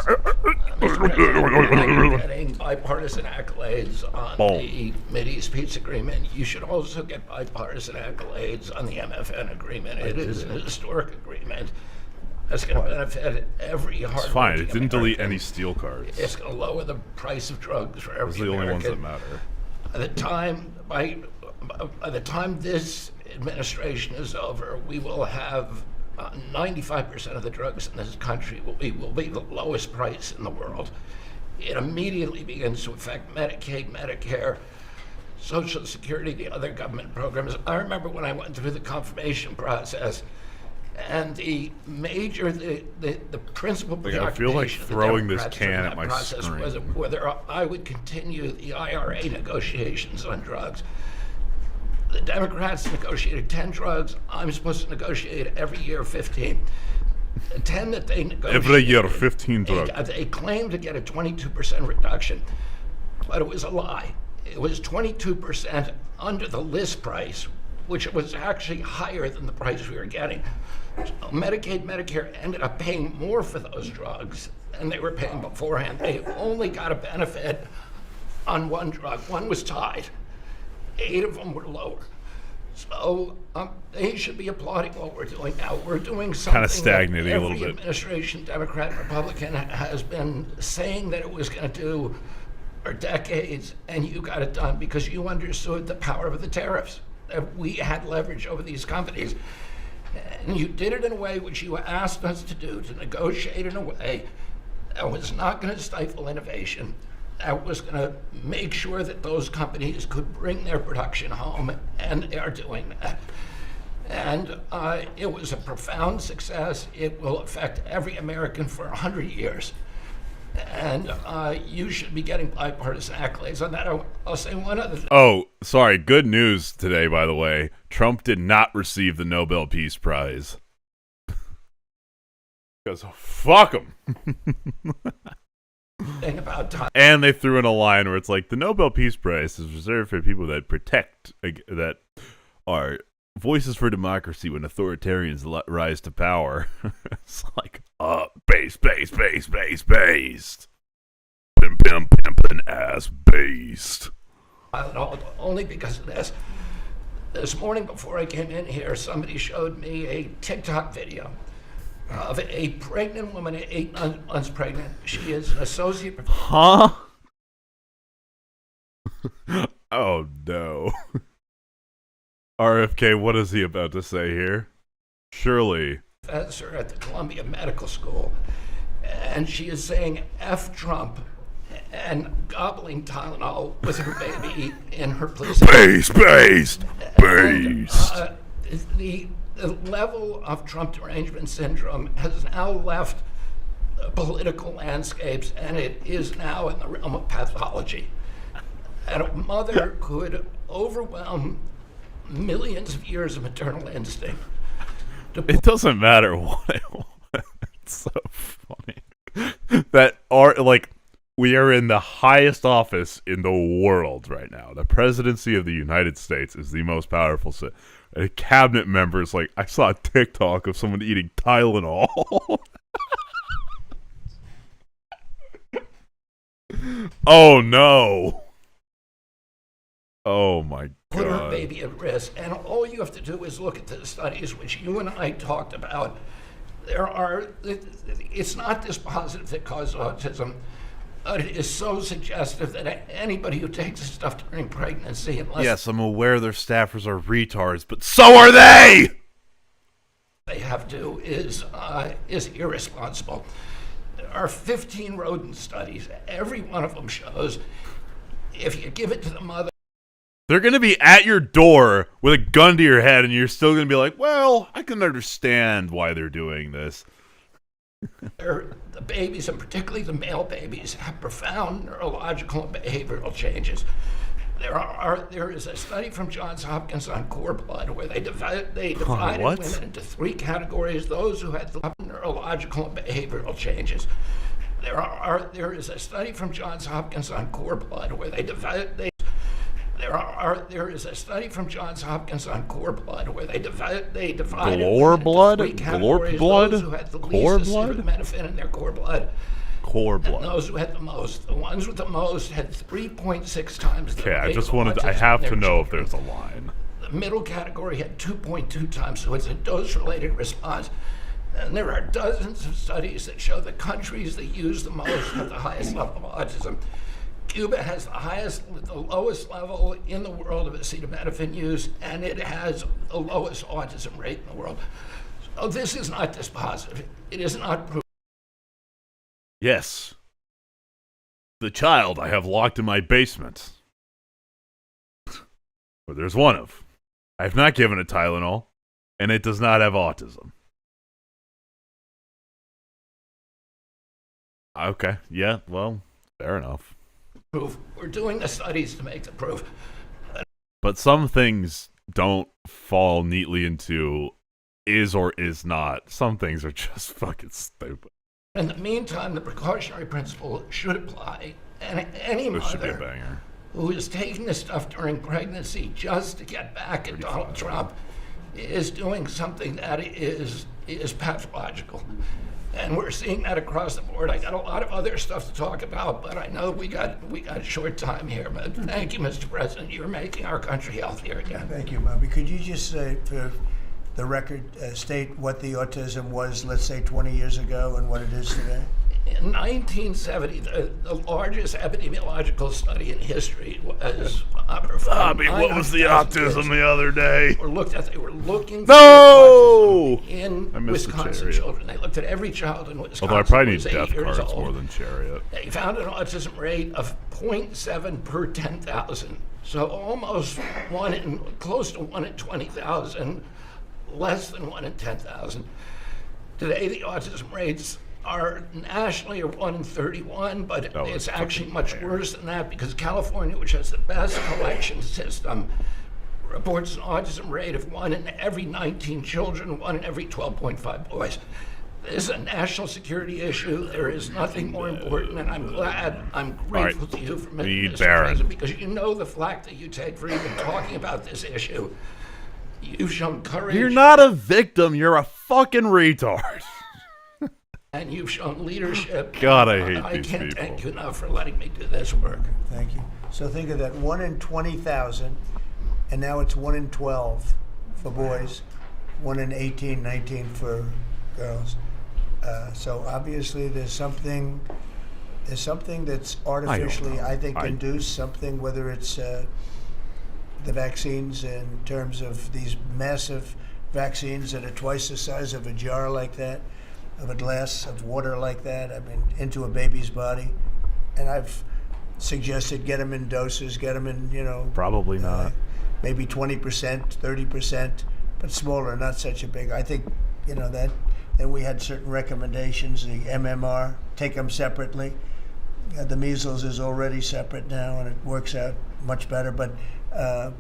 Getting bipartisan accolades on the Mideast Peace Agreement. You should also get bipartisan accolades on the MFN agreement. It is an historic agreement. That's going to benefit every hard. It's fine. It didn't delete any steel cards. It's going to lower the price of drugs for every Those are the only ones that American. matter. By the time this administration is over, we will have 95% of the drugs in this country will be the lowest price in the world. It immediately begins to affect Medicaid, Medicare, Social Security, the other government programs. I remember when I went through the confirmation process, and the principal Like, I feel like preoccupation of the throwing this Democrats during can that at my process screen. was whether I would continue the IRA negotiations on drugs. The Democrats negotiated 10 drugs. I'm supposed to negotiate every year 15. The 10 that they negotiated. Every year, 15 drugs. They claimed to get a 22% reduction, but it was a lie. It was 22% under the list price, which was actually higher than the price we were getting. So Medicaid, Medicare ended up paying more for those drugs than they were paying beforehand. They only got a benefit on one drug. One was tied. 8 of them were lower. So they should be applauding what we're doing now. We're doing something Kind of stagnating a little every bit. administration, Democrat and Republican, has been saying that it was going to do for decades, and you got it done because you understood the power of the tariffs. That we had leverage over these companies. And you did it in a way which you asked us to do, to negotiate in a way that was not going to stifle innovation, that was going to make sure that those companies could bring their production home, and they are doing that. And it was a profound success. It will affect every American for 100 years. And you should be getting bipartisan accolades on that. I'll say one other thing. Oh, sorry. Good news today, by the way. Trump did not receive the Nobel Peace Prize. Because fuck him. Thing about time. And they threw in a line where it's like, the Nobel Peace Prize is reserved for people that protect, that are voices for democracy when authoritarians rise to power. It's like, based. Pimpin' ass based. Only because of this. This morning before I came in here, somebody showed me a TikTok video of a pregnant woman at 8 months pregnant. She is an associate. Huh? Oh, no. RFK, what is he about to say here? Surely. Professor at the Columbia Medical School, and she is saying F Trump and gobbling Tylenol with her baby in her place. Based. The level of Trump derangement syndrome has now left political landscapes, and it is now in the realm of pathology. And a mother could overwhelm millions of years of maternal instinct. It doesn't matter what I want. It's so funny. That are like, we are in the highest office in the world right now. The presidency of the United States is the most powerful. A cabinet member is like, I saw a TikTok of someone eating Tylenol. Oh no. Oh my Put her God. baby at risk. And all you have to do is look at the studies which you and I talked about. It's not dispositive that causes autism, but it is so suggestive that anybody who takes this stuff during pregnancy, unless Yes, I'm aware their staffers are retards, but so are they! they have to, is irresponsible. There are 15 rodent studies. Every one of them shows if you give it to the mother, They're going to be at your door with a gun to your head, and you're still going to be like, well, I can understand why they're doing this. the babies, and particularly the male babies, have profound neurological and behavioral changes. There is a study from Johns Hopkins on cord blood where they divided what? women into 3 categories: those who had neurological and behavioral changes. There is a study from Johns Hopkins on cord blood where they There is a study from Johns Hopkins on core blood where they divided Glor blood? Glorp blood? Those who had the Core least blood? acetaminophen in their core blood. Core blood. And those who had the most. The ones with the most had 3.6 times the Okay, I rate just of wanted I autism have in to their know if children. there's a line. The middle category had 2.2 times, so it's a dose-related response. And there are dozens of studies that show the countries that use the most have the highest level of autism. Cuba has the lowest level in the world of acetaminophen use, and it has the lowest autism rate in the world. So this is not dispositive. It is not proof. Yes. The child I have locked in my basement. Or there's one of. I have not given it Tylenol, and it does not have autism. Okay, yeah, well, fair enough. Proof. We're doing the studies to make the proof. But some things don't fall neatly into is or is not. Some things are just fucking stupid. In the meantime, the precautionary principle should apply. And any This should be a mother banger. who is taking this stuff during pregnancy just to get back at Donald Trump is doing something that is pathological. And we're seeing that across the board. I got a lot of other stuff to talk about, but I know we got a short time here. But thank you, Mr. President. You're making our country healthier again. Thank you, Bobby. Could you just say, for the record, state what the autism was, let's say, 20 years ago and what it is today? In 1970, the largest epidemiological study in history was Bobby, what was the autism the other day? They were looking for No! autism in I missed the Wisconsin Chariot. children. They looked at every child in Wisconsin. Although I probably who need was 8 death years cards old. more than Chariot. They found an autism rate of 0.7 per 10,000. So almost close to 1 in 20,000, less than 1 in 10,000. Today, the autism rates are nationally 1 in 31, but it's actually much worse than that because California, which has the best collection system, reports an autism rate of 1 in every 19 children, 1 in every 12.5 boys. This is a national security issue. There is nothing more important, and I'm grateful to you for Mr. President, because you know the flack that you take for even talking about this issue. You've shown courage. You're not a victim, you're a fucking retard. And you've shown leadership. God, I hate I these can't people. thank you enough for letting me do this work. Thank you. So think of that, 1 in 20,000, and now it's 1 in 12 for boys, 1 in 18, 19 for girls. So obviously there's something that's artificially, I think, induced, something, whether it's the vaccines in terms of these massive vaccines that are twice the size of a jar like that, of a glass of water like that, I mean, into a baby's body. And I've suggested get them in doses, get them in, Probably not. Maybe 20%, 30%, but smaller, not such a big. I think, that. Then we had certain recommendations, the MMR, take them separately. The measles is already separate now, and it works out much better, but there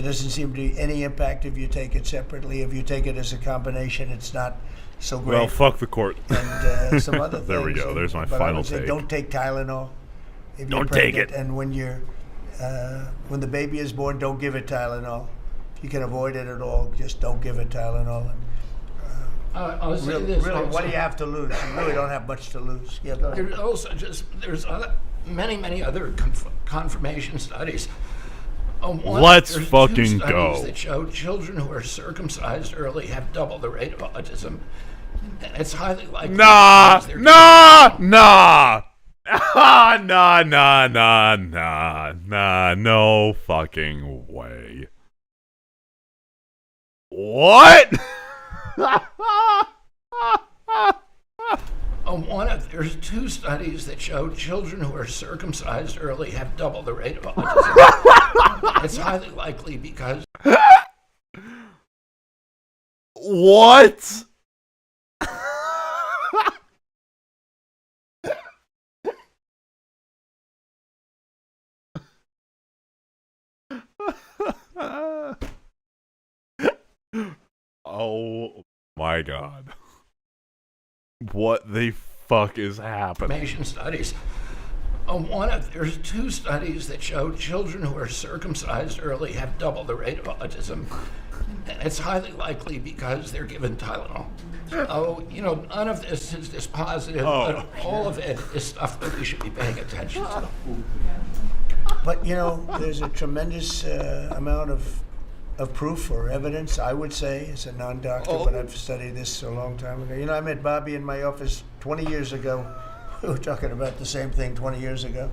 doesn't seem to be any impact if you take it separately. If you take it as a combination, it's not so great. Well, fuck the court. And some other things. There we go. There's my But I final would say take. don't take Tylenol. If you're Don't take pregnant. it. And when when the baby is born, don't give it Tylenol. If you can avoid it at all, just don't give it Tylenol. I'll say Really, this what also. do you have to lose? You really don't have much to lose. Yeah, go ahead. There's also there's many other confirmation studies. Let's there's fucking 2 studies go. that show children who are circumcised early have double the rate of autism. And it's highly likely. Nah, because they're- no fucking way. What? There's 2 studies that show children who are circumcised early have double the rate of autism. It's highly likely because. What? Oh my god. What the fuck is happening? Studies. There's 2 studies that show children who are circumcised early have double the rate of autism. And it's highly likely because they're given Tylenol. So, none of this is dispositive, but all of it is stuff that we should be paying attention to. But, there's a tremendous amount of proof or evidence, I would say, as a non-doctor, but I've studied this a long time ago. I met Bobby in my office 20 years ago. We were talking about the same thing 20 years ago.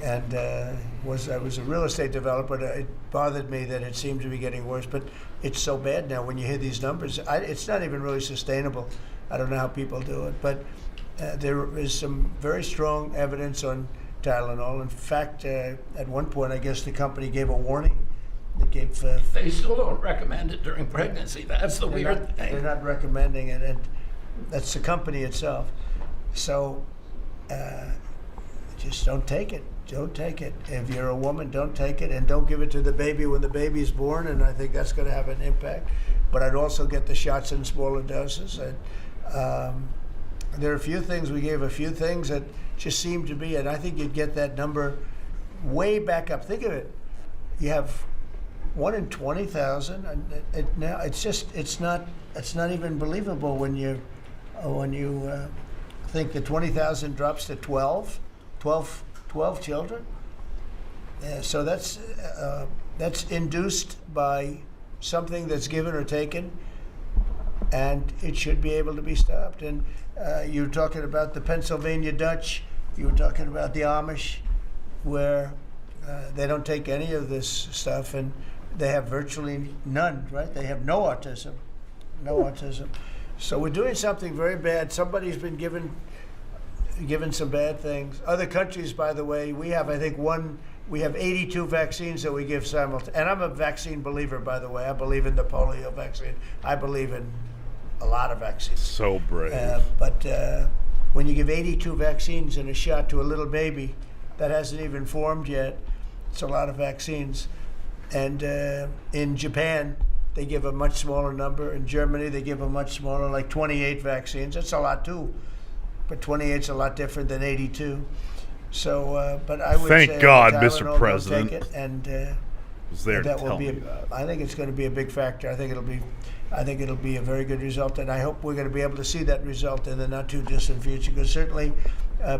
And I was a real estate developer. It bothered me that it seemed to be getting worse, but it's so bad now when you hear these numbers. It's not even really sustainable. I don't know how people do it, but there is some very strong evidence on Tylenol. In fact, at one point, I guess the company gave a warning. They still don't recommend it during pregnancy. That's the weird thing. They're not recommending it, and that's the company itself. So just don't take it. Don't take it. If you're a woman, don't take it, and don't give it to the baby when the baby's born, and I think that's going to have an impact. But I'd also get the shots in smaller doses. And there are a few things, we gave a few things that just seem to be, and I think you'd get that number way back up. Think of it. You have 1 in 20,000, and now it's not even believable when you think that 20,000 drops to 12 children. So that's induced by something that's given or taken, and it should be able to be stopped. And you were talking about the Pennsylvania Dutch, you were talking about the Amish, where they don't take any of this stuff, and they have virtually none, right? They have no autism. So we're doing something very bad. Somebody's been given some bad things. Other countries, by the way, we have 82 vaccines that we give simultaneously. And I'm a vaccine believer, by the way. I believe in the polio vaccine. I believe in a lot of vaccines. So brave. But when you give 82 vaccines in a shot to a little baby that hasn't even formed yet, it's a lot of vaccines. And in Japan, they give a much smaller number. In Germany, they give a much smaller, like 28 vaccines. That's a lot too. But 28 is a lot different than 82. So, but I would Thank say, God, Tylenol, Mr. President, don't take it, and was there to that will tell be. me that. I think it's going to be a big factor. I think it'll be a very good result, and I hope we're going to be able to see that result in the not too distant future. Because certainly,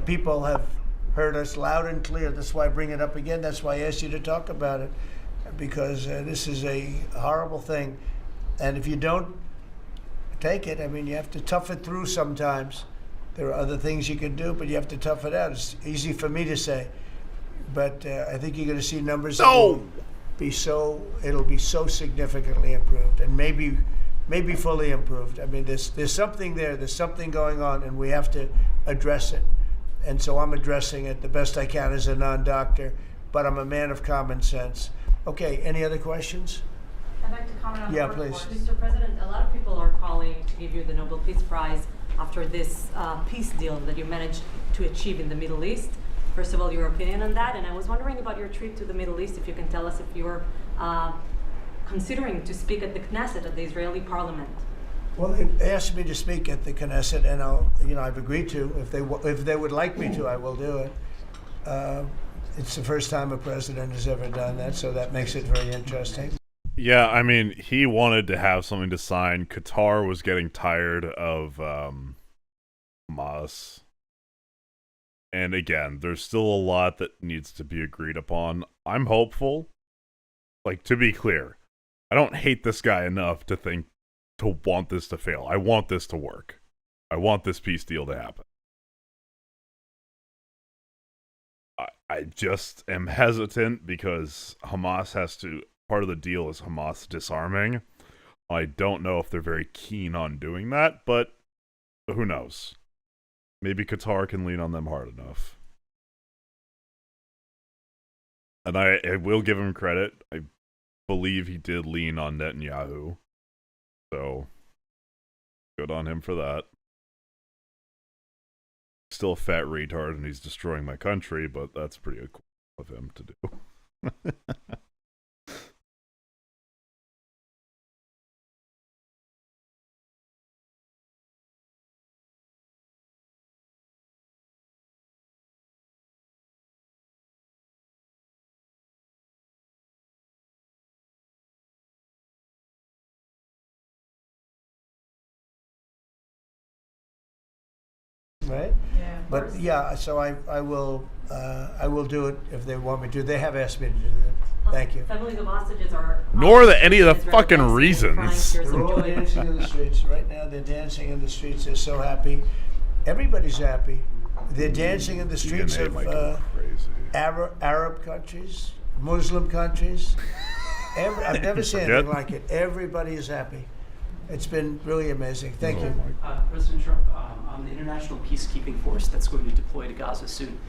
people have heard us loud and clear. That's why I bring it up again. That's why I asked you to talk about it, because this is a horrible thing, and if you don't take it, I mean, you have to tough it through sometimes. There are other things you can do, but you have to tough it out. It's easy for me to say, but I think you're going to see numbers that will be it'll be so significantly improved, and maybe fully improved. I mean, there's something there. There's something going on, and we have to address it. And so I'm addressing it the best I can as a non-doctor, but I'm a man of common sense. Okay, any other questions? I'd like to comment on the report. please. Mr. President, a lot of people are calling to give you the Nobel Peace Prize after this peace deal that you managed to achieve in the Middle East. First of all, your opinion on that, and I was wondering about your trip to the Middle East, if you can tell us if you're considering to speak at the Knesset, at the Israeli parliament. Well, they asked me to speak at the Knesset, and I've agreed to. If they would like me to, I will do it. It's the first time a president has ever done that, so that makes it very interesting. Yeah, I mean, he wanted to have something to sign. Qatar was getting tired of Hamas. And again, there's still a lot that needs to be agreed upon. I'm hopeful. Like, to be clear, I don't hate this guy enough to want this to fail. I want this to work. I want this peace deal to happen. I just am hesitant because Hamas has to... Part of the deal is Hamas disarming. I don't know if they're very keen on doing that, but who knows? Maybe Qatar can lean on them hard enough. And I will give him credit. I believe he did lean on Netanyahu. So, good on him for that. Still a fat retard and he's destroying my country, but that's pretty cool of him to do. right? Yeah, of But course. yeah, so I will do it if they want me to. They have asked me to do that. Thank you. Families of hostages are. Nor the any of the Israel fucking dancing, reasons. crying tears of They're all joy. dancing in the streets right now. They're dancing in the streets. They're so happy. Everybody's happy. They're dancing in the streets DNA of might go crazy. Arab countries, Muslim countries. I've never seen Forget. anything like it. Everybody is happy. It's been really amazing. Thank you. President Trump, on the international peacekeeping force that's going to deploy to Gaza soon,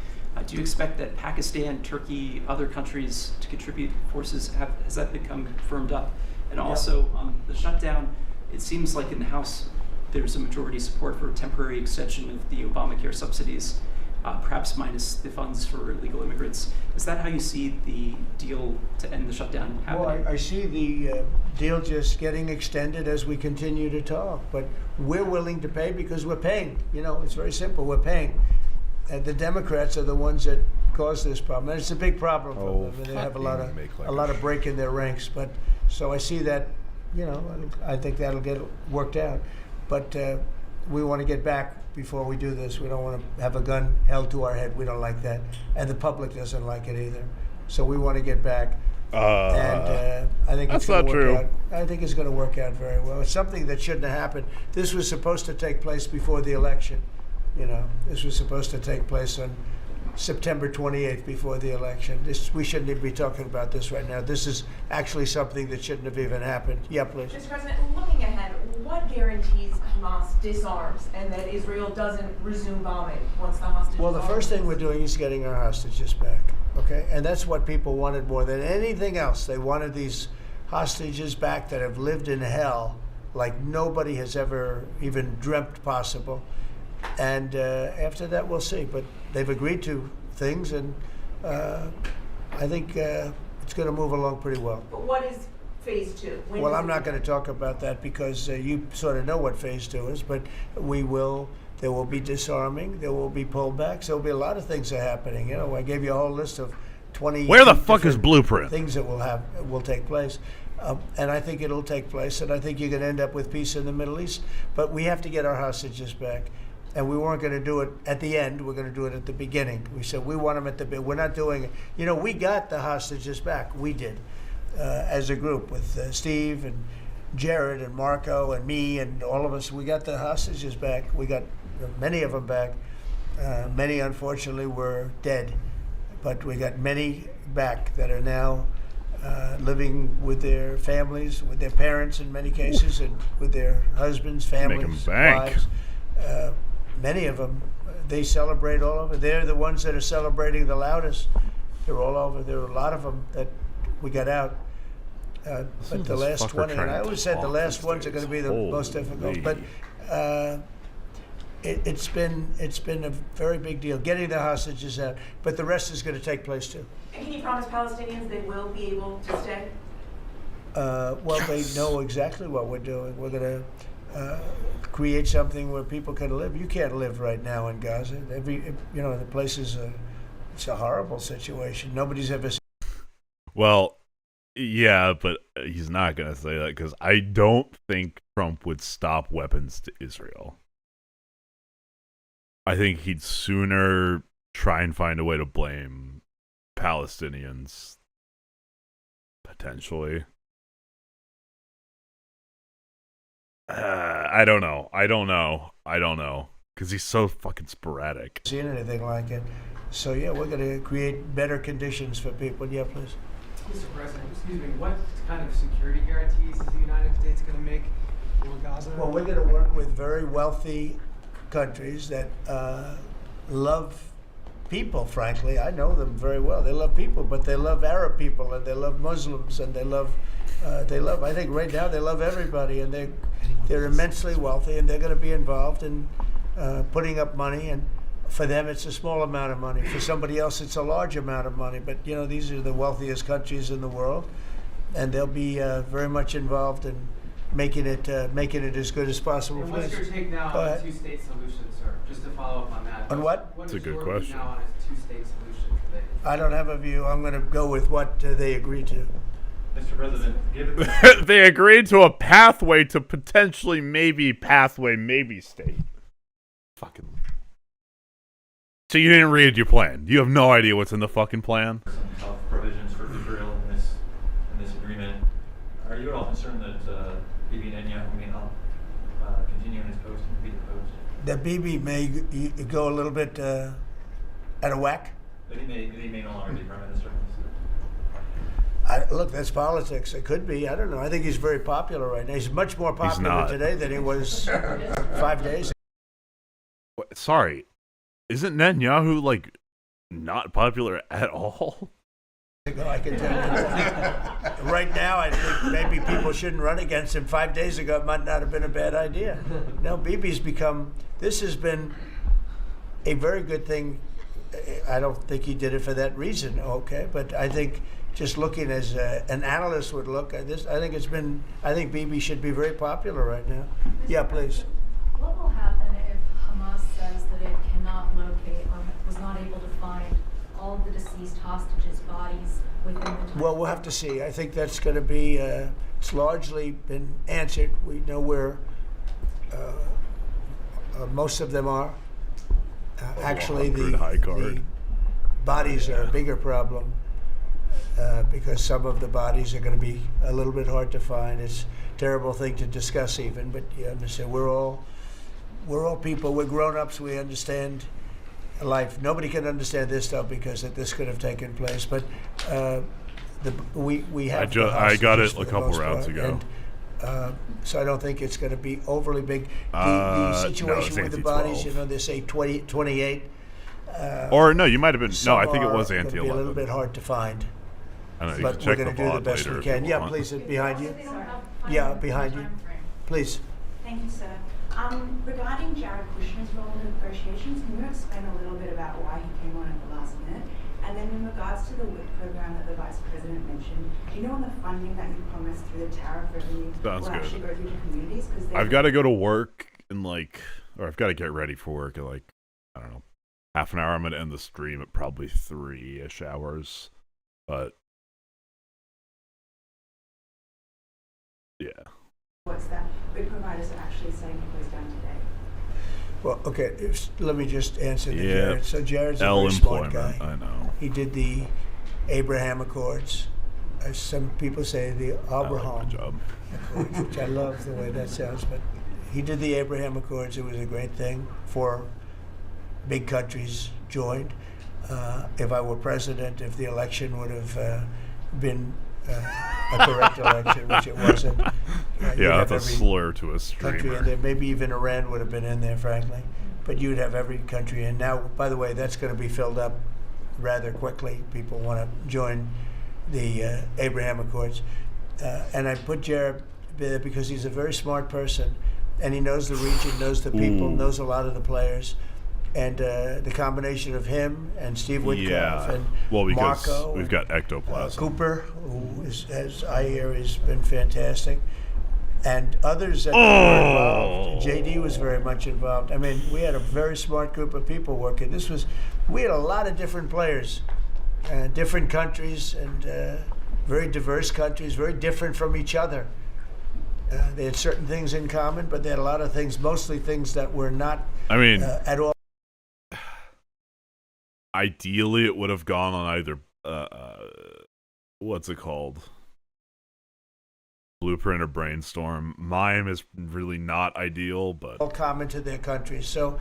do you expect that Pakistan, Turkey, other countries to contribute forces? Has that become firmed up? And also, the shutdown, it seems like in the House there's a majority support for a temporary extension of the Obamacare subsidies, perhaps minus the funds for illegal immigrants. Is that how you see the deal to end the shutdown happening? Well, I see the deal just getting extended as we continue to talk, but we're willing to pay because we're paying. You know, it's very simple. We're paying. The Democrats are the ones that caused this problem, and it's a big problem for them. And they have a lot of break in their ranks. But so I see that, you know, I think that'll get worked out. But we want to get back before we do this. We don't want to have a gun held to our head. We don't like that, and the public doesn't like it either. So we want to get back. And I think it's going to work out. I think it's going to work out very well. It's something that shouldn't have happened. This was supposed to take place before the election. You know, this was supposed to take place on September 28th before the election. We shouldn't even be talking about this right now. This is actually something that shouldn't have even happened. Yeah, please. Mr. President, looking ahead, what guarantees Hamas disarms and that Israel doesn't resume bombing once the hostages Well, the first thing we're doing is getting our hostages back, okay? And that's what people wanted more than anything else. They wanted these hostages back that have lived in hell like nobody has ever even dreamt possible. And after that, we'll see. But they've agreed to things, and I think it's going to move along pretty well. But what is phase two? Well, I'm not going to talk about that because you sort of know what phase two is, but there will be disarming, there will be pullbacks, there will be a lot of things that are happening. You know, I gave you a whole list of 20. Where the fuck is Blueprint? Things that will take place. And I think it'll take place, and I think you're going to end up with peace in the Middle East. But we have to get our hostages back. And we weren't going to do it at the end. We're going to do it at the beginning. We said we want them at the beginning. We're not doing it. You know, we got the hostages back. We did, as a group with Steve and Jared and Marco and me and all of us. We got the hostages back. We got many of them back. Many, unfortunately, were dead. But we got many back that are now living with their families, with their parents in many cases, and with their husbands, families, wives. Many of them, they celebrate all over. They're the ones that are celebrating the loudest. They're all over. There are a lot of them that we got out. But the last 20, and I always said the last ones are going to be the most difficult. But it's been a very big deal getting the hostages out. But the rest is going to take place too. And can you promise Palestinians they will be able to stay? Well, they know exactly what we're doing. We're going to create something where people can live. You can't live right now in Gaza. The place is it's a horrible situation. Nobody's ever seen. Well, yeah, but he's not going to say that because I don't think Trump would stop weapons to Israel. I think he'd sooner try and find a way to blame Palestinians, potentially. I don't know. Because he's so fucking sporadic. Seen anything like it. So, yeah, we're going to create better conditions for people. Yeah, please. Mr. President, excuse me, what kind of security guarantees is the United States going to make for Gaza? Well, we're going to work with very wealthy countries that love people, frankly. I know them very well. They love people, but they love Arab people, and they love Muslims, and they love, I think right now they love everybody, and they're immensely wealthy, and they're going to be involved in putting up money, and for them it's a small amount of money. For somebody else it's a large amount of money, but you know, these are the wealthiest countries in the world, and they'll be very much involved in making it as good as possible. And what's your take now on a two-state solution, sir? Just to follow up on that. On what? What That's a is good your question. view now on a two-state solution today? I don't have a view. I'm going to go with what they agree to. Mr. President, given They agreed to a pathway to potentially maybe state. Fucking So you didn't read your plan. You have no idea what's in the fucking plan. Some tough provisions for Israel in this agreement. Are you at all concerned that Bibi Netanyahu may not continue in his post and be deposed? That Bibi may go a little bit out of whack. That he may no longer be prime minister. Look, that's politics. It could be. I don't know. I think he's very popular right now. He's much more popular today than he was 5 days ago. What, sorry, isn't Netanyahu like not popular at all? I can tell you. Right now, I think maybe people shouldn't run against him. 5 days ago, it might not have been a bad idea. No, Bibi's become. This has been a very good thing. I don't think he did it for that reason. Okay, but I think. Just looking as an analyst would look at this, I think Bibi should be very popular right now. Yeah, please. What will happen if Hamas says that it cannot locate or was not able to find all of the deceased hostages' bodies within the time? Well, we'll have to see. I think that's going to be, it's largely been answered. We know where most of them are. Actually, the bodies are a bigger problem. Because some of the bodies are going to be a little bit hard to find. It's a terrible thing to discuss even, but you understand, we're all people, we're grown-ups, we understand life. Nobody can understand this stuff because this could have taken place, but we have I got it a couple rounds ago. And, so I don't think it's going to be overly big. The situation with the bodies, they say 28. Or no, you might have been, no, I think it was Anti-11. Anti-11. A little bit hard to find. I don't know, But we're going to do the best we can. Yeah, please, behind you. Yeah, behind you. Please. Thank you, sir. Regarding Jared Kushner's role in the negotiations, can you explain a little bit about why he came on at the last minute? And then in regards to the WIC program that the Vice President mentioned, do you know when the funding that you promised through the tariff revenue will actually go through to communities? I've got to go to work in or I've got to get ready for work in I don't know, half an hour. I'm going to end the stream at probably 3-ish hours. But yeah. What's that? WIC providers are actually saying it goes down today. Well, okay, let me just answer Yeah. Jared. So Jared's a very smart guy. I know. He did the Abraham Accords. As some people say, the Abraham Accords, which I love the way that sounds. But he did the Abraham Accords. It was a great thing. 4 big countries joined. If I were president, if the election would have been a correct election, which it wasn't. Yeah, that's a slur to a streamer. Country in there. Maybe even Iran would have been in there, frankly. But you'd have every country in. Now, by the way, that's going to be filled up rather quickly. People want to join the Abraham Accords. And I put Jared there because he's a very smart person. And he knows the region, knows the people, knows a lot of the players. And the combination of him and Steve Witkoff and because Marco, we've got ectoplasm. Cooper, who as I hear has been fantastic, and others that were involved. JD was very much involved. I mean, we had a very smart group of people working. We had a lot of different players, different countries, and very diverse countries, very different from each other. They had certain things in common, but they had a lot of things, mostly things that were not at all. Ideally, it would have gone on either, what's it called? Blueprint or Brainstorm. Mime is really not ideal, but... all common to their countries. So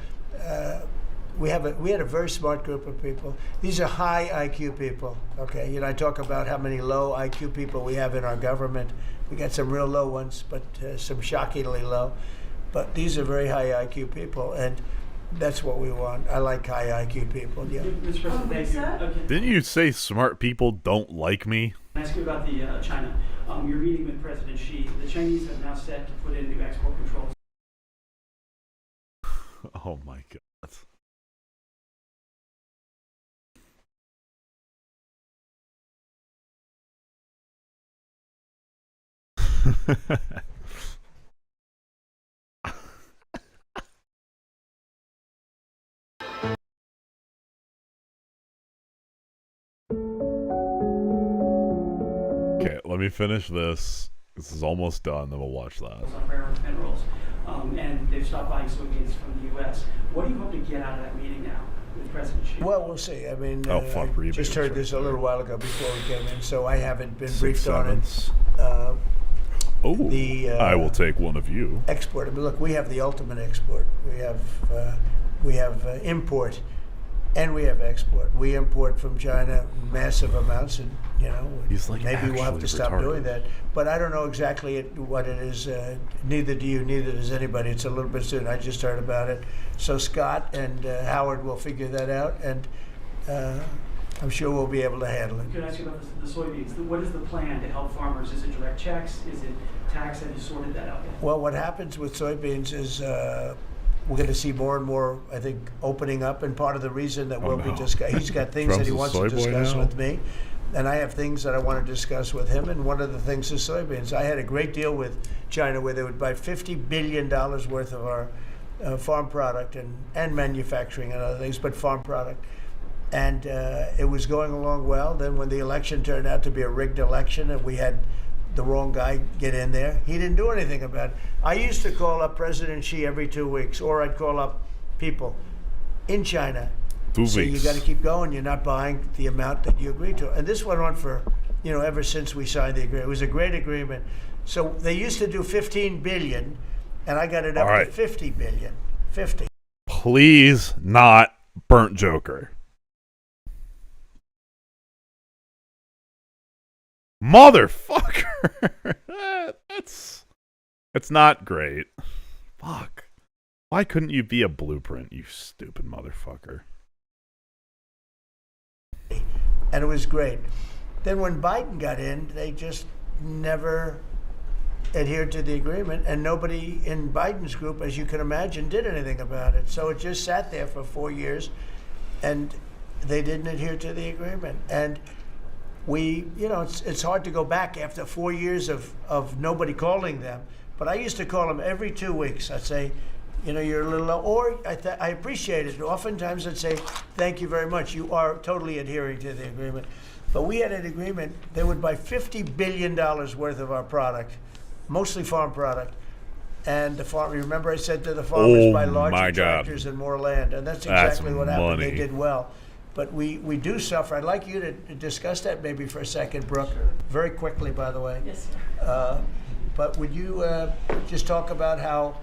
we had a very smart group of people. These are high IQ people, okay? I talk about how many low IQ people we have in our government. We got some real low ones, but some shockingly low. But these are very high IQ people, and that's what we want. I like high IQ people, yeah. Mr. President, thank you. Okay. Didn't you say smart people don't like me? Can I ask you about the China? You're meeting with President Xi. The Chinese have now set to put in new export controls. Oh my God. Okay, let me finish this. This is almost done, then we'll watch that. On rare earth minerals, and they've stopped buying soybeans from the U.S. What do you hope to get out of that meeting now? with President Xi? Well, we'll see. I mean, Oh, fuck, I just heard this a little while ago before we came in, so I haven't been briefed on it. Oh, I will take one of you. Export. I mean, look, we have the ultimate export. We have import, and we have export. We import from China massive amounts, and He's like maybe we'll have to stop retarded. doing that. But I don't know exactly what it is. Neither do you. Neither does anybody. It's a little bit soon. I just heard about it. So Scott and Howard will figure that out, and I'm sure we'll be able to handle it. Could I ask you about the soybeans? What is the plan to help farmers? Is it direct checks? Is it tax? Have you sorted that out yet? Well, what happens with soybeans is we're going to see more and more, I think, opening up. And part of the reason that we'll be discussing, he's got things that he wants to discuss with me, and I have things that I want to discuss with him. And one of the things is soybeans. I had a great deal with China where they would buy $50 billion worth of our farm product and manufacturing and other things, but farm product. And it was going along well. Then when the election turned out to be a rigged election and we had the wrong guy get in there, he didn't do anything about it. I used to call up President Xi every 2 weeks, or I'd call up people in China. 2 say, weeks. You got to keep going. You're not buying the amount that you agreed to. And this went on for, ever since we signed the agreement. It was a great agreement. So they used to do 15 billion, and I got it up to 50 billion. 50. Please not burnt Joker. Motherfucker. That's not great. Fuck. Why couldn't you be a blueprint, you stupid motherfucker? And it was great. Then when Biden got in, they just never adhered to the agreement, and nobody in Biden's group, as you can imagine, did anything about it. So it just sat there for 4 years, and they didn't adhere to the agreement. And we, it's hard to go back after 4 years of nobody calling them, but I used to call them every 2 weeks. I'd say, you're a little low, or I appreciate it. Oftentimes I'd say, thank you very much. You are totally adhering to the agreement. But we had an agreement. They would buy $50 billion worth of our product, mostly farm product. And the farm, remember I said to the farmers, buy larger tractors and more land. And that's exactly what happened. They did well. But we do suffer. I'd like you to discuss that maybe for a second, Brooke. Sure. Very quickly, by the way. Yes, sir. But would you just talk about how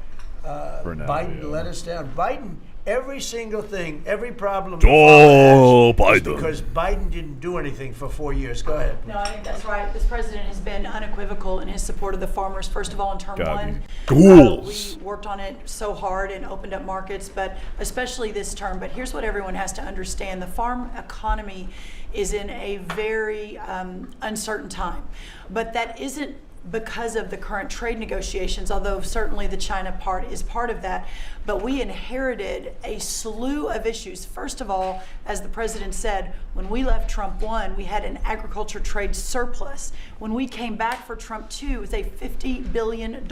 Biden let us down? Biden, every single thing, every problem. Biden. Because Biden didn't do anything for 4 years. Go ahead. No, I think that's right. This president has been unequivocal in his support of the farmers. First of all, in term one, we worked on it so hard and opened up markets, but especially this term. But here's what everyone has to understand. The farm economy is in a very uncertain time. But that isn't because of the current trade negotiations, although certainly the China part is part of that. But we inherited a slew of issues. First of all, as the president said, when we left Trump 1, we had an agriculture trade surplus. When we came back for Trump 2, it was a $50 billion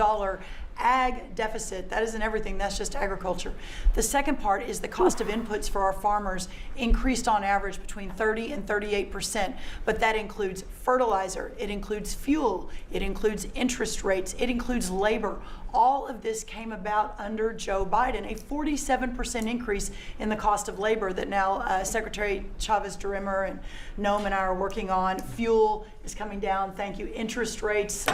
ag deficit. That isn't everything, that's just agriculture. The second part is the cost of inputs for our farmers increased on average between 30 and 38%, but that includes fertilizer, it includes fuel, it includes interest rates, it includes labor. All of this came about under Joe Biden, a 47% increase in the cost of labor that now Secretary Chavez-DeRimmer and Noam and I are working on. Fuel is coming down, thank you. Interest rates,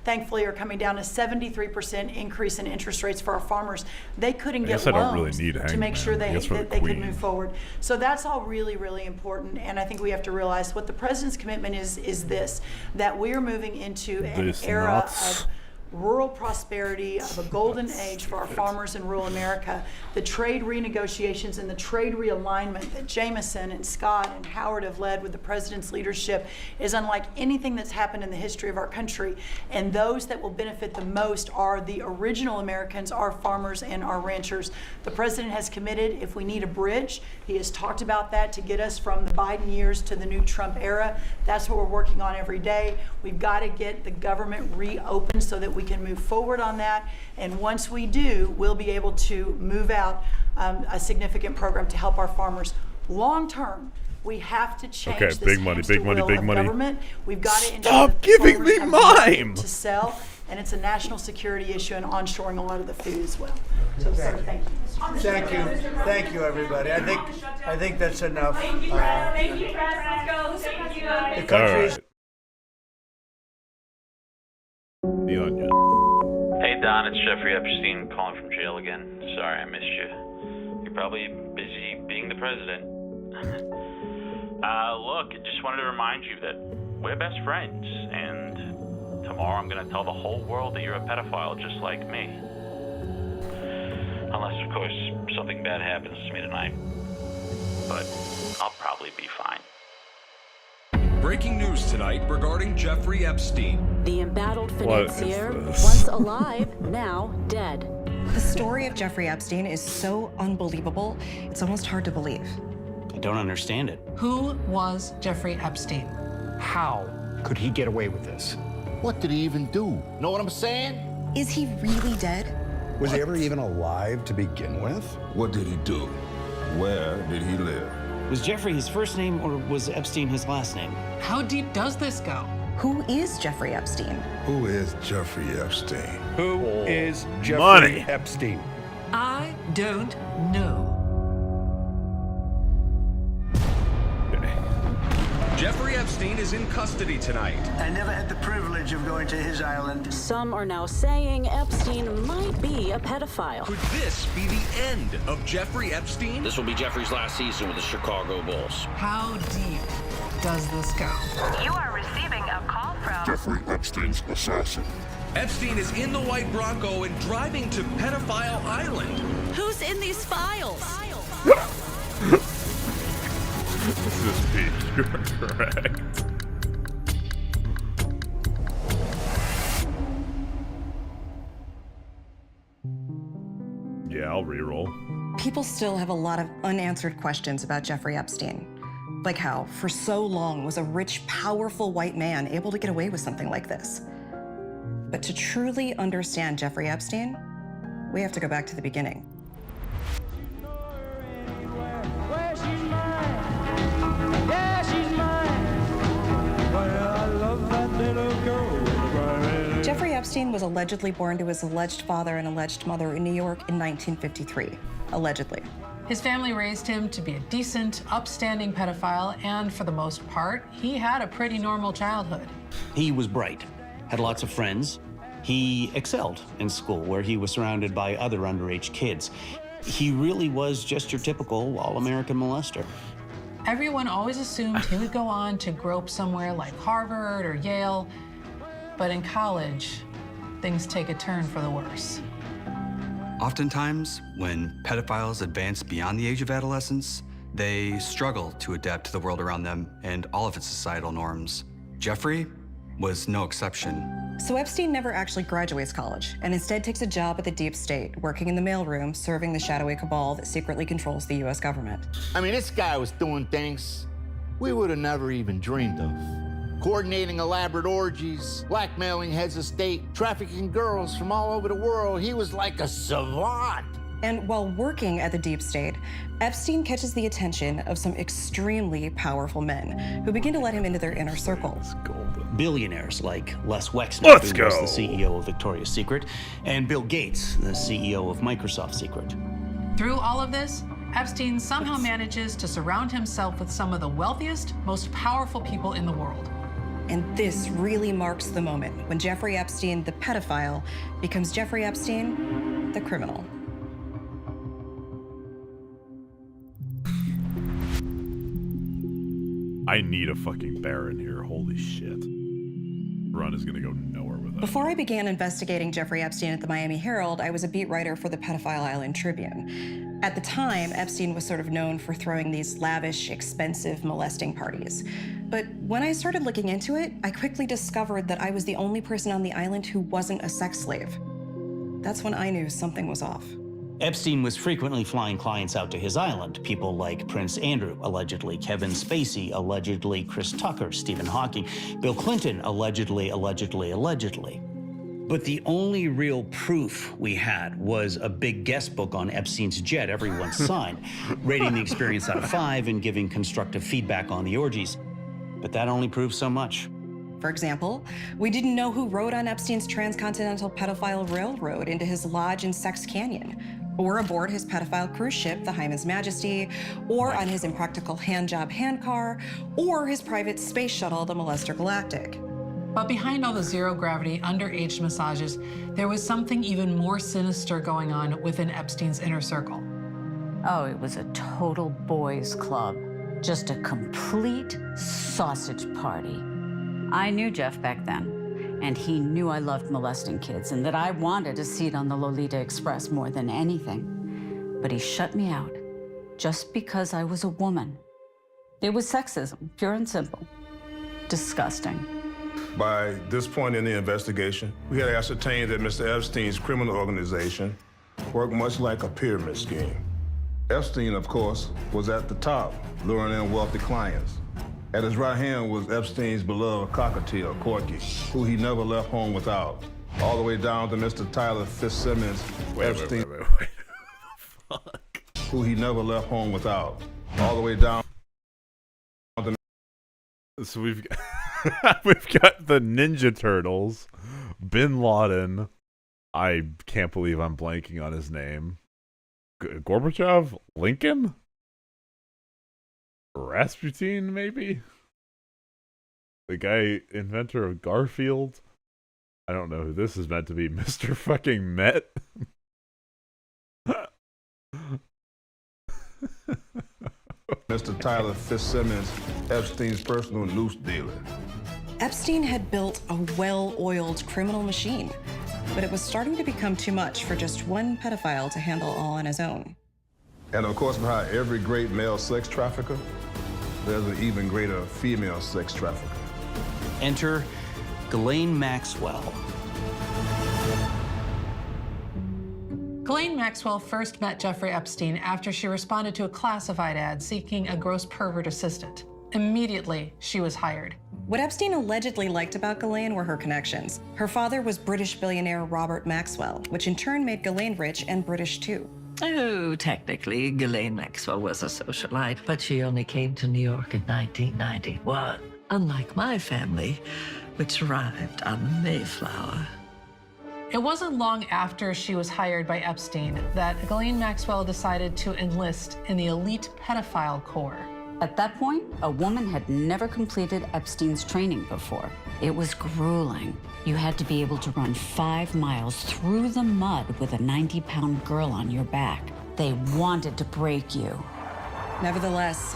thankfully, are coming down. A 73% increase in interest rates for our farmers. They couldn't get loans to make sure they could move forward. So that's all really, really important. And I think we have to realize what the president's commitment is this, that we're moving into an era of rural prosperity, of a golden age for our farmers in rural America. The trade renegotiations and the trade realignment that Jameson and Scott and Howard have led with the president's leadership is unlike anything that's happened in the history of our country. And those that will benefit the most are the original Americans, our farmers and our ranchers. The president has committed, if we need a bridge, he has talked about that to get us from the Biden years to the new Trump era. That's what we're working on every day. We've got to get the government reopened so that we can move forward on that. And once we do, we'll be able to move out a significant program to help our farmers. Long term, we have to change this big money, big money, big money. Government. We've got to stop giving me mime to sell, and it's a national security issue and onshoring a lot of the food as well. So, sir, thank you. Thank you, everybody. I think that's enough. Thank you, press. Thank you, press. Let's go. Thank you, guys. The country is. The Onion. Hey Don, it's Jeffrey Epstein calling from jail again. Sorry I missed you. You're probably busy being the president. Look, I just wanted to remind you that we're best friends, and tomorrow I'm gonna tell the whole world that you're a pedophile just like me. Unless, of course, something bad happens to me tonight. But I'll probably be fine. Breaking news tonight regarding Jeffrey Epstein. The embattled financier, once alive, now dead. The story of Jeffrey Epstein is so unbelievable, it's almost hard to believe. I don't understand it. Who was Jeffrey Epstein? How could he get away with this? What did he even do? Know what I'm saying? Is he really dead? Was he ever even alive to begin with? What did he do? Where did he live? Was Jeffrey his first name or was Epstein his last name? How deep does this go? Who is Jeffrey Epstein? Who is Jeffrey Epstein? Who is Jeffrey Epstein? I don't know. Jeffrey Epstein is in custody tonight. I never had the privilege of going to his island. Some are now saying Epstein might be a pedophile. Could this be the end of Jeffrey Epstein? This will be Jeffrey's last season with the Chicago Bulls. How deep does this go? You are receiving a call from Jeffrey Epstein's assassin. Epstein is in the white Bronco and driving to Pedophile Island. Who's in these files? This is Pete. You are correct. Yeah, I'll reroll. People still have a lot of unanswered questions about Jeffrey Epstein. Like how, for so long, was a rich, powerful white man able to get away with something like this? But to truly understand Jeffrey Epstein, we have to go back to the beginning. Jeffrey Epstein was allegedly born to his alleged father and alleged mother in New York in 1953. Allegedly. His family raised him to be a decent, upstanding pedophile, and for the most part, he had a pretty normal childhood. He was bright, had lots of friends. He excelled in school, where he was surrounded by other underage kids. He really was just your typical all-American molester. Everyone always assumed he would go on to grope somewhere like Harvard or Yale, but in college, things take a turn for the worse. Oftentimes, when pedophiles advance beyond the age of adolescence, they struggle to adapt to the world around them and all of its societal norms. Jeffrey was no exception. So Epstein never actually graduates college, and instead takes a job at the deep state, working in the mailroom, serving the shadowy cabal that secretly controls the US government. I mean, this guy was doing things we would have never even dreamed of. Coordinating elaborate orgies, blackmailing heads of state, trafficking girls from all over the world. He was like a savant. And while working at the deep state, Epstein catches the attention of some extremely powerful men who begin to let him into their inner circle. Billionaires like Les Wexner, Let's who was go. the CEO of Victoria's Secret, and Bill Gates, the CEO of Microsoft Secret. Through all of this, Epstein somehow manages to surround himself with some of the wealthiest, most powerful people in the world. And this really marks the moment when Jeffrey Epstein, the pedophile, becomes Jeffrey Epstein, the criminal. I need a fucking bear in here. Holy shit. Run is gonna go nowhere with that. Before I began investigating Jeffrey Epstein at the Miami Herald, I was a beat writer for the Pedophile Island Tribune. At the time, Epstein was sort of known for throwing these lavish, expensive molesting parties. But when I started looking into it, I quickly discovered that I was the only person on the island who wasn't a sex slave. That's when I knew something was off. Epstein was frequently flying clients out to his island, people like Prince Andrew, allegedly, Kevin Spacey, allegedly, Chris Tucker, Stephen Hawking, Bill Clinton, allegedly. But the only real proof we had was a big guest book on Epstein's jet everyone signed, rating the experience out of 5 and giving constructive feedback on the orgies. But that only proves so much. For example, we didn't know who rode on Epstein's transcontinental pedophile railroad into his lodge in Sex Canyon. or aboard his pedophile cruise ship, the Hyman's Majesty, or on his impractical handjob handcar, or his private space shuttle, the Molester Galactic. But behind all the zero-gravity, underage massages, there was something even more sinister going on within Epstein's inner circle. Oh, it was a total boys' club. Just a complete sausage party. I knew Jeff back then, and he knew I loved molesting kids and that I wanted a seat on the Lolita Express more than anything. But he shut me out just because I was a woman. It was sexism, pure and simple. Disgusting. By this point in the investigation, we had ascertained that Mr. Epstein's criminal organization worked much like a pyramid scheme. Epstein, of course, was at the top, luring in wealthy clients. At his right hand was Epstein's beloved cockatiel, Corky, who he never left home without, all the way down to Mr. Tyler Fitzsimmons, Epstein, who he never left home without, all the way down to... So we've got the Ninja Turtles, Bin Laden. I can't believe I'm blanking on his name. Gorbachev? Lincoln? Rasputin, maybe? The guy, inventor of Garfield? I don't know who this is meant to be. Mr. fucking Met? Mr. Tyler Fitzsimmons, Epstein's personal noose dealer. Epstein had built a well-oiled criminal machine, but it was starting to become too much for just one pedophile to handle all on his own. And of course, behind every great male sex trafficker, there's an even greater female sex trafficker. Enter Ghislaine Maxwell. Ghislaine Maxwell first met Jeffrey Epstein after she responded to a classified ad seeking a gross pervert assistant. Immediately, she was hired. What Epstein allegedly liked about Ghislaine were her connections. Her father was British billionaire Robert Maxwell, which in turn made Ghislaine rich and British too. Oh, technically, Ghislaine Maxwell was a socialite, but she only came to New York in 1991, unlike my family, which arrived on the Mayflower. It wasn't long after she was hired by Epstein that Ghislaine Maxwell decided to enlist in the elite pedophile corps. At that point, a woman had never completed Epstein's training before. It was grueling. You had to be able to run 5 miles through the mud with a 90-pound girl on your back. They wanted to break you. Nevertheless,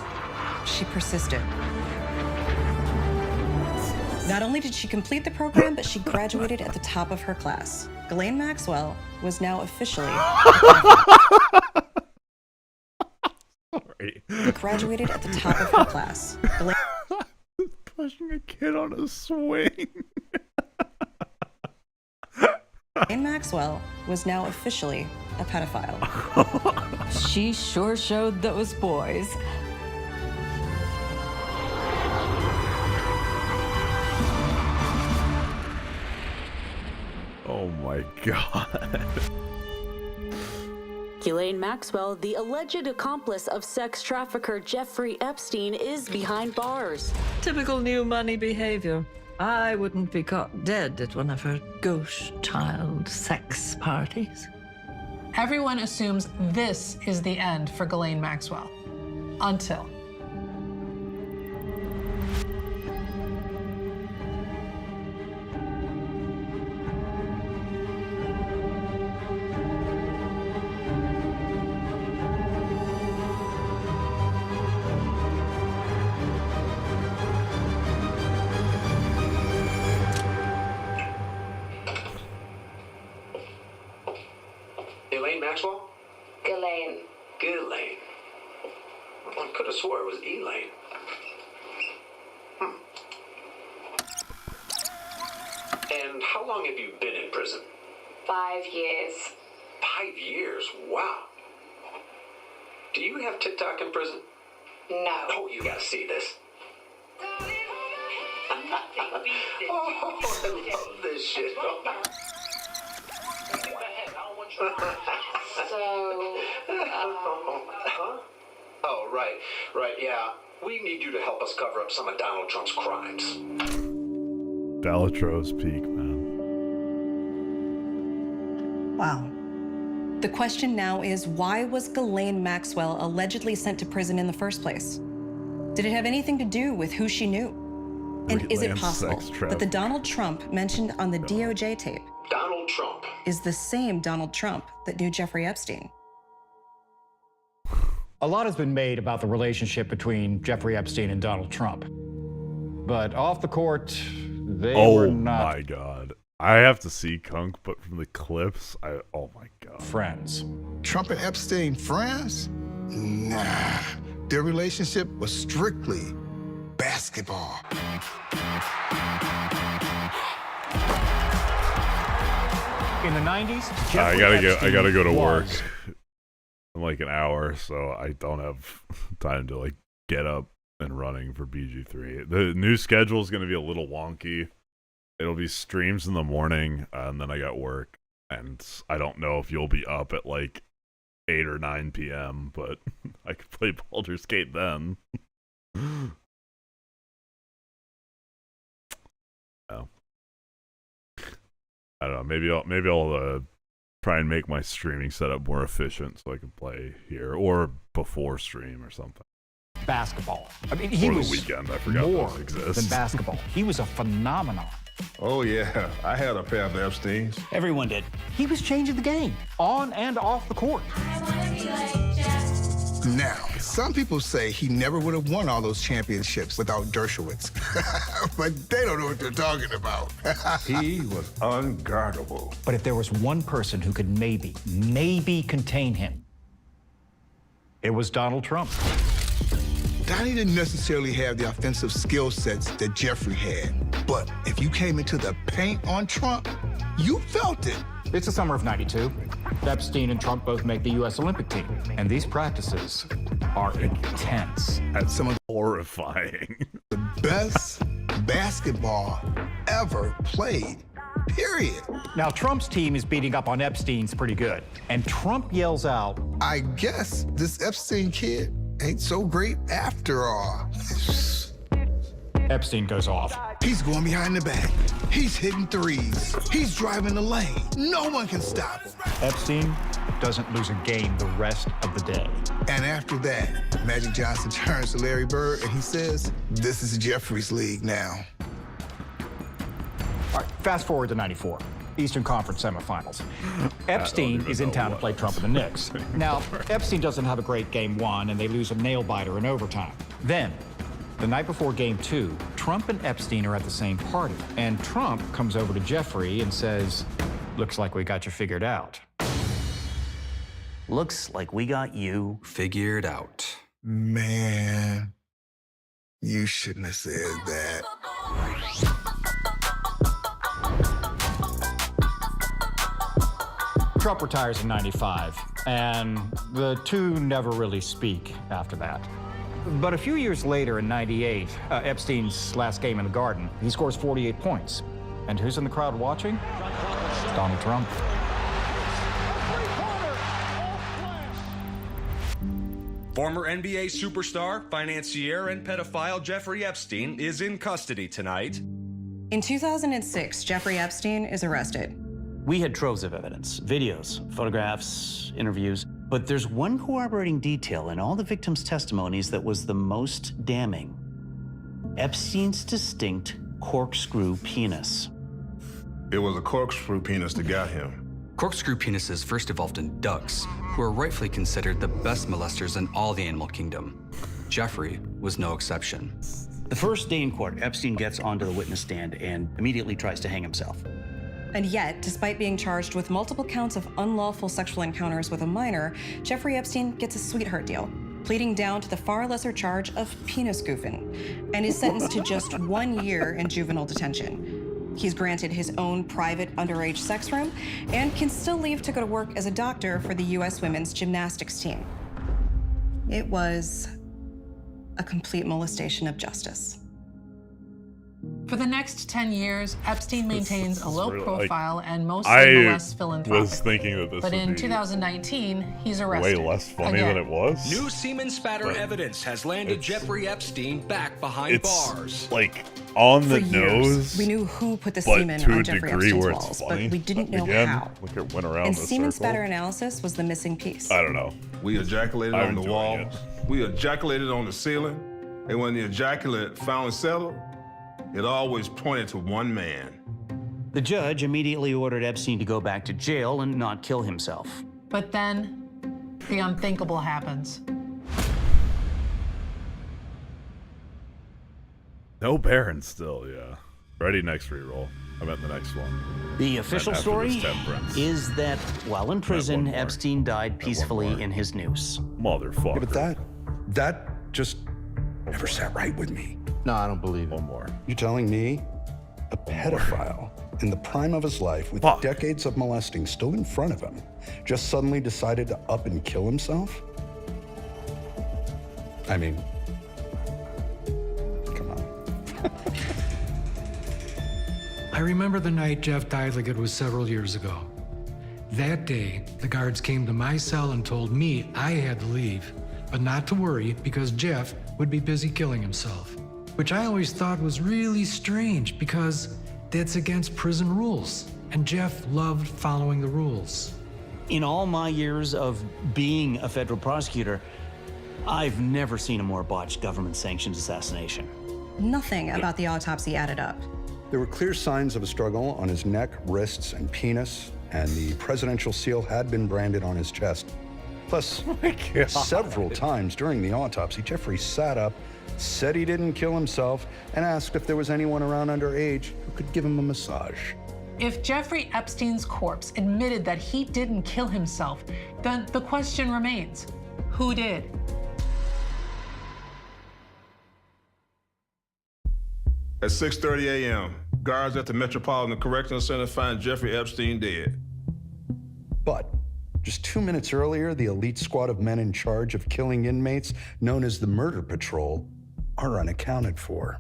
she persisted. Not only did she complete the program, but she graduated at the top of her class. Ghislaine Maxwell was now officially graduated at the top of her class. Pushing a kid on a swing. Ghislaine Maxwell was now officially a pedophile. She sure showed those boys. Oh my god. Ghislaine Maxwell, the alleged accomplice of sex trafficker Jeffrey Epstein, is behind bars. Typical new money behavior. I wouldn't be caught dead at one of her ghost child sex parties. Everyone assumes this is the end for Ghislaine Maxwell. Until. Maxwell? Ghislaine. Ghislaine. I could have swore it was Elaine. And how long have you been in prison? 5 years. 5 years? Wow. Do you have TikTok in prison? No. Oh, you gotta see this. Oh, I love this shit. Huh? Oh, right, yeah. We need you to help us cover up some of Donald Trump's crimes. Bellatrose Peak, man. Wow. The question now is, why was Ghislaine Maxwell allegedly sent to prison in the first place? Did it have anything to do with who she knew? And is it possible that the Donald Trump mentioned on the DOJ tape Donald Trump is the same Donald Trump that knew Jeffrey Epstein? A lot has been made about the relationship between Jeffrey Epstein and Donald Trump. But off the court, they were not... Oh my God. I have to see Kunk, but from the clips, oh my God. Friends. Trump and Epstein friends? Nah. Their relationship was strictly basketball. In the 90s, I gotta go to work in like an hour, so I don't have time to like get up and running for BG3. The new schedule is gonna be a little wonky. It'll be streams in the morning, and then I got work, and I don't know if you'll be up at like 8 or 9 p.m., but I could play Baldur's Gate then. Oh. I don't know. Maybe I'll try and make my streaming setup more efficient so I can play here or before stream or something. Basketball. I mean, he was the weekend. I forgot more those exist. than basketball. He was a phenomenon. Oh, yeah. I had a pair of Epsteins. Everyone did. He was changing the game, on and off the court. Now, some people say he never would have won all those championships without Dershowitz. But they don't know what they're talking about. He was unguardable. But if there was one person who could maybe contain him, it was Donald Trump. Donnie didn't necessarily have the offensive skill sets that Jeffrey had. But if you came into the paint on Trump, you felt it. It's the summer of '92. Epstein and Trump both make the U.S. Olympic team. And these practices are intense. At some of horrifying. The best basketball ever played, period. Now, Trump's team is beating up on Epstein's pretty good. And Trump yells out, I guess this Epstein kid ain't so great after all. Epstein goes off. He's going behind the back. He's hitting threes. He's driving the lane. No one can stop him. Epstein doesn't lose a game the rest of the day. And after that, Magic Johnson turns to Larry Bird and he says, this is Jeffrey's league now. All right, fast forward to '94. Eastern Conference semifinals. Epstein is in town to play Trump and the Knicks. Now, Epstein doesn't have a great game one, and they lose a nail-biter in overtime. Then, the night before game two, Trump and Epstein are at the same party, and Trump comes over to Jeffrey and says, looks like we got you figured out. Looks like we got you figured out. Man, you shouldn't have said that. Trump retires in '95, and the two never really speak after that. But a few years later, in '98, Epstein's last game in the Garden, he scores 48 points. And who's in the crowd watching? Donald Trump. Former NBA superstar, financier, and pedophile Jeffrey Epstein is in custody tonight. In 2006, Jeffrey Epstein is arrested. We had troves of evidence, videos, photographs, interviews, but there's one corroborating detail in all the victims' testimonies that was the most damning. Epstein's distinct corkscrew penis. It was a corkscrew penis that got him. Corkscrew penises first evolved in ducks, who are rightfully considered the best molesters in all the animal kingdom. Jeffrey was no exception. The first day in court, Epstein gets onto the witness stand and immediately tries to hang himself. And yet, despite being charged with multiple counts of unlawful sexual encounters with a minor, Jeffrey Epstein gets a sweetheart deal, pleading down to the far lesser charge of penis goofing, and is sentenced to just 1 year in juvenile detention. He's granted his own private underage sex room and can still leave to go to work as a doctor for the U.S. women's gymnastics team. It was a complete molestation of justice. For the next 10 years, Epstein maintains a low really, profile and mostly I molests philanthropically. was thinking that this But would in be 2019, he's arrested. way less funny Again. than it was. New semen spatter evidence has landed Jeffrey Epstein back behind bars. Like on the For years, nose. we knew who put the but semen to on a Jeffrey degree Epstein's where it's walls, funny. but we didn't know Again, how. Like it went around And the semen circle. spatter analysis was the missing piece. I don't know. We ejaculated I'm on the enjoying wall. it. We ejaculated on the ceiling. And when the ejaculate finally settled, it always pointed to one man. The judge immediately ordered Epstein to go back to jail and not kill himself. But then, the unthinkable happens. No Baron still, yeah. Ready next reroll. I meant the next one. The official After story this 10 prints. is that while in prison, Epstein died peacefully in his noose. Motherfucker. Yeah, but that just never sat right with me. No, I don't believe it. One more. You telling me a pedophile in the prime of his life with decades of molesting still in front of him just suddenly decided to up and kill himself? I mean, come on. I remember the night Jeff died like it was several years ago. That day, the guards came to my cell and told me I had to leave, but not to worry because Jeff would be busy killing himself. Which I always thought was really strange because that's against prison rules, and Jeff loved following the rules. In all my years of being a federal prosecutor, I've never seen a more botched government-sanctioned assassination. Nothing about the autopsy added up. There were clear signs of a struggle on his neck, wrists, and penis, and the presidential seal had been branded on his chest. Plus, several times during the autopsy, Jeffrey sat up, said he didn't kill himself, and asked if there was anyone around underage who could give him a massage. If Jeffrey Epstein's corpse admitted that he didn't kill himself, then the question remains, who did? At 6:30 a.m., guards at the Metropolitan Correctional Center find Jeffrey Epstein dead. But just 2 minutes earlier, the elite squad of men in charge of killing inmates, known as the Murder Patrol, are unaccounted for.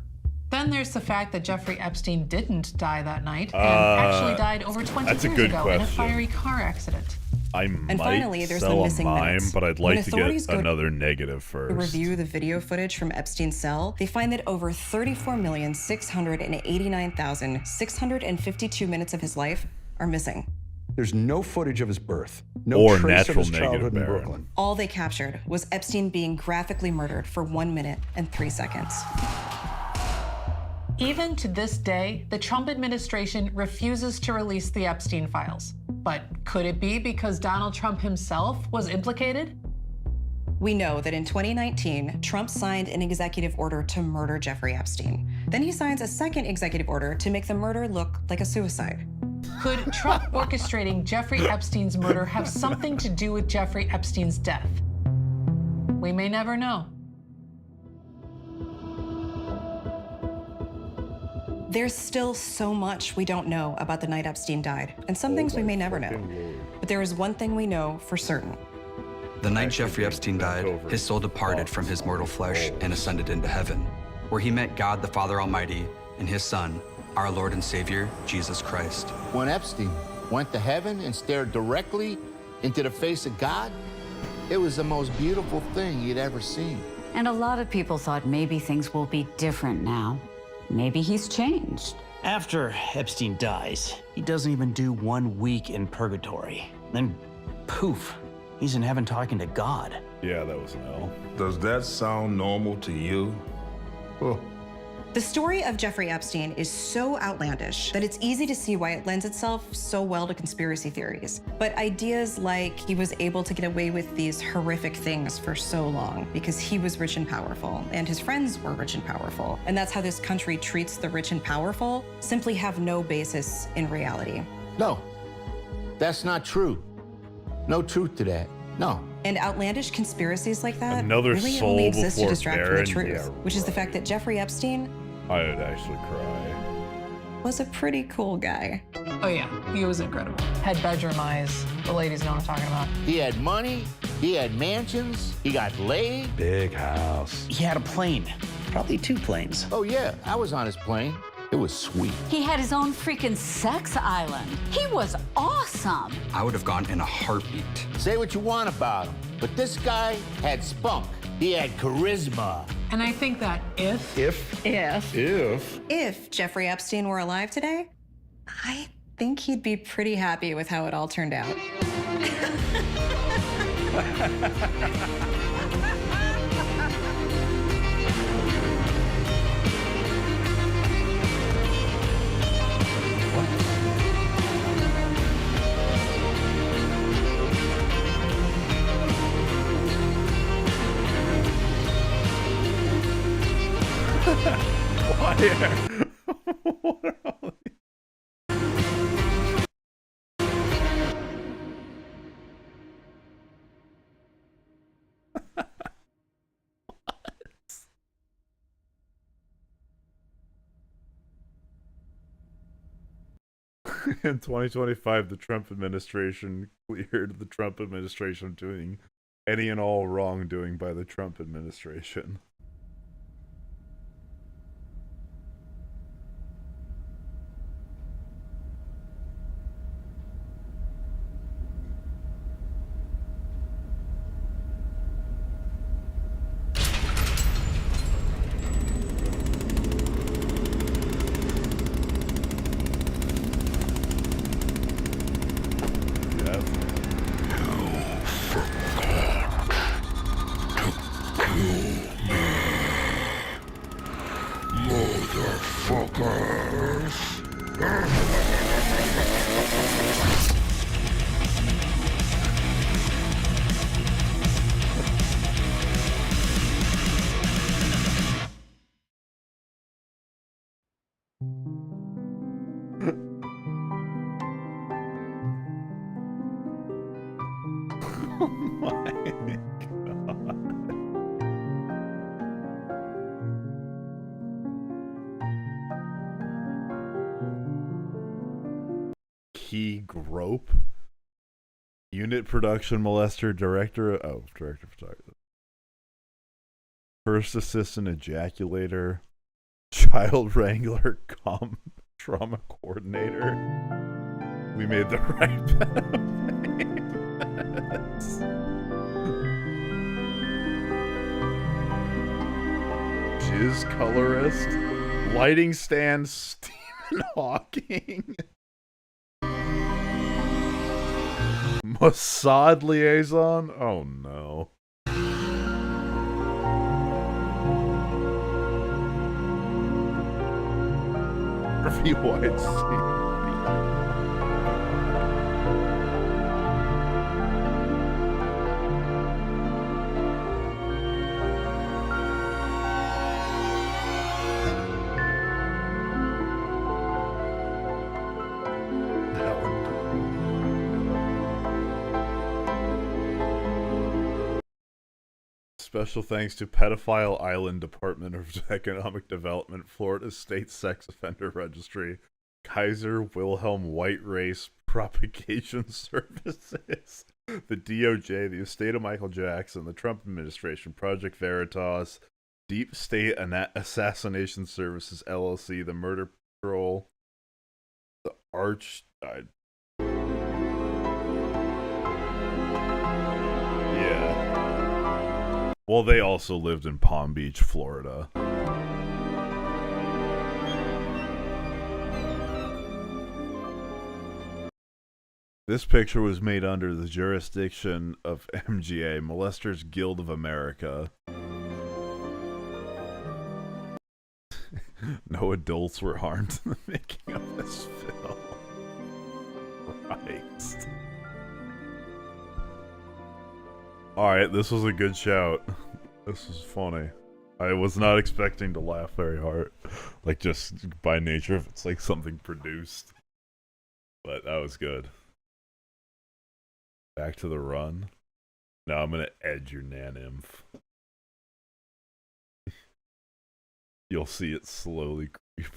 Then there's the fact that Jeffrey Epstein didn't die that night and actually died over 20 that's a years good ago in a question. fiery car accident. I And might finally, there's the sell missing a mime, minutes. but I'd When like to authorities get go another negative To first. review the video footage from Epstein's cell, they find that over 34,689,652 minutes of his life are missing. There's no footage of his birth, no Or trace natural of his childhood negative in Baron. Brooklyn. All they captured was Epstein being graphically murdered for 1 minute and 3 seconds. Even to this day, the Trump administration refuses to release the Epstein files. But could it be because Donald Trump himself was implicated? We know that in 2019, Trump signed an executive order to murder Jeffrey Epstein. Then he signs a second executive order to make the murder look like a suicide. Could Trump orchestrating Jeffrey Epstein's murder have something to do with Jeffrey Epstein's death? We may never know. There's still so much we don't know about the night Epstein died, and some things we may never know. But there is one thing we know for certain. The night Jeffrey Epstein died, his soul departed from his mortal flesh and ascended into heaven, where he met God the Father Almighty and his Son, our Lord and Savior, Jesus Christ. When Epstein went to heaven and stared directly into the face of God, it was the most beautiful thing he'd ever seen. And a lot of people thought maybe things will be different now. Maybe he's changed. After Epstein dies, he doesn't even do 1 week in purgatory. Then, poof, he's in heaven talking to God. Yeah, that was an L. Does that sound normal to you? Oh. The story of Jeffrey Epstein is so outlandish that it's easy to see why it lends itself so well to conspiracy theories. But ideas like he was able to get away with these horrific things for so long because he was rich and powerful, and his friends were rich and powerful, and that's how this country treats the rich and powerful, simply have no basis in reality. No, that's not true. No truth to that. No. And outlandish conspiracies like that Another really soul only exist to before distract from Baron? the truth, Yeah, which is the fact that Jeffrey Epstein I would actually cry. was a pretty cool guy. Oh yeah, he was incredible. Had bedroom eyes. The ladies know what I'm talking about. He had money, he had mansions, he got laid. Big house. He had a plane, probably 2 planes. Oh yeah, I was on his plane. It was sweet. He had his own freaking sex island. He was awesome. I would have gone in a heartbeat. Say what you want about him, but this guy had spunk. He had charisma. And I think that if If Jeffrey Epstein were alive today, I think he'd be pretty happy with how it all turned out. What are all In 2025, the Trump administration cleared the Trump administration of doing any and all wrongdoing by the Trump administration. Oh my god. Key Grope? Unit production molester, director of photography. First assistant ejaculator. Child wrangler, trauma coordinator. We made the right payments. Jizz colorist. Lighting stand, Stephen Hawking. Mossad liaison? Oh no. Harvey Weinstein. Special thanks to Pedophile Island Department of Economic Development, Florida State Sex Offender Registry, Kaiser Wilhelm White Race Propagation Services, the DOJ, the estate of Michael Jackson, the Trump administration, Project Veritas, Deep State Assassination Services, LLC, the Murder Patrol, the Arch... Well, they also lived in Palm Beach, Florida. This picture was made under the jurisdiction of MGA, Molesters Guild of America. No adults were harmed in the making of this film. Right. Alright, this was a good shout. This was funny. I was not expecting to laugh very hard. Like, just by nature of it's like something produced. But that was good. Back to the run. Now I'm gonna edge your nan-nymph. You'll see it slowly creep.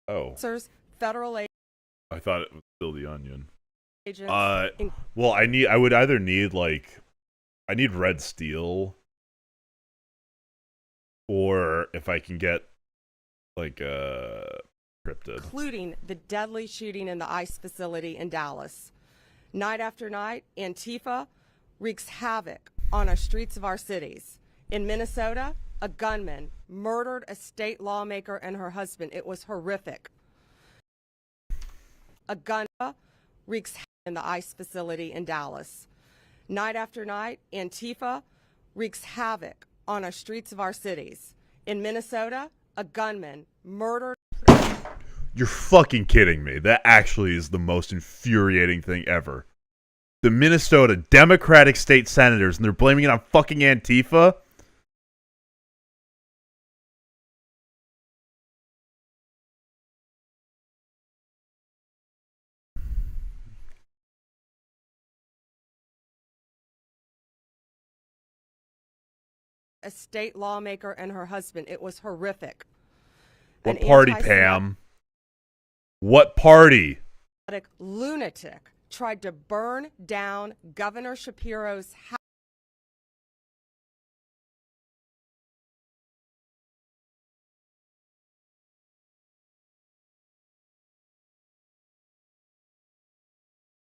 Oh. Sirs, federal aid. I thought it was still the Onion. Agents well, I would either need like, I need Red Steel or if I can get like cryptid. Including the deadly shooting in the ICE facility in Dallas. Night after night, Antifa wreaks havoc on our streets of our cities. In Minnesota, a gunman murdered a state lawmaker and her husband. It was horrific. A gunman wreaks havoc in the ICE facility in Dallas. Night after night, Antifa wreaks havoc on our streets of our cities. In Minnesota, a gunman murdered. You're fucking kidding me. That actually is the most infuriating thing ever. The Minnesota Democratic state senators, and they're blaming it on fucking Antifa? A state lawmaker and her husband. It was horrific. What party, Pam? What party? Lunatic tried to burn down Governor Shapiro's house.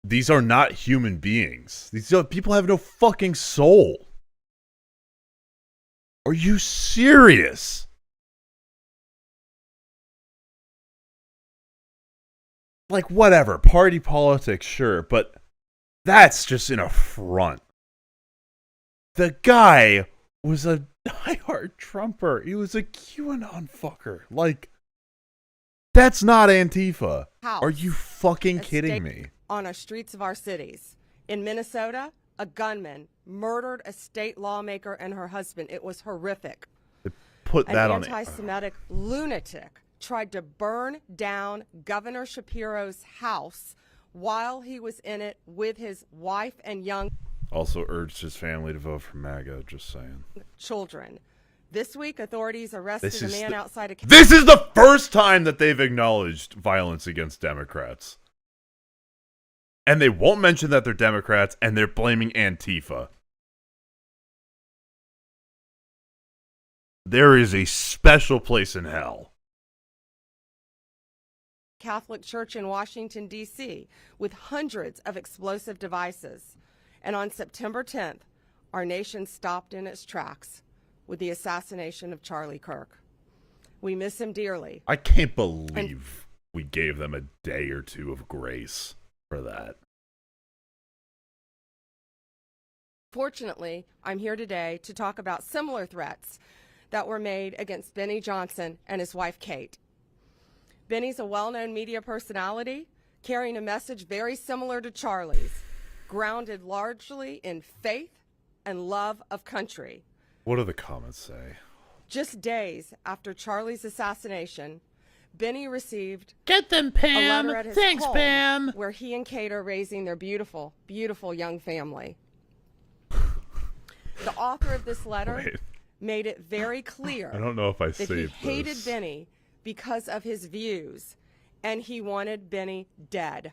These are not human beings. These people have no fucking soul. Are you serious? Like, whatever, party politics, sure, but that's just an affront. The guy was a diehard Trumper. He was a QAnon fucker. Like, that's not Antifa. Are you fucking kidding me? On our streets of our cities. In Minnesota, a gunman murdered a state lawmaker and her husband. It was horrific. Put that on it. An anti-Semitic lunatic tried to burn down Governor Shapiro's house while he was in it with his wife and young Also urged his family to vote for MAGA, just saying. children. This week, authorities arrested a man outside a... This is the first time that they've acknowledged violence against Democrats. And they won't mention that they're Democrats, and they're blaming Antifa. There is a special place in hell. Catholic Church in Washington, D.C., with hundreds of explosive devices. And on September 10th, our nation stopped in its tracks with the assassination of Charlie Kirk. We miss him dearly. I can't believe we gave them a day or two of grace for that. Fortunately, I'm here today to talk about similar threats that were made against Benny Johnson and his wife, Kate. Benny's a well-known media personality, carrying a message very similar to Charlie's, grounded largely in faith and love of country. What do the comments say? Just days after Charlie's assassination, Benny received Get them, a Pam. letter at his Thanks, home Pam. where he and Kate are raising their beautiful, beautiful young family. The author of this letter made it very clear I don't know if I that he saved hated this. Benny because of his views, and he wanted Benny dead.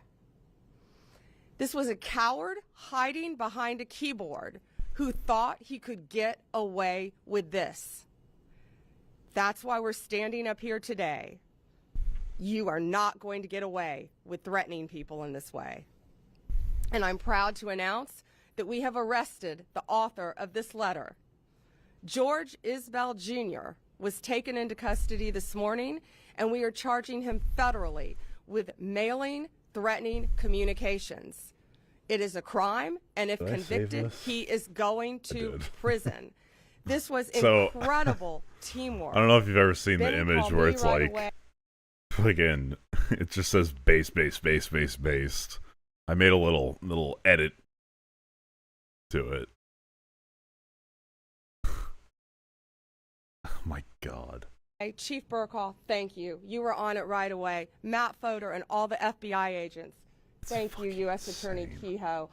This was a coward hiding behind a keyboard who thought he could get away with this. That's why we're standing up here today. You are not going to get away with threatening people in this way. And I'm proud to announce that we have arrested the author of this letter. George Isbell Jr. was taken into custody this morning, and we are charging him federally with mailing threatening communications. It is a crime, and if convicted, he is going to prison. This was incredible teamwork. I don't know if you've ever seen Benny the image called where me it's right like, away. again, it just says based. I made a little edit to it. Oh my God. Hey, Chief Burkhoff, thank you. You were on it right away. Matt Fodor and all the FBI agents. Thank you, U.S. Attorney Kehoe.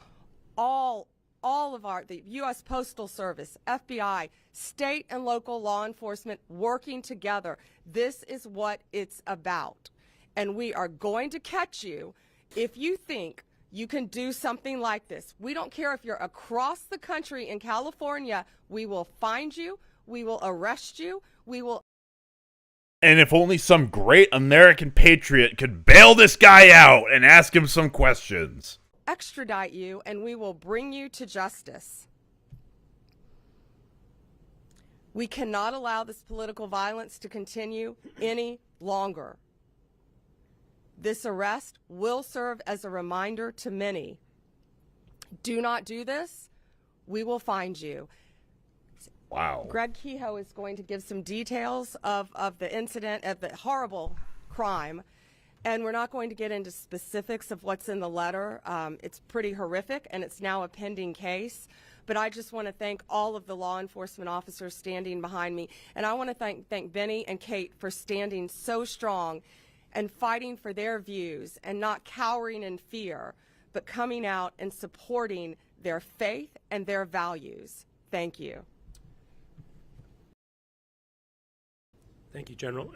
All of the U.S. Postal Service, FBI, state and local law enforcement working together. This is what it's about. And we are going to catch you if you think you can do something like this. We don't care if you're across the country in California. We will find you. We will arrest you. We will. And if only some great American patriot could bail this guy out and ask him some questions. Extradite you, and we will bring you to justice. We cannot allow this political violence to continue any longer. This arrest will serve as a reminder to many. Do not do this. We will find you. Wow. Greg Kehoe is going to give some details of the incident, of the horrible crime. And we're not going to get into specifics of what's in the letter. It's pretty horrific, and it's now a pending case. But I just want to thank all of the law enforcement officers standing behind me. And I want to thank Benny and Kate for standing so strong and fighting for their views and not cowering in fear, but coming out and supporting their faith and their values. Thank you. Thank you, General.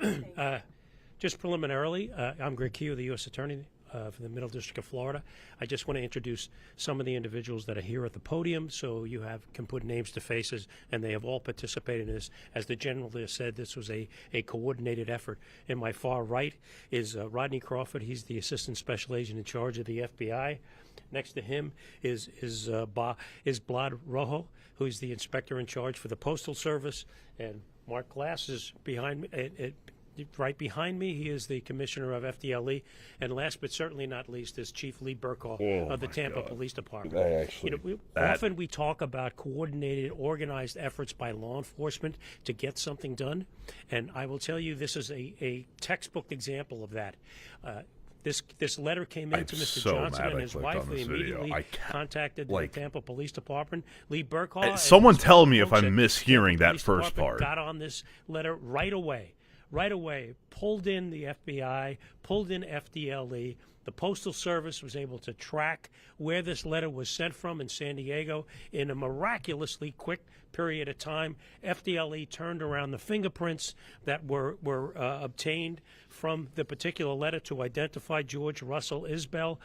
Just preliminarily, I'm Greg Kehoe, the U.S. Attorney for the Middle District of Florida. I just want to introduce some of the individuals that are here at the podium so you can put names to faces, and they have all participated in this. As the General has said, this was a coordinated effort. In my far right is Rodney Crawford. He's the Assistant Special Agent in charge of the FBI. Next to him is Blad Rojo, who is the Inspector in charge for the Postal Service, and Mark Glass is behind me. Right behind me, he is the Commissioner of FDLE, and last but certainly not least is Chief Lee Burkhaw of the Tampa Police Department. Often we talk about coordinated, organized efforts by law enforcement to get something done, and I will tell you this is a textbook example of that. This letter came in to Mr. Johnson and his wife. They immediately contacted the Tampa Police Department. Lee Burkhaw. Someone tell me if I'm mishearing that first part. Got on this letter right away. Pulled in the FBI, pulled in FDLE. The Postal Service was able to track where this letter was sent from in San Diego in a miraculously quick period of time. FDLE turned around the fingerprints that were obtained from the particular letter to identify George Russell Isbell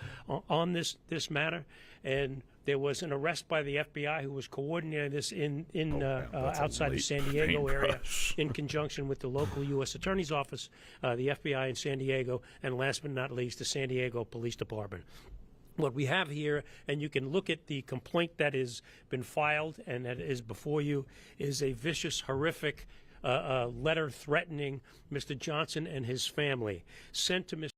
on this matter, and there was an arrest by the FBI who was coordinating this outside the San Diego area in conjunction with the local U.S. Attorney's Office, the FBI in San Diego, and last but not least, the San Diego Police Department. What we have here, and you can look at the complaint that has been filed and that is before you, is a vicious, horrific letter threatening Mr. Johnson and his family, sent to Mr.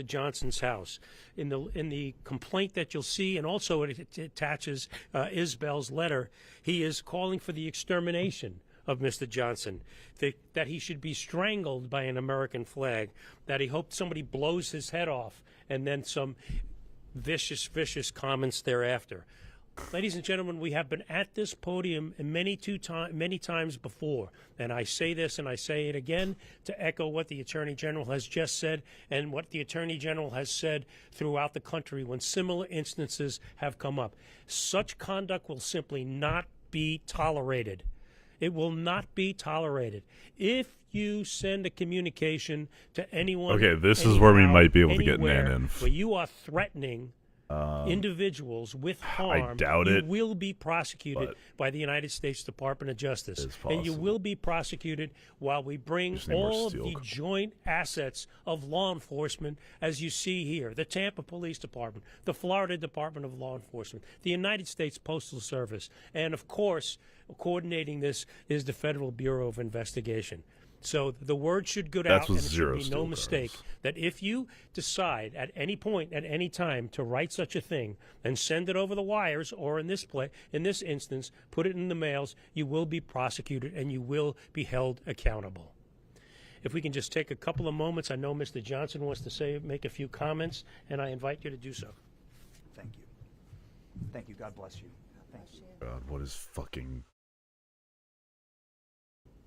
Johnson's house. In the complaint that you'll see, and also it attaches Isbell's letter, he is calling for the extermination of Mr. Johnson, that he should be strangled by an American flag, that he hoped somebody blows his head off, and then some vicious comments thereafter. Ladies and gentlemen, we have been at this podium many times before, and I say this and I say it again to echo what the Attorney General has just said and what the Attorney General has said throughout the country when similar instances have come up. Such conduct will simply not be tolerated. It will not be tolerated. If you send a communication to anyone, okay, this is where we might be able to get Nan in. Where you are threatening individuals with harm, I doubt you it, will be prosecuted by the United States Department of Justice. And you will be prosecuted while we bring all of the joint assets of law enforcement, as you see here, the Tampa Police Department, the Florida Department of Law Enforcement, the United States Postal Service, and of course, coordinating this is the Federal Bureau of Investigation. So the word should go out, and it should be no mistake that if you decide at any point, at any time, to write such a thing and send it over the wires, or in this instance, put it in the mails, you will be prosecuted and you will be held accountable. If we can just take a couple of moments, I know Mr. Johnson wants to make a few comments, and I invite you to do so. Thank you. Thank you. God bless you. Thank you. God, what is fucking...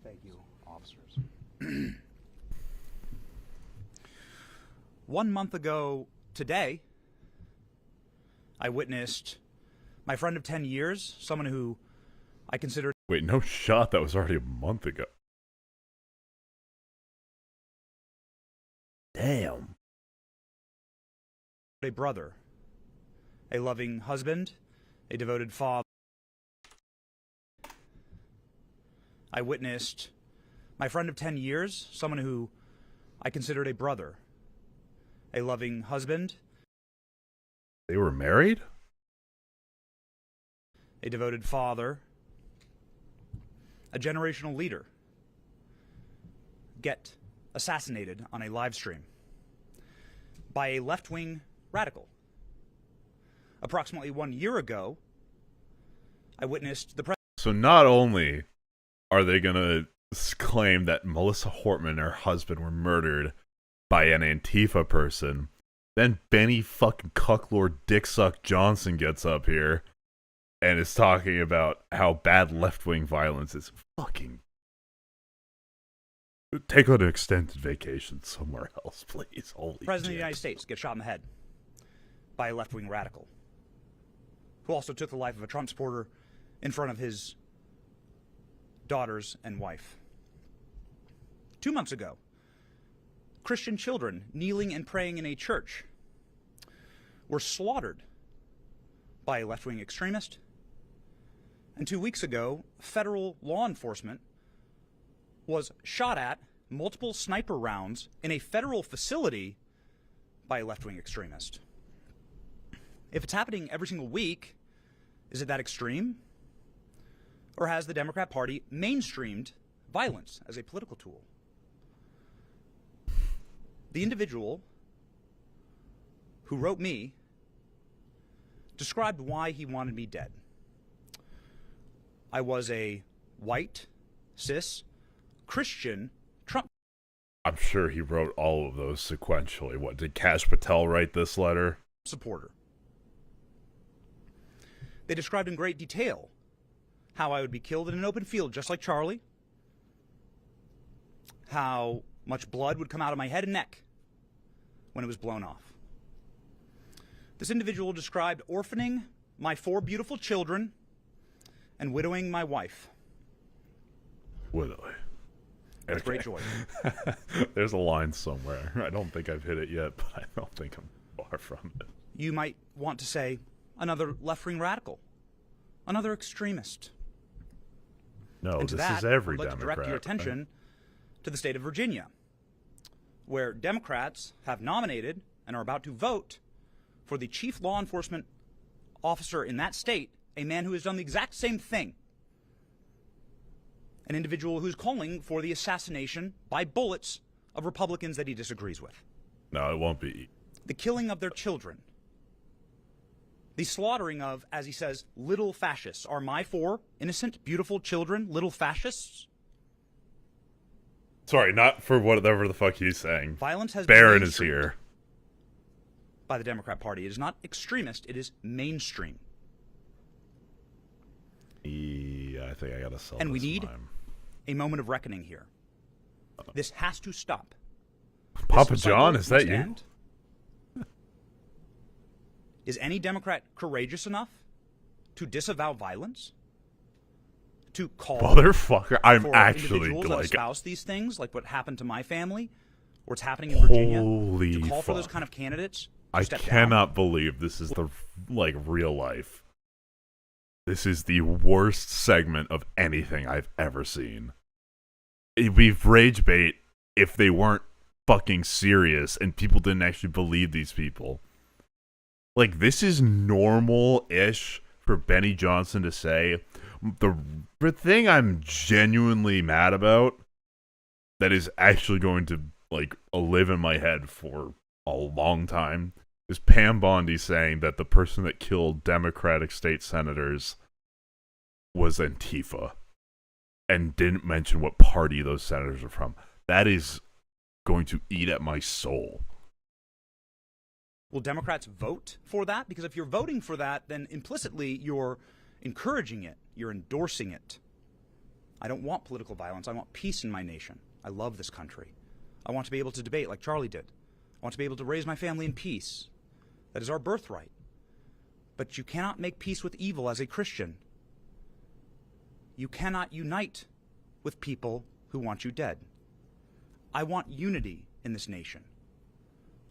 Thank you, officers. 1 month ago today, I witnessed my friend of 10 years, someone who I consider... Wait, no shot. That was already a month ago. Damn. A brother, a loving husband, a devoted father. I witnessed my friend of 10 years, someone who I considered a brother, a loving husband. They were married? A devoted father, a generational leader, get assassinated on a live stream by a left-wing radical. Approximately 1 year ago, I witnessed the So not only are they going to claim that Melissa Hortman and her husband were murdered by an Antifa person, then Benny fucking Cucklord Dicksuck Johnson gets up here and is talking about how bad left-wing violence is. Fucking take an extended vacation somewhere else, please. Holy President of shit. the United States gets shot in the head by a left-wing radical who also took the life of a Trump supporter in front of his daughters and wife. 2 months ago, Christian children kneeling and praying in a church were slaughtered by a left-wing extremist. And 2 weeks ago, federal law enforcement was shot at multiple sniper rounds in a federal facility by a left-wing extremist. If it's happening every single week, is it that extreme? Or has the Democrat Party mainstreamed violence as a political tool? The individual who wrote me described why he wanted me dead. I was a white, cis, Christian Trump. I'm sure he wrote all of those sequentially. What, did Kash Patel write this letter? Supporter. They described in great detail how I would be killed in an open field just like Charlie, how much blood would come out of my head and neck when it was blown off. This individual described orphaning my 4 beautiful children and widowing my wife. Widowing. With great joy. There's a line somewhere. I don't think I've hit it yet, but I don't think I'm far from it. You might want to say another left-wing radical, another extremist. No, And to this that, is every I'd like Democrat. to direct your attention to the state of Virginia, where Democrats have nominated and are about to vote for the chief law enforcement officer in that state, a man who has done the exact same thing. An individual who's calling for the assassination by bullets of Republicans that he disagrees with. No, it won't be. The killing of their children. The slaughtering of, as he says, little fascists. Are my 4 innocent, beautiful children little fascists? Sorry, not for whatever the fuck he's saying. Violence has Barron been is here. by the Democrat Party. It is not extremist, it is mainstream. Yeah, I think I gotta sell And we this need mime. a moment of reckoning here. This has to stop. Papa This John, cycle is that must you? end. Is any Democrat courageous enough to disavow violence? To call Motherfucker, I'm for actually individuals that like espouse these things, like what happened to my family, or it's happening in Virginia? Holy to call for those fuck. kind of candidates? To I step down? cannot believe this is the like real life. This is the worst segment of anything I've ever seen. It'd be rage bait if they weren't fucking serious and people didn't actually believe these people. Like, this is normal-ish for Benny Johnson to say. The thing I'm genuinely mad about that is actually going to, like, live in my head for a long time is Pam Bondi saying that the person that killed Democratic state senators was Antifa and didn't mention what party those senators are from. That is going to eat at my soul. Will Democrats vote for that? Because if you're voting for that, then implicitly you're encouraging it. You're endorsing it. I don't want political violence. I want peace in my nation. I love this country. I want to be able to debate like Charlie did. I want to be able to raise my family in peace. That is our birthright. But you cannot make peace with evil as a Christian. You cannot unite with people who want you dead. I want unity in this nation.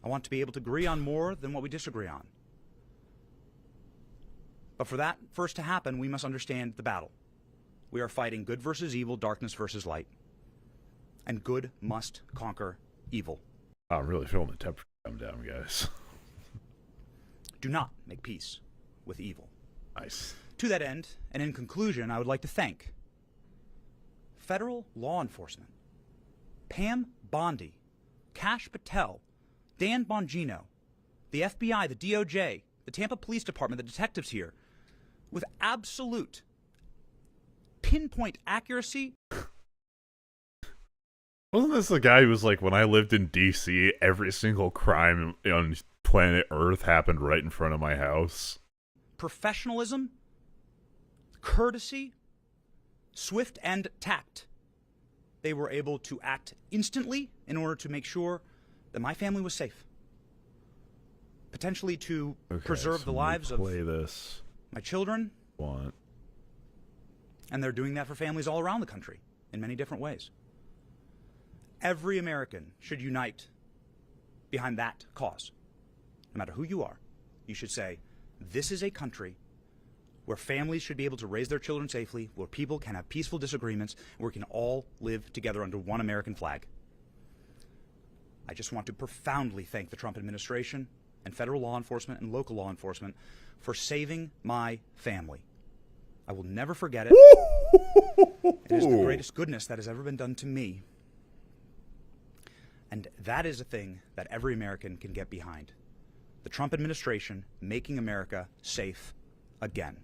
I want to be able to agree on more than what we disagree on. But for that first to happen, we must understand the battle. We are fighting good versus evil, darkness versus light. And good must conquer evil. I'm really feeling the temperature come down, guys. Do not make peace with evil. Nice. To that end, and in conclusion, I would like to thank federal law enforcement, Pam Bondi, Kash Patel, Dan Bongino, the FBI, the DOJ, the Tampa Police Department, the detectives here, with absolute pinpoint accuracy. Wasn't this the guy who was like, when I lived in D.C., every single crime on planet Earth happened right in front of my house? Professionalism, courtesy, swift and tact. They were able to act instantly in order to make sure that my family was safe. Potentially to preserve the lives of my children. And they're doing that for families all around the country in many different ways. Every American should unite behind that cause. No matter who you are, you should say, this is a country where families should be able to raise their children safely, where people can have peaceful disagreements, where we can all live together under one American flag. I just want to profoundly thank the Trump administration and federal law enforcement and local law enforcement for saving my family. I will never forget it. It is the greatest goodness that has ever been done to me. And that is a thing that every American can get behind. The Trump administration making America safe again.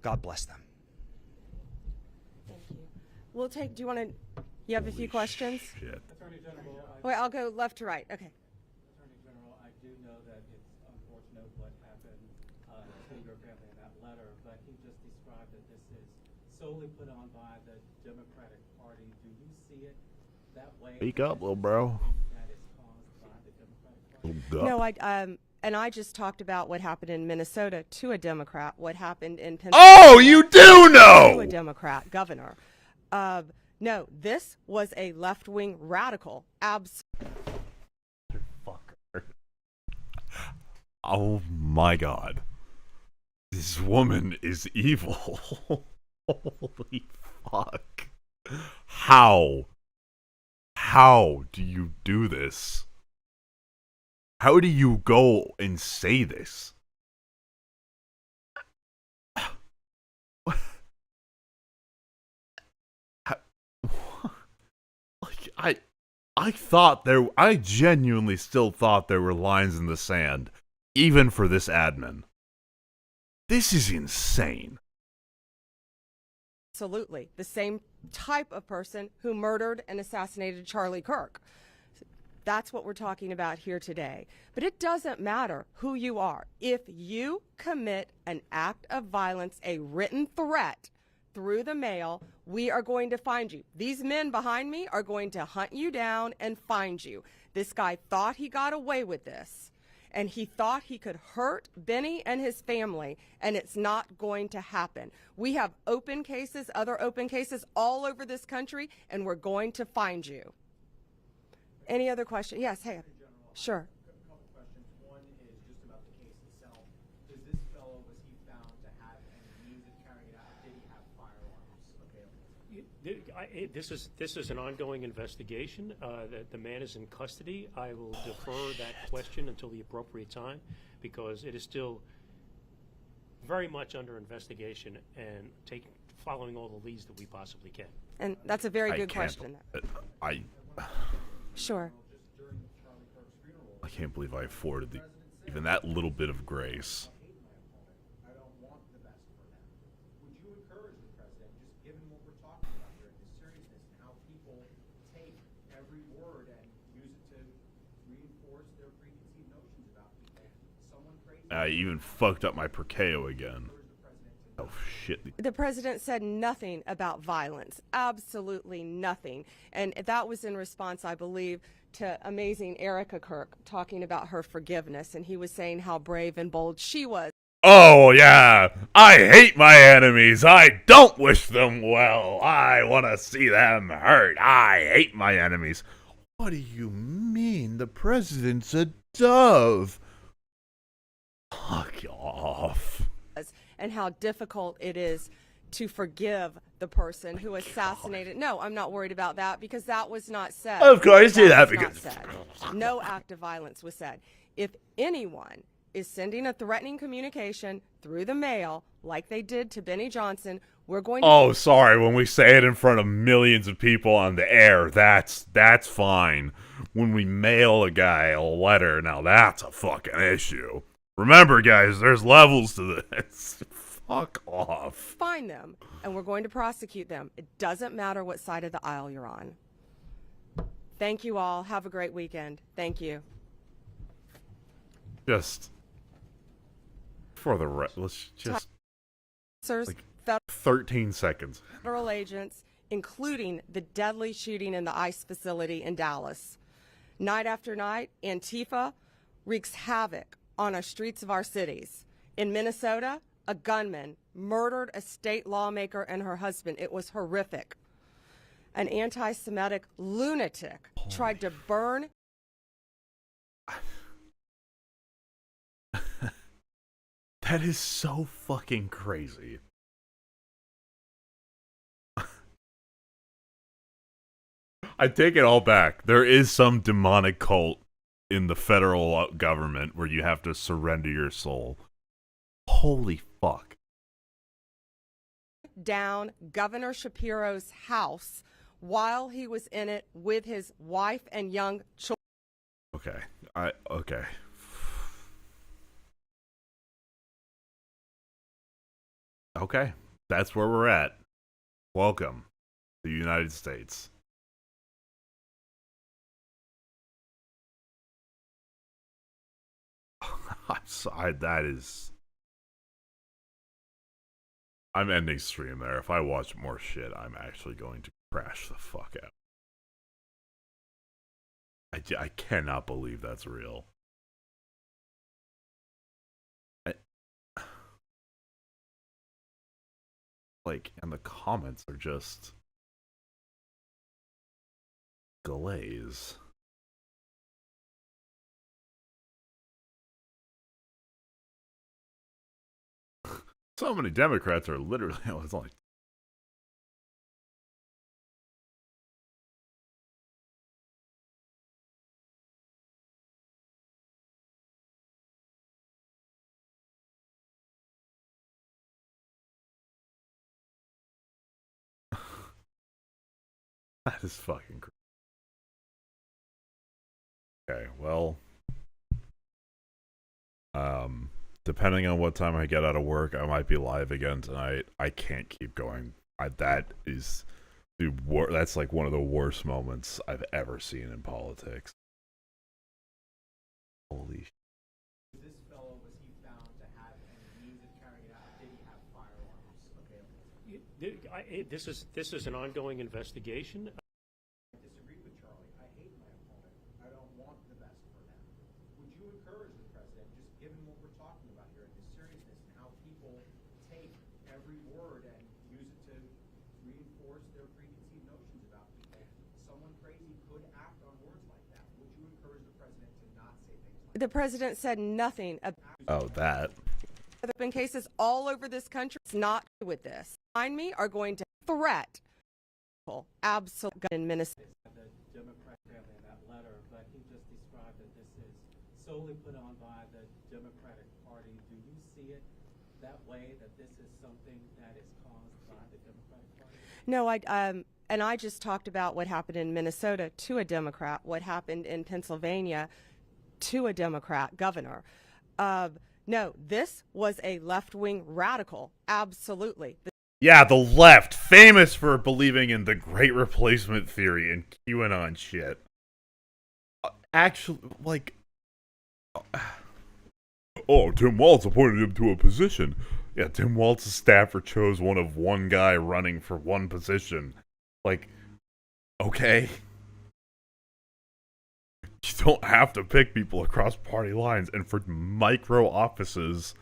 God bless them. Thank you. We'll take, do you want to, you have a few questions? Shit. Attorney General, Wait, I'll go left to right. Okay. Attorney General, I do know that it's unfortunate what happened to your family in that letter, but he just described that this is solely put on by the Democratic Party. Do you see it that way? Speak up, little bro. That is caused by the Democratic Party? No, and I just talked about what happened in Minnesota to a Democrat, what happened in Pennsylvania. Oh, you do know! To a Democrat governor. No, this was a left-wing radical. Oh my god. This woman is evil. Holy fuck. How? How do you do this? How do you go and say this? Like, I genuinely still thought there were lines in the sand, even for this admin. This is insane. Absolutely. The same type of person who murdered and assassinated Charlie Kirk. That's what we're talking about here today. But it doesn't matter who you are. If you commit an act of violence, a written threat through the mail, we are going to find you. These men behind me are going to hunt you down and find you. This guy thought he got away with this, and he thought he could hurt Benny and his family, and it's not going to happen. We have open cases, other open cases all over this country, and we're going to find you. Any other question? Yes, hey. Sure. A couple questions. One is just about the case itself. Does this fellow, was he found to have any means of carrying it out? Did he have firearms available? This is an ongoing investigation. The man is in custody. I will defer that question until the appropriate time, because it is still very much under investigation and following all the leads that we possibly can. And that's a very good question. Sure. I can't believe I afforded even that little bit of grace. I don't want the best for them. Would you encourage the president, just given what we're talking about here, the seriousness and how people take every word and use it to reinforce their preconceived notions about people? Someone crazy. I even fucked up my Perkeo again. Oh shit. The president said nothing about violence, absolutely nothing. And that was in response, I believe, to amazing Erica Kirk talking about her forgiveness. And he was saying how brave and bold she was. Oh yeah, I hate my enemies. I don't wish them well. I want to see them hurt. I hate my enemies. What do you mean the president's a dove? Fuck off. And how difficult it is to forgive the person who assassinated. No, I'm not worried about that because that was not said. Of course you that was not because said. No act of violence was said. If anyone is sending a threatening communication through the mail like they did to Benny Johnson, we're going to... Oh, sorry. When we say it in front of millions of people on the air, that's fine. When we mail a guy a letter, now that's a fucking issue. Remember, guys, there's levels to this. Fuck off. Find them, and we're going to prosecute them. It doesn't matter what side of the aisle you're on. Thank you all. Have a great weekend. Thank you. Just for the let's just like 13 seconds. Federal agents, including the deadly shooting in the ICE facility in Dallas. Night after night, Antifa wreaks havoc on our streets of our cities. In Minnesota, a gunman murdered a state lawmaker and her husband. It was horrific. An anti-Semitic lunatic tried to burn. That is so fucking crazy. I take it all back. There is some demonic cult in the federal government where you have to surrender your soul. Holy fuck. Down Governor Shapiro's house while he was in it with his wife and young children. Okay. Okay, that's where we're at. Welcome to the United States. I'm sorry, I'm ending stream there. If I watch more shit, I'm actually going to crash the fuck out. I cannot believe that's real. And the comments are just glaze. So many Democrats are literally, it's only that is fucking crazy. Okay, well, depending on what time I get out of work, I might be live again tonight. I can't keep going. That's like one of the worst moments I've ever seen in politics. Holy shit. This fellow, was he found to have any means of carrying it out? Did he have firearms available? This is an ongoing investigation. I disagree with Charlie. I hate my opponent. I don't want the best for them. Would you encourage the president, just given what we're talking about here and the seriousness and how people take every word and use it to reinforce their preconceived notions about people? Someone crazy could act on words like that. Would you encourage the president to not say things like that? The president said nothing about that. There have been cases all over this country. It's not with this. Behind me are going to threat. Absolutely in Minnesota. The Democrat family in that letter, but he just described that this is solely put on by the Democratic Party. Do you see it that way, that this is something that is caused by the Democratic Party? No, and I just talked about what happened in Minnesota to a Democrat, what happened in Pennsylvania to a Democrat governor. No, this was a left-wing radical. Absolutely. Yeah, the left, famous for believing in the Great Replacement theory and QAnon shit. Actually, Tim Walz appointed him to a position. Yeah, Tim Walz's staffer chose one guy running for one position. Okay. You don't have to pick people across party lines. And for micro offices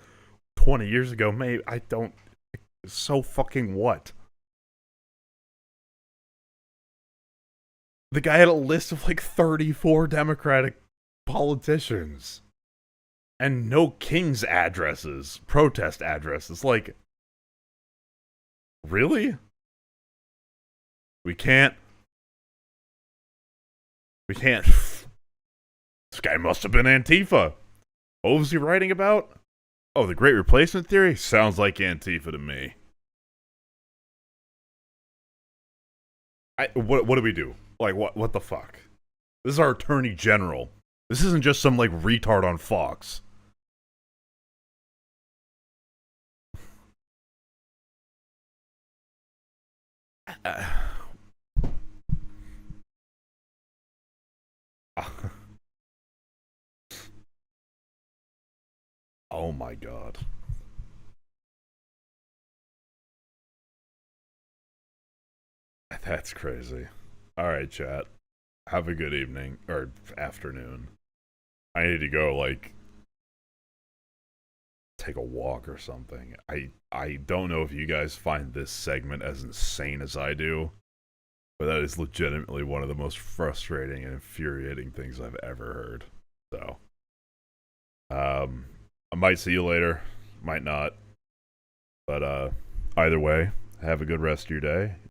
20 years ago, maybe, so fucking what? The guy had a list of 34 Democratic politicians. And no King's addresses, protest addresses. Really? We can't. This guy must have been Antifa. What was he writing about? Oh, the Great Replacement Theory? Sounds like Antifa to me. What do we do? Like, what the fuck? This is our Attorney General. This isn't just some, like, retard on Fox. Oh my god. That's crazy. Alright, chat. Have a good evening. Or afternoon. I need to go, like, take a walk or something. I don't know if you guys find this segment as insane as I do, but that is legitimately one of the most frustrating and infuriating things I've ever heard. So, I might see you later, might not, but either way, have a good rest of your day,